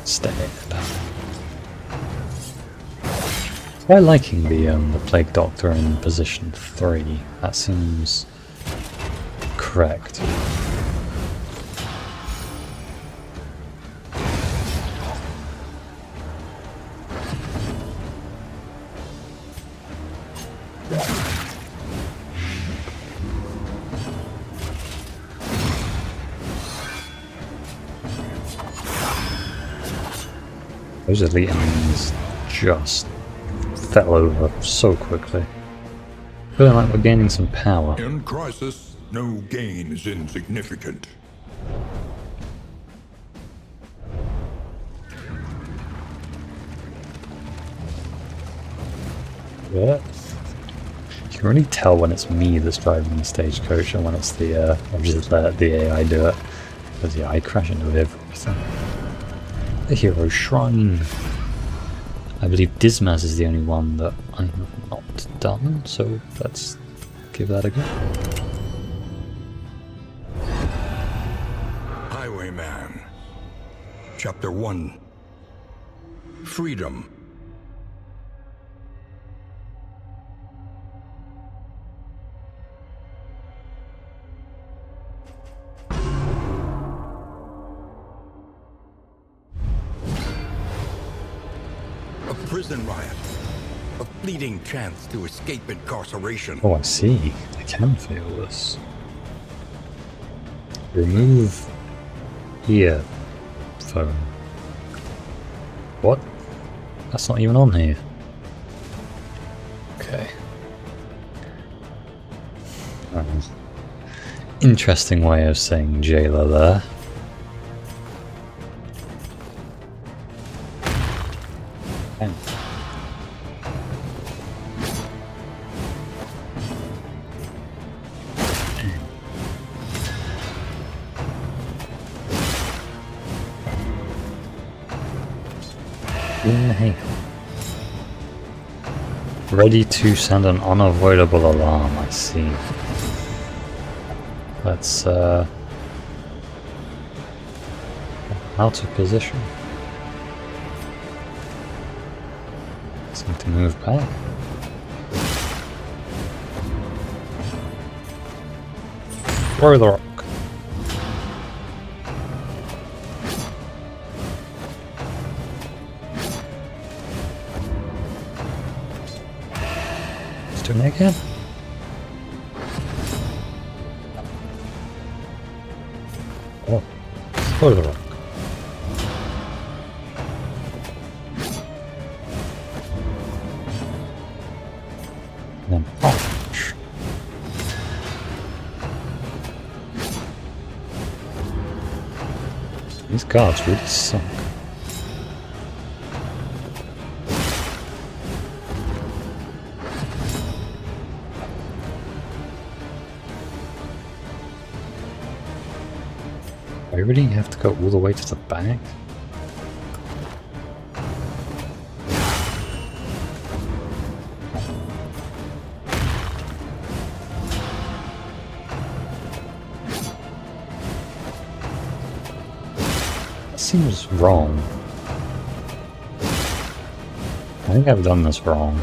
Stay back. Quite liking the Plague Doctor in position 3. That seems correct. Those elite enemies just fell over so quickly. Feeling like we're gaining some power. In crisis, no gain is insignificant. Yeah. You can really tell when it's me that's driving the stagecoach and when it's the I'll just let the AI do it. Because yeah, I crash into everything. The Hero Shrine. I believe Dismas is the only one that I have not done, so let's give that a go. Highwayman. Chapter 1. Freedom. Prison riot. A fleeting chance to escape incarceration. Oh, I see. I can feel this. Remove here phone. What? That's not even on here. Okay. Interesting way of saying jailer there. Inhale. Ready to send an unavoidable alarm, I see. Let's out of position. Need to move back. Throw the rock. Let's do it again. Oh, spoiler rock. And then punch. These guards really suck. I really have to go all the way to the back? That seems wrong. I think I've done this wrong.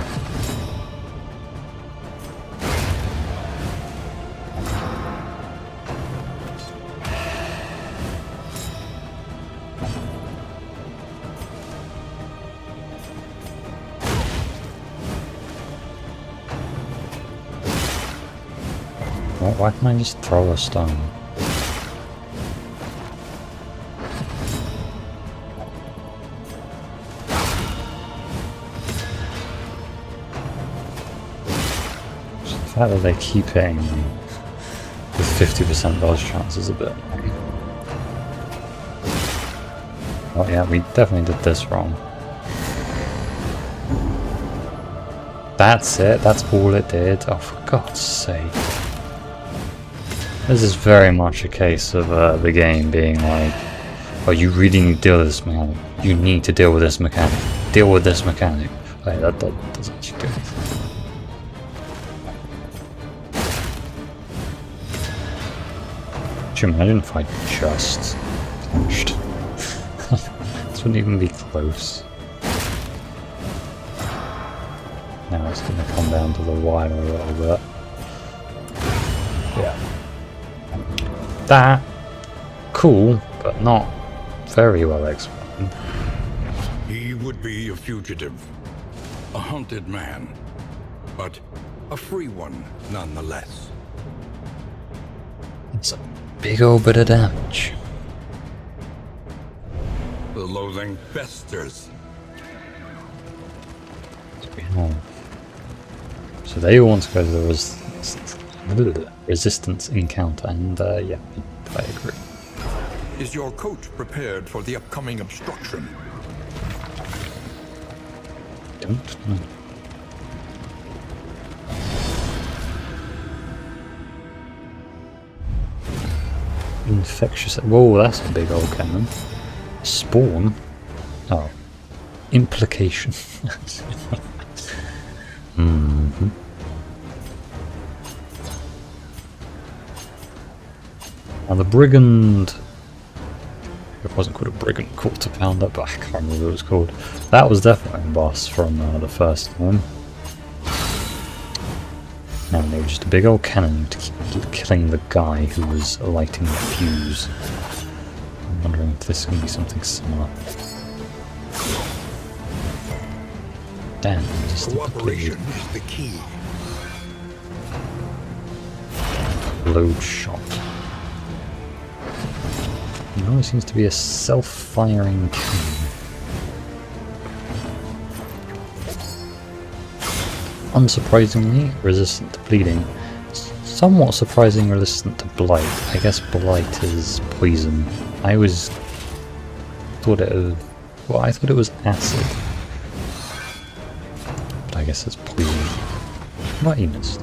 Why can't I just throw a stone? Just the fact that they keep hitting me with 50% dodge chance is a bit annoying. Oh yeah, we definitely did this wrong. That's it, that's all it did. Oh, for God's sake. This is very much a case of the game being like, oh, you really need to deal with this mechanic. You need to deal with this mechanic. Deal with this mechanic. Okay, that doesn't actually do anything. Could you imagine if I just punched? This wouldn't even be close. Now it's going to come down to the wire a little bit. Yeah. That, cool, but not very well explained. He would be a fugitive, a hunted man, but a free one nonetheless. It's a big old bit of damage. The loathing festers. So they all want to go to the resistance encounter, and yeah, I agree. Is your coach prepared for the upcoming obstruction? Don't know. Infectious. Whoa, that's a big old cannon. Spawn. Oh, implication. Mm-hmm. Now the brigand. It wasn't called a brigand quarter pounder, but I can't remember what it was called. That was definitely a boss from the first one. And they were just a big old cannon to keep killing the guy who was lighting the fuse. I'm wondering if this is going to be something similar. Damn, cooperation is the key. Load shot. No, it seems to be a self-firing cannon. Unsurprisingly, resistant to bleeding. Somewhat surprising resistant to blight. I guess blight is poison. I always thought it was... well, I thought it was acid. But I guess it's poison. Lightness.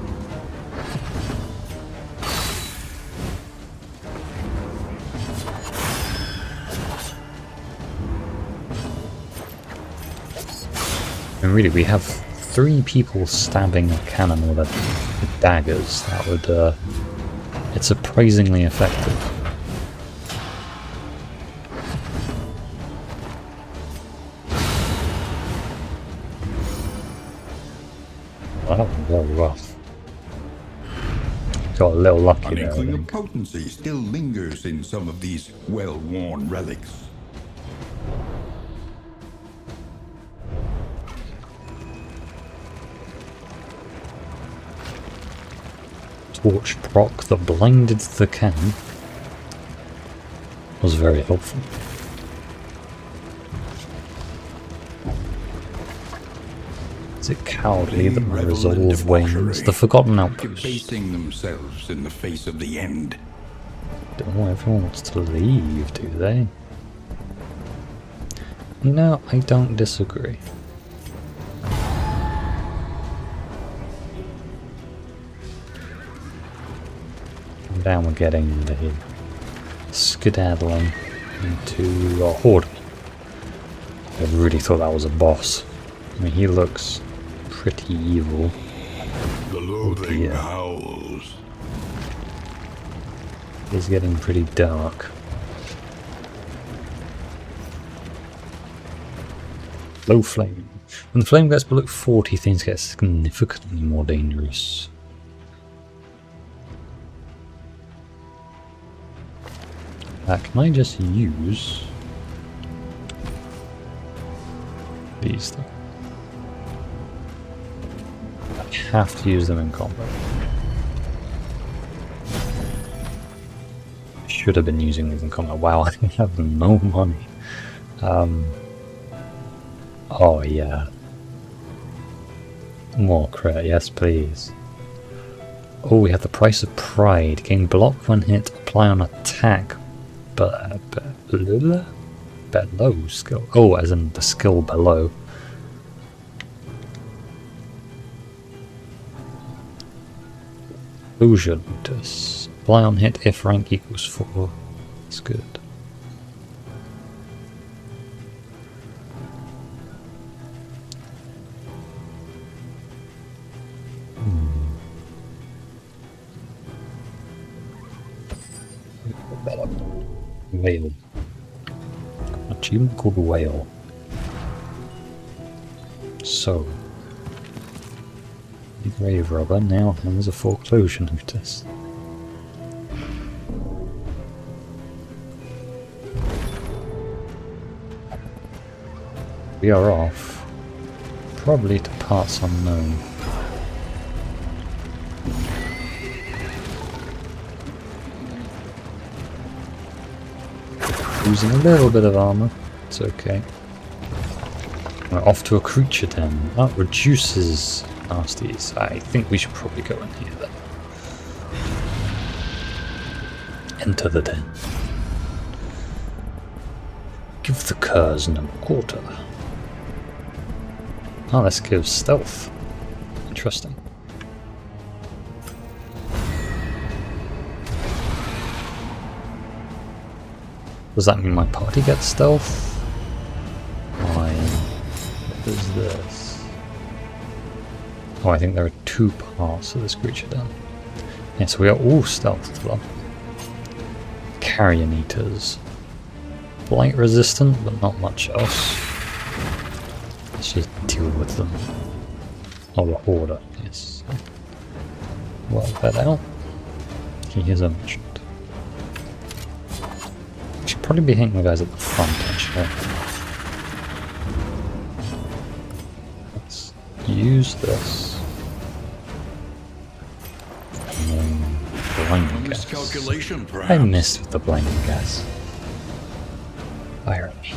And really, we have 3 people stabbing a cannon with daggers. That would, it's surprisingly effective. Well, very well. Got a little lucky An there. inkling of potency still lingers in some of these well-worn relics. Torch proc that blinded the cannon. was very helpful. Is it cowardly that my resolve wanes? The Forgotten Outpost. Debasing themselves in the face of the end. Oh, everyone wants to leave, do they? You know, I don't disagree. And down we're getting into here. Skedaddling into a horde. I really thought that was a boss. I mean, he looks pretty evil. The loathing dear. howls. It's getting pretty dark. Low flame. When the flame gets below 40, things get significantly more dangerous. Can I just use these though? I have to use them in combat. Should have been using these in combat. Wow, I have no money. Oh yeah. More crit, yes please. Oh, we have the Price of Pride. Gain block when hit, apply on attack. Below skill. Oh, as in the skill below. Illusion. Apply on hit if rank equals 4. That's good. Whale. Achievement called Whale. So, the grave robber now has a foreclosure notice. We are off, probably to parts unknown. Losing a little bit of armor, it's okay. We're off to a creature den. That reduces nasties. I think we should probably go in here then. Enter the den. Give the curs no quarter. Oh, this gives stealth. Interesting. Does that mean my party gets stealth? Why? What is this? Oh, I think there are 2 parts of this creature den. Yeah, so we are all stealth club. Carrion eaters. Blight resistant, but not much else. Let's just deal with them. Oh, the Hoarder, yes. Well, that out. He is a merchant. Should probably be hitting the guys at the front, actually. Let's use this. And then blinding gas. Miscalculation, I perhaps. missed with the blinding gas. Irony.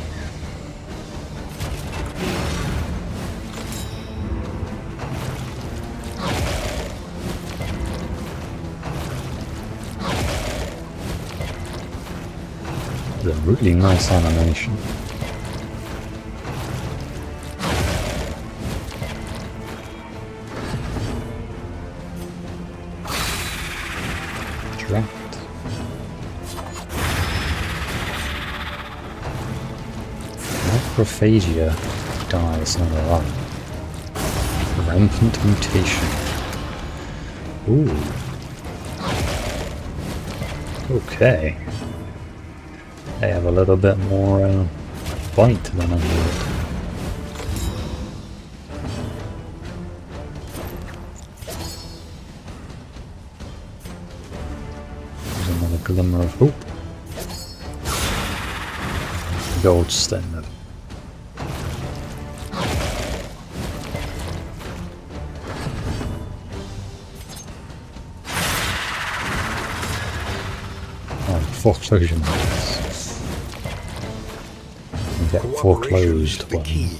It's a really nice animation. Trapped. Macrophagia dies not alive. Rampant mutation. Ooh. Okay. They have a little bit more bite than I thought. There's another glimmer of hope. Gold standard. Oh, foreclosure notice. get Cooperation is foreclosed the when key.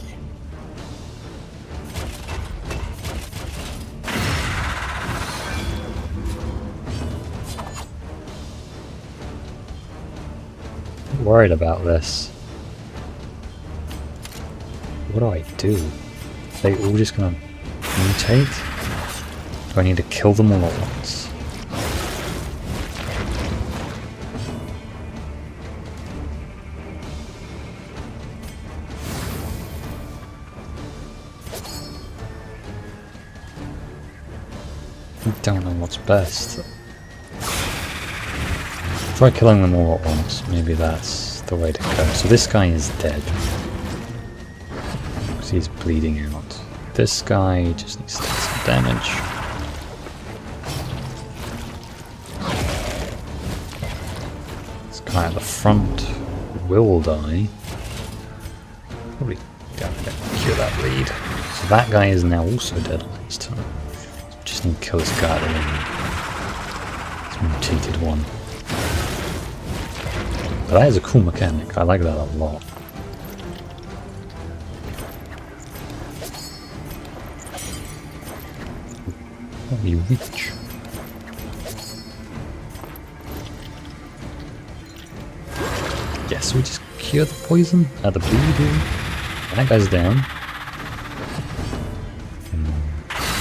I'm worried about this. What do I do? Are they all just gonna mutate? Do I need to kill them all at once? I don't know what's best. Try killing them all at once. Maybe that's the way to go. So this guy is dead. Because he's bleeding out. This guy just needs to take some damage. This guy at the front will die. Probably gonna cure that bleed. So that guy is now also dead on his turn. Just need to kill this guy at the end. This mutated one. But that is a cool mechanic. I like that a lot. Oh, you reach. Yes, we just cure the poison at the bleeding. That guy's down.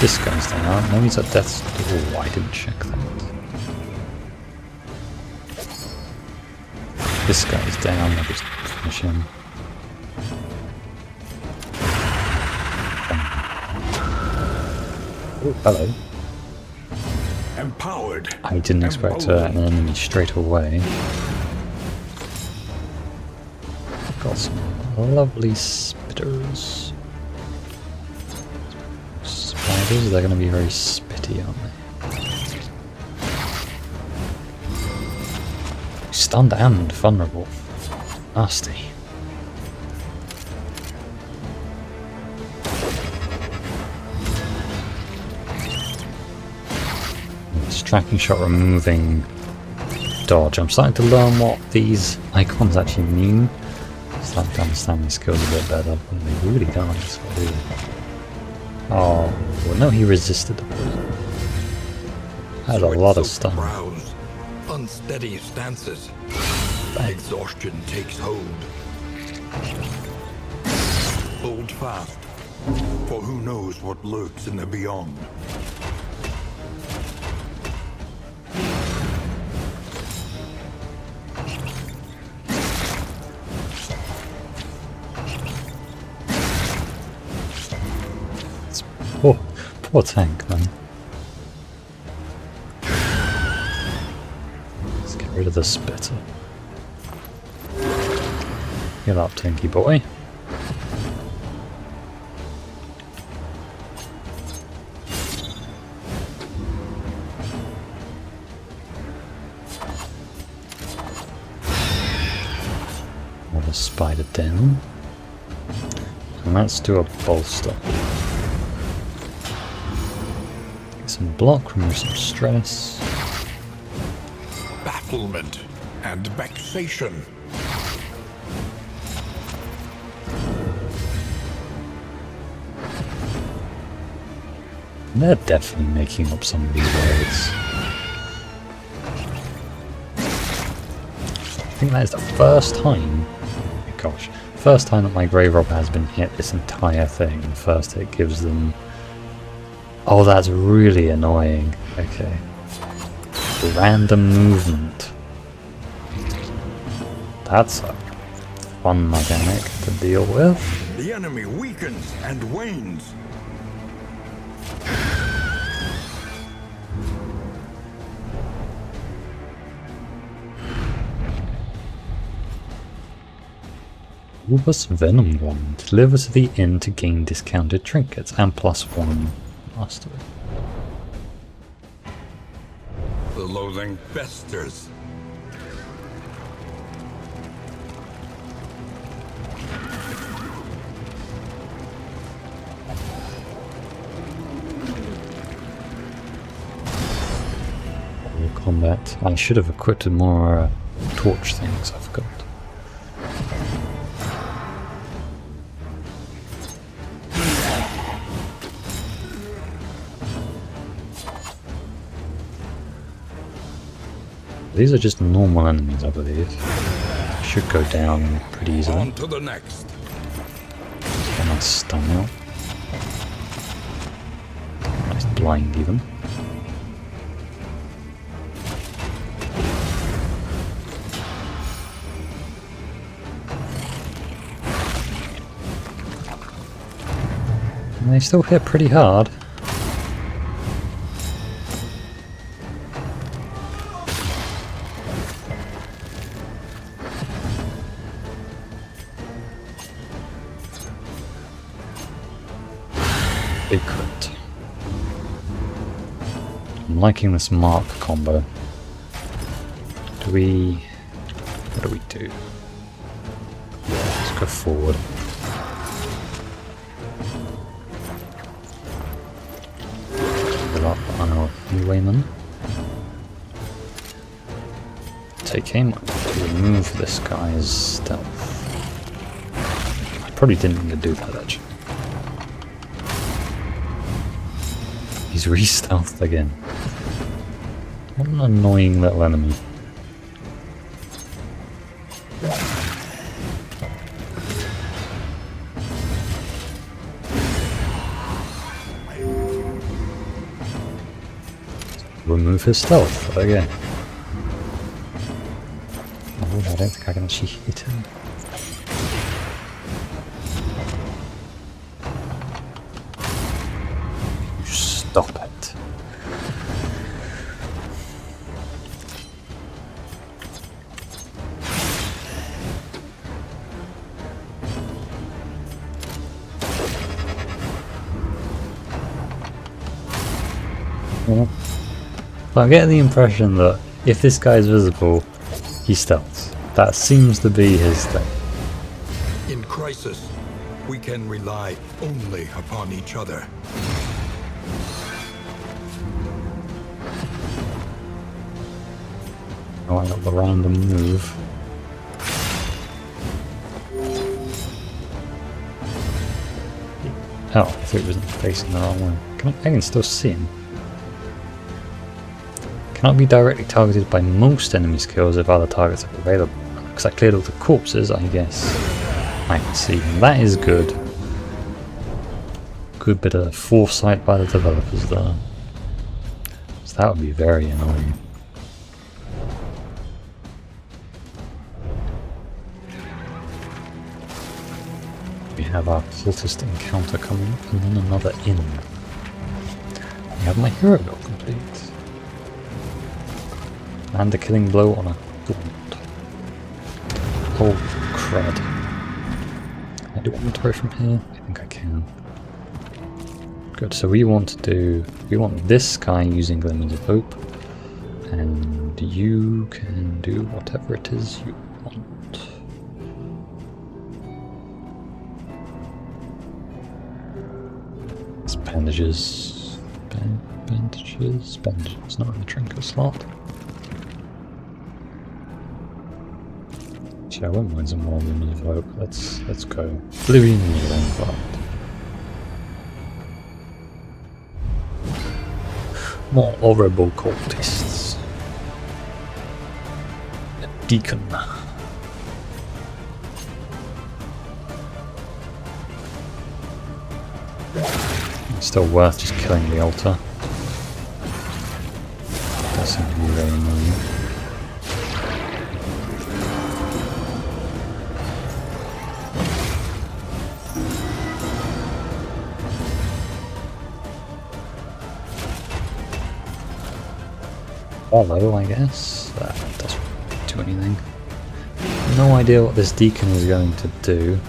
This guy's down. No, he's at death's door. I didn't check that. This guy's down. I'll just finish him. Oh, hello. Empowered. I didn't expect an enemy straight away. Got some lovely spitters. Spiders, they're going to be very spitty, aren't they? Stunned and vulnerable. Nasty. Tracking shot removing dodge. I'm starting to learn what these icons actually mean. Starting to understand these skills a bit better, but they really don't. So oh, well, no, he resisted the poison. Had a lot of stun. Brows, unsteady stances. Exhaustion takes hold. Hold fast, for who knows what lurks in the beyond. Oh, poor tank, man. Let's get rid of the spitter. Get up, tanky boy. Another spider down. And let's do a bolster. Some block, remove some stress. Bafflement and vexation. They're definitely making up some of these words. I think that is the first time, oh my gosh, first time that my Grave Robber has been hit this entire thing. The first hit gives them... Oh, that's really annoying. Okay. Random movement. That's a fun mechanic to deal with. The enemy weakens and wanes. Rubus Venom Wand. Deliver to the inn to gain discounted trinkets and +1 mastery. The loathing festers. Combat. I should have equipped more torch things, I forgot. These are just normal enemies, I believe. Should go down pretty easily. On to the next. A nice stun out. Nice blind even. And they still hit pretty hard. Big crit. I'm liking this mark combo. What do we do? Let's go forward. Level up our Wayman. Take aim to remove this guy's stealth. I probably didn't need to do that actually. He's re-stealthed again. What an annoying little enemy. Remove his stealth again. Oh, I don't think I can actually hit him. Stop it. Yeah. But I'm getting the impression that if this guy is visible, he stealths. That seems to be his thing. In crisis, we can rely only upon each other. Oh, I got the random move. Oh, I thought he wasn't facing the wrong way. I can still see him. Cannot be directly targeted by most enemy skills if other targets are available. Because I cleared all the corpses, I guess I can see him. That is good. Good bit of foresight by the developers there. So that would be very annoying. We have our cultist encounter coming up and then another inn. We have my hero goal complete. And a killing blow on a gauntlet. Oh crud. I do want to throw from here? I think I can. Good, so we want this guy using Glimmers of Hope. And you can do whatever it is you want. It's bandages. Bandages, not in the trinket slot. Actually, I wouldn't mind some more Glimmers of Hope. Let's go. Oblivion is then, more horrible cultists. A deacon. It's still worth just killing the altar. That seems to be very annoying. Follow, I guess. That doesn't do anything. No idea what this deacon is going to do.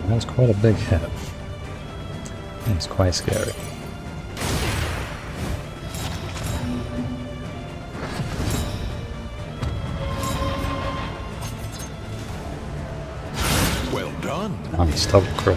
That's quite a big hit. It's quite scary. Well done. Nice double crit.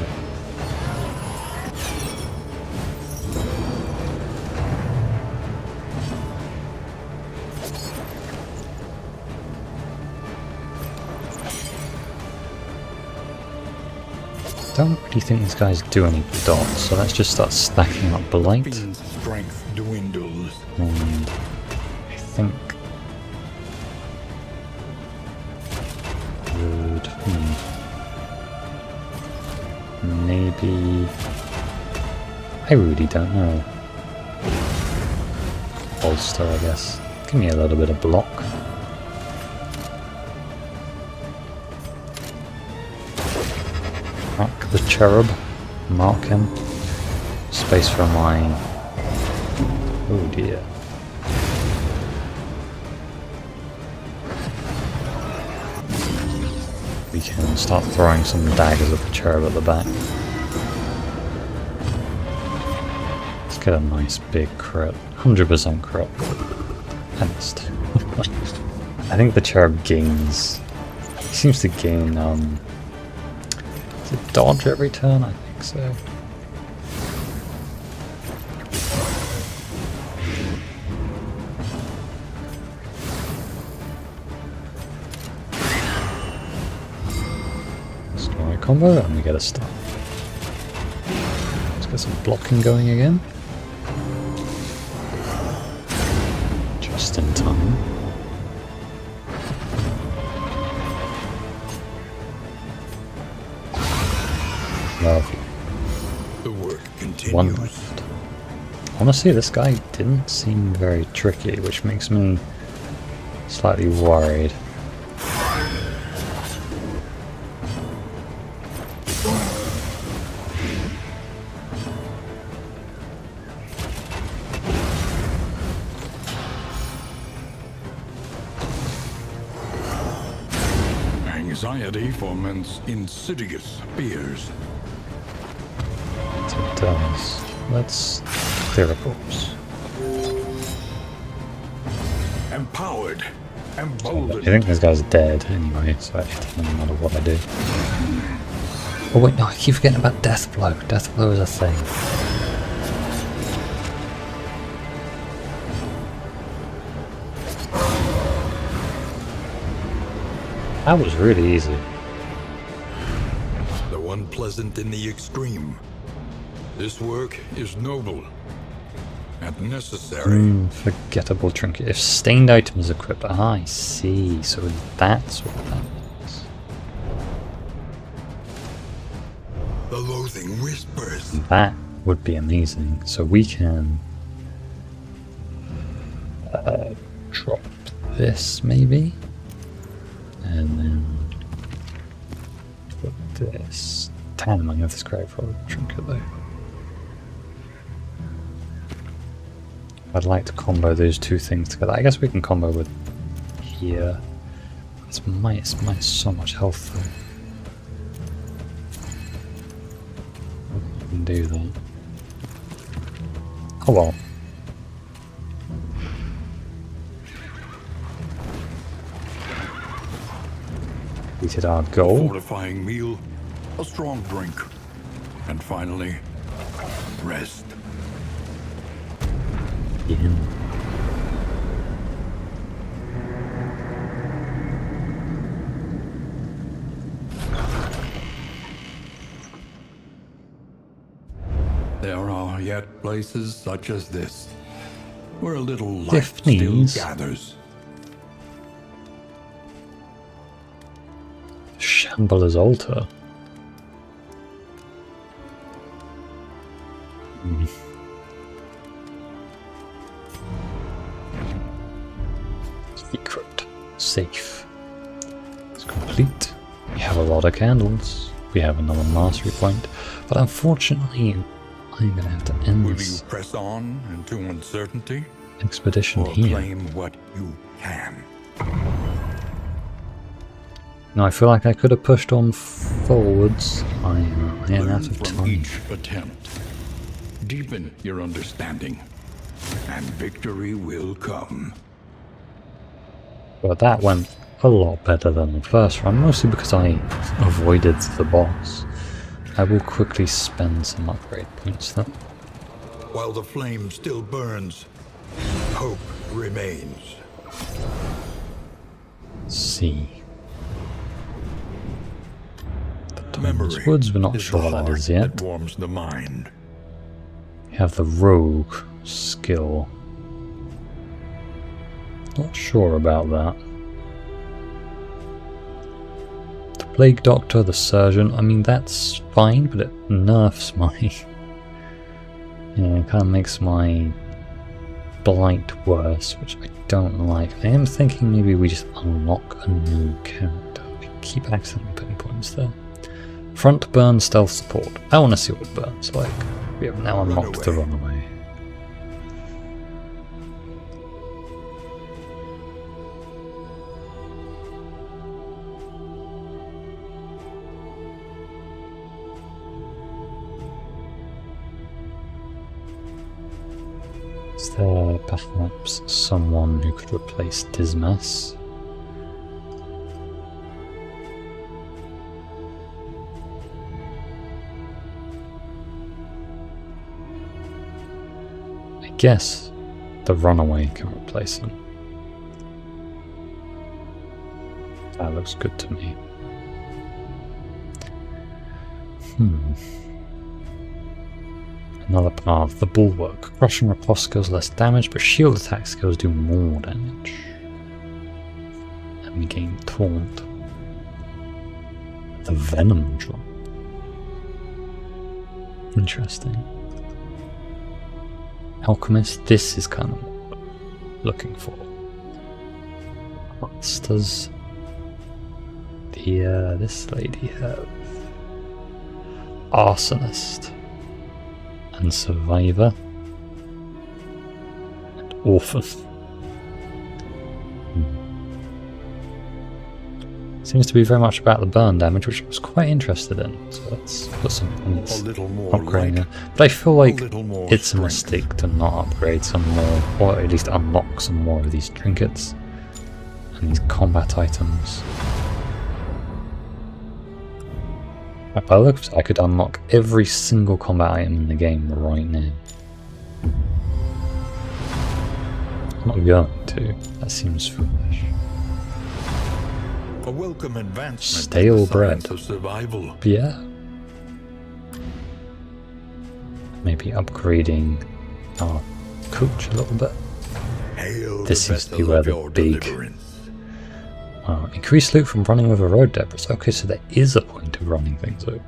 Don't really think these guys do any dots, so let's just start stacking up Blight. Fiend's strength dwindles. And I think would maybe I really don't know. Bolster, I guess. Give me a little bit of block. Mark the cherub. Mark him. Space for mine. Oh dear. We can start throwing some daggers at the cherub at the back. Let's get a nice big crit. 100% crit. I missed. I think the cherub gains... He seems to gain, is it dodge every turn? I think so. Story combo, and we get a stun. Let's get some blocking going again. Just in time. Lovely. The work continues. One left. Honestly, this guy didn't seem very tricky, which makes me slightly worried. Anxiety foments insidious fears. It does. Let's clear a corpse. Empowered, I emboldened. think this guy's dead anyway, so it doesn't matter what I do. Oh wait, no, I keep forgetting about Death Blow. Death Blow is a thing. That was really easy. Though unpleasant in the extreme, this work is noble and necessary. Forgettable trinket. If stained item is equipped, I see. So that's what that means. The loathing whispers. That would be amazing. So we can drop this maybe, and then put this. Damn, I have this great for a trinket though. I'd like to combo those two things together. I guess we can combo with here. It's minus so much health though. We can do that. Oh well. We did our goal. Fortifying meal, a strong drink, and finally, rest. Yeah. There are yet places such as this, where a little life still Diphnes. gathers. Shambler's altar. Secret. Safe. It's complete. We have a lot of candles. We have another mastery point. But unfortunately, I'm gonna have to end Will you this press on into uncertainty, expedition or here. claim what you can? Now I feel like I could have pushed on forwards. I am Learn out of from time. each attempt. Deepen your understanding, and victory will come. But that went a lot better than the first run, mostly because I avoided the boss. I will quickly spend some upgrade points though. While the flame still burns, hope remains. Let's see. The Timeless Woods, we're not is sure the what that heart is yet. that warms the mind. We have the Rogue skill. Not sure about that. The Plague Doctor, the Surgeon, I mean that's fine, but it nerfs my... you know, it kind of makes my Blight worse, which I don't like. I am thinking maybe we just unlock a new character. We keep accidentally putting points there. Front burn stealth support. I want to see what it burns like. We have now unlocked the Runaway. Is there perhaps someone who could replace Dismas? I guess the Runaway can replace him. That looks good to me. Another path, the Bulwark. Crushing riposte skills less damage, but shield attack skills do more damage. And we gain Taunt. The Venom drop. Interesting. Alchemist, this is kind of what I'm looking for. What does this lady have? Arsonist. And Survivor. And Orphan. Seems to be very much about the burn damage, which I was quite interested in. So let's put some points upgrading it. But I feel like it's a mistake to not upgrade some more, or at least unlock some more of these trinkets and these combat items. By the looks, I could unlock every single combat item in the game right now. I'm not going to. That seems foolish. A welcome advancement. Stale bread. Of survival. But yeah. Maybe upgrading our coach a little bit. Hail This the seems to be vessel where of the your big... deliverance. Increased loot from running over road debris. Okay, so there is a point of running things over.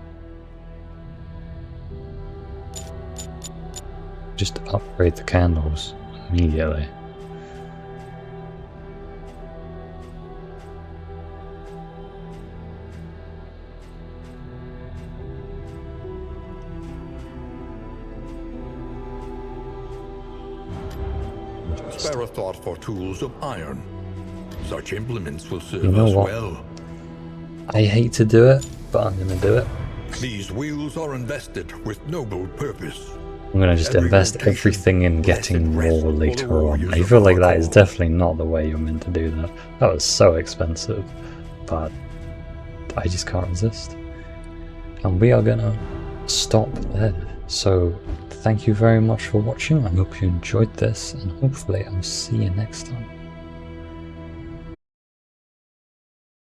Just upgrade the candles immediately. Spare a thought for tools of iron. Such implements will serve You know us what? well. I hate to do it, but I'm gonna do it. These wheels are invested with noble purpose. I'm gonna just Every invest rotation, everything in getting blessed more rest later for the on. warriors I of feel like that Hardcore. is definitely not the way you're meant to do that. That was so expensive, but I just can't resist. And we are gonna stop there. So thank you very much for watching. I hope you enjoyed this, and hopefully I'll see you next time.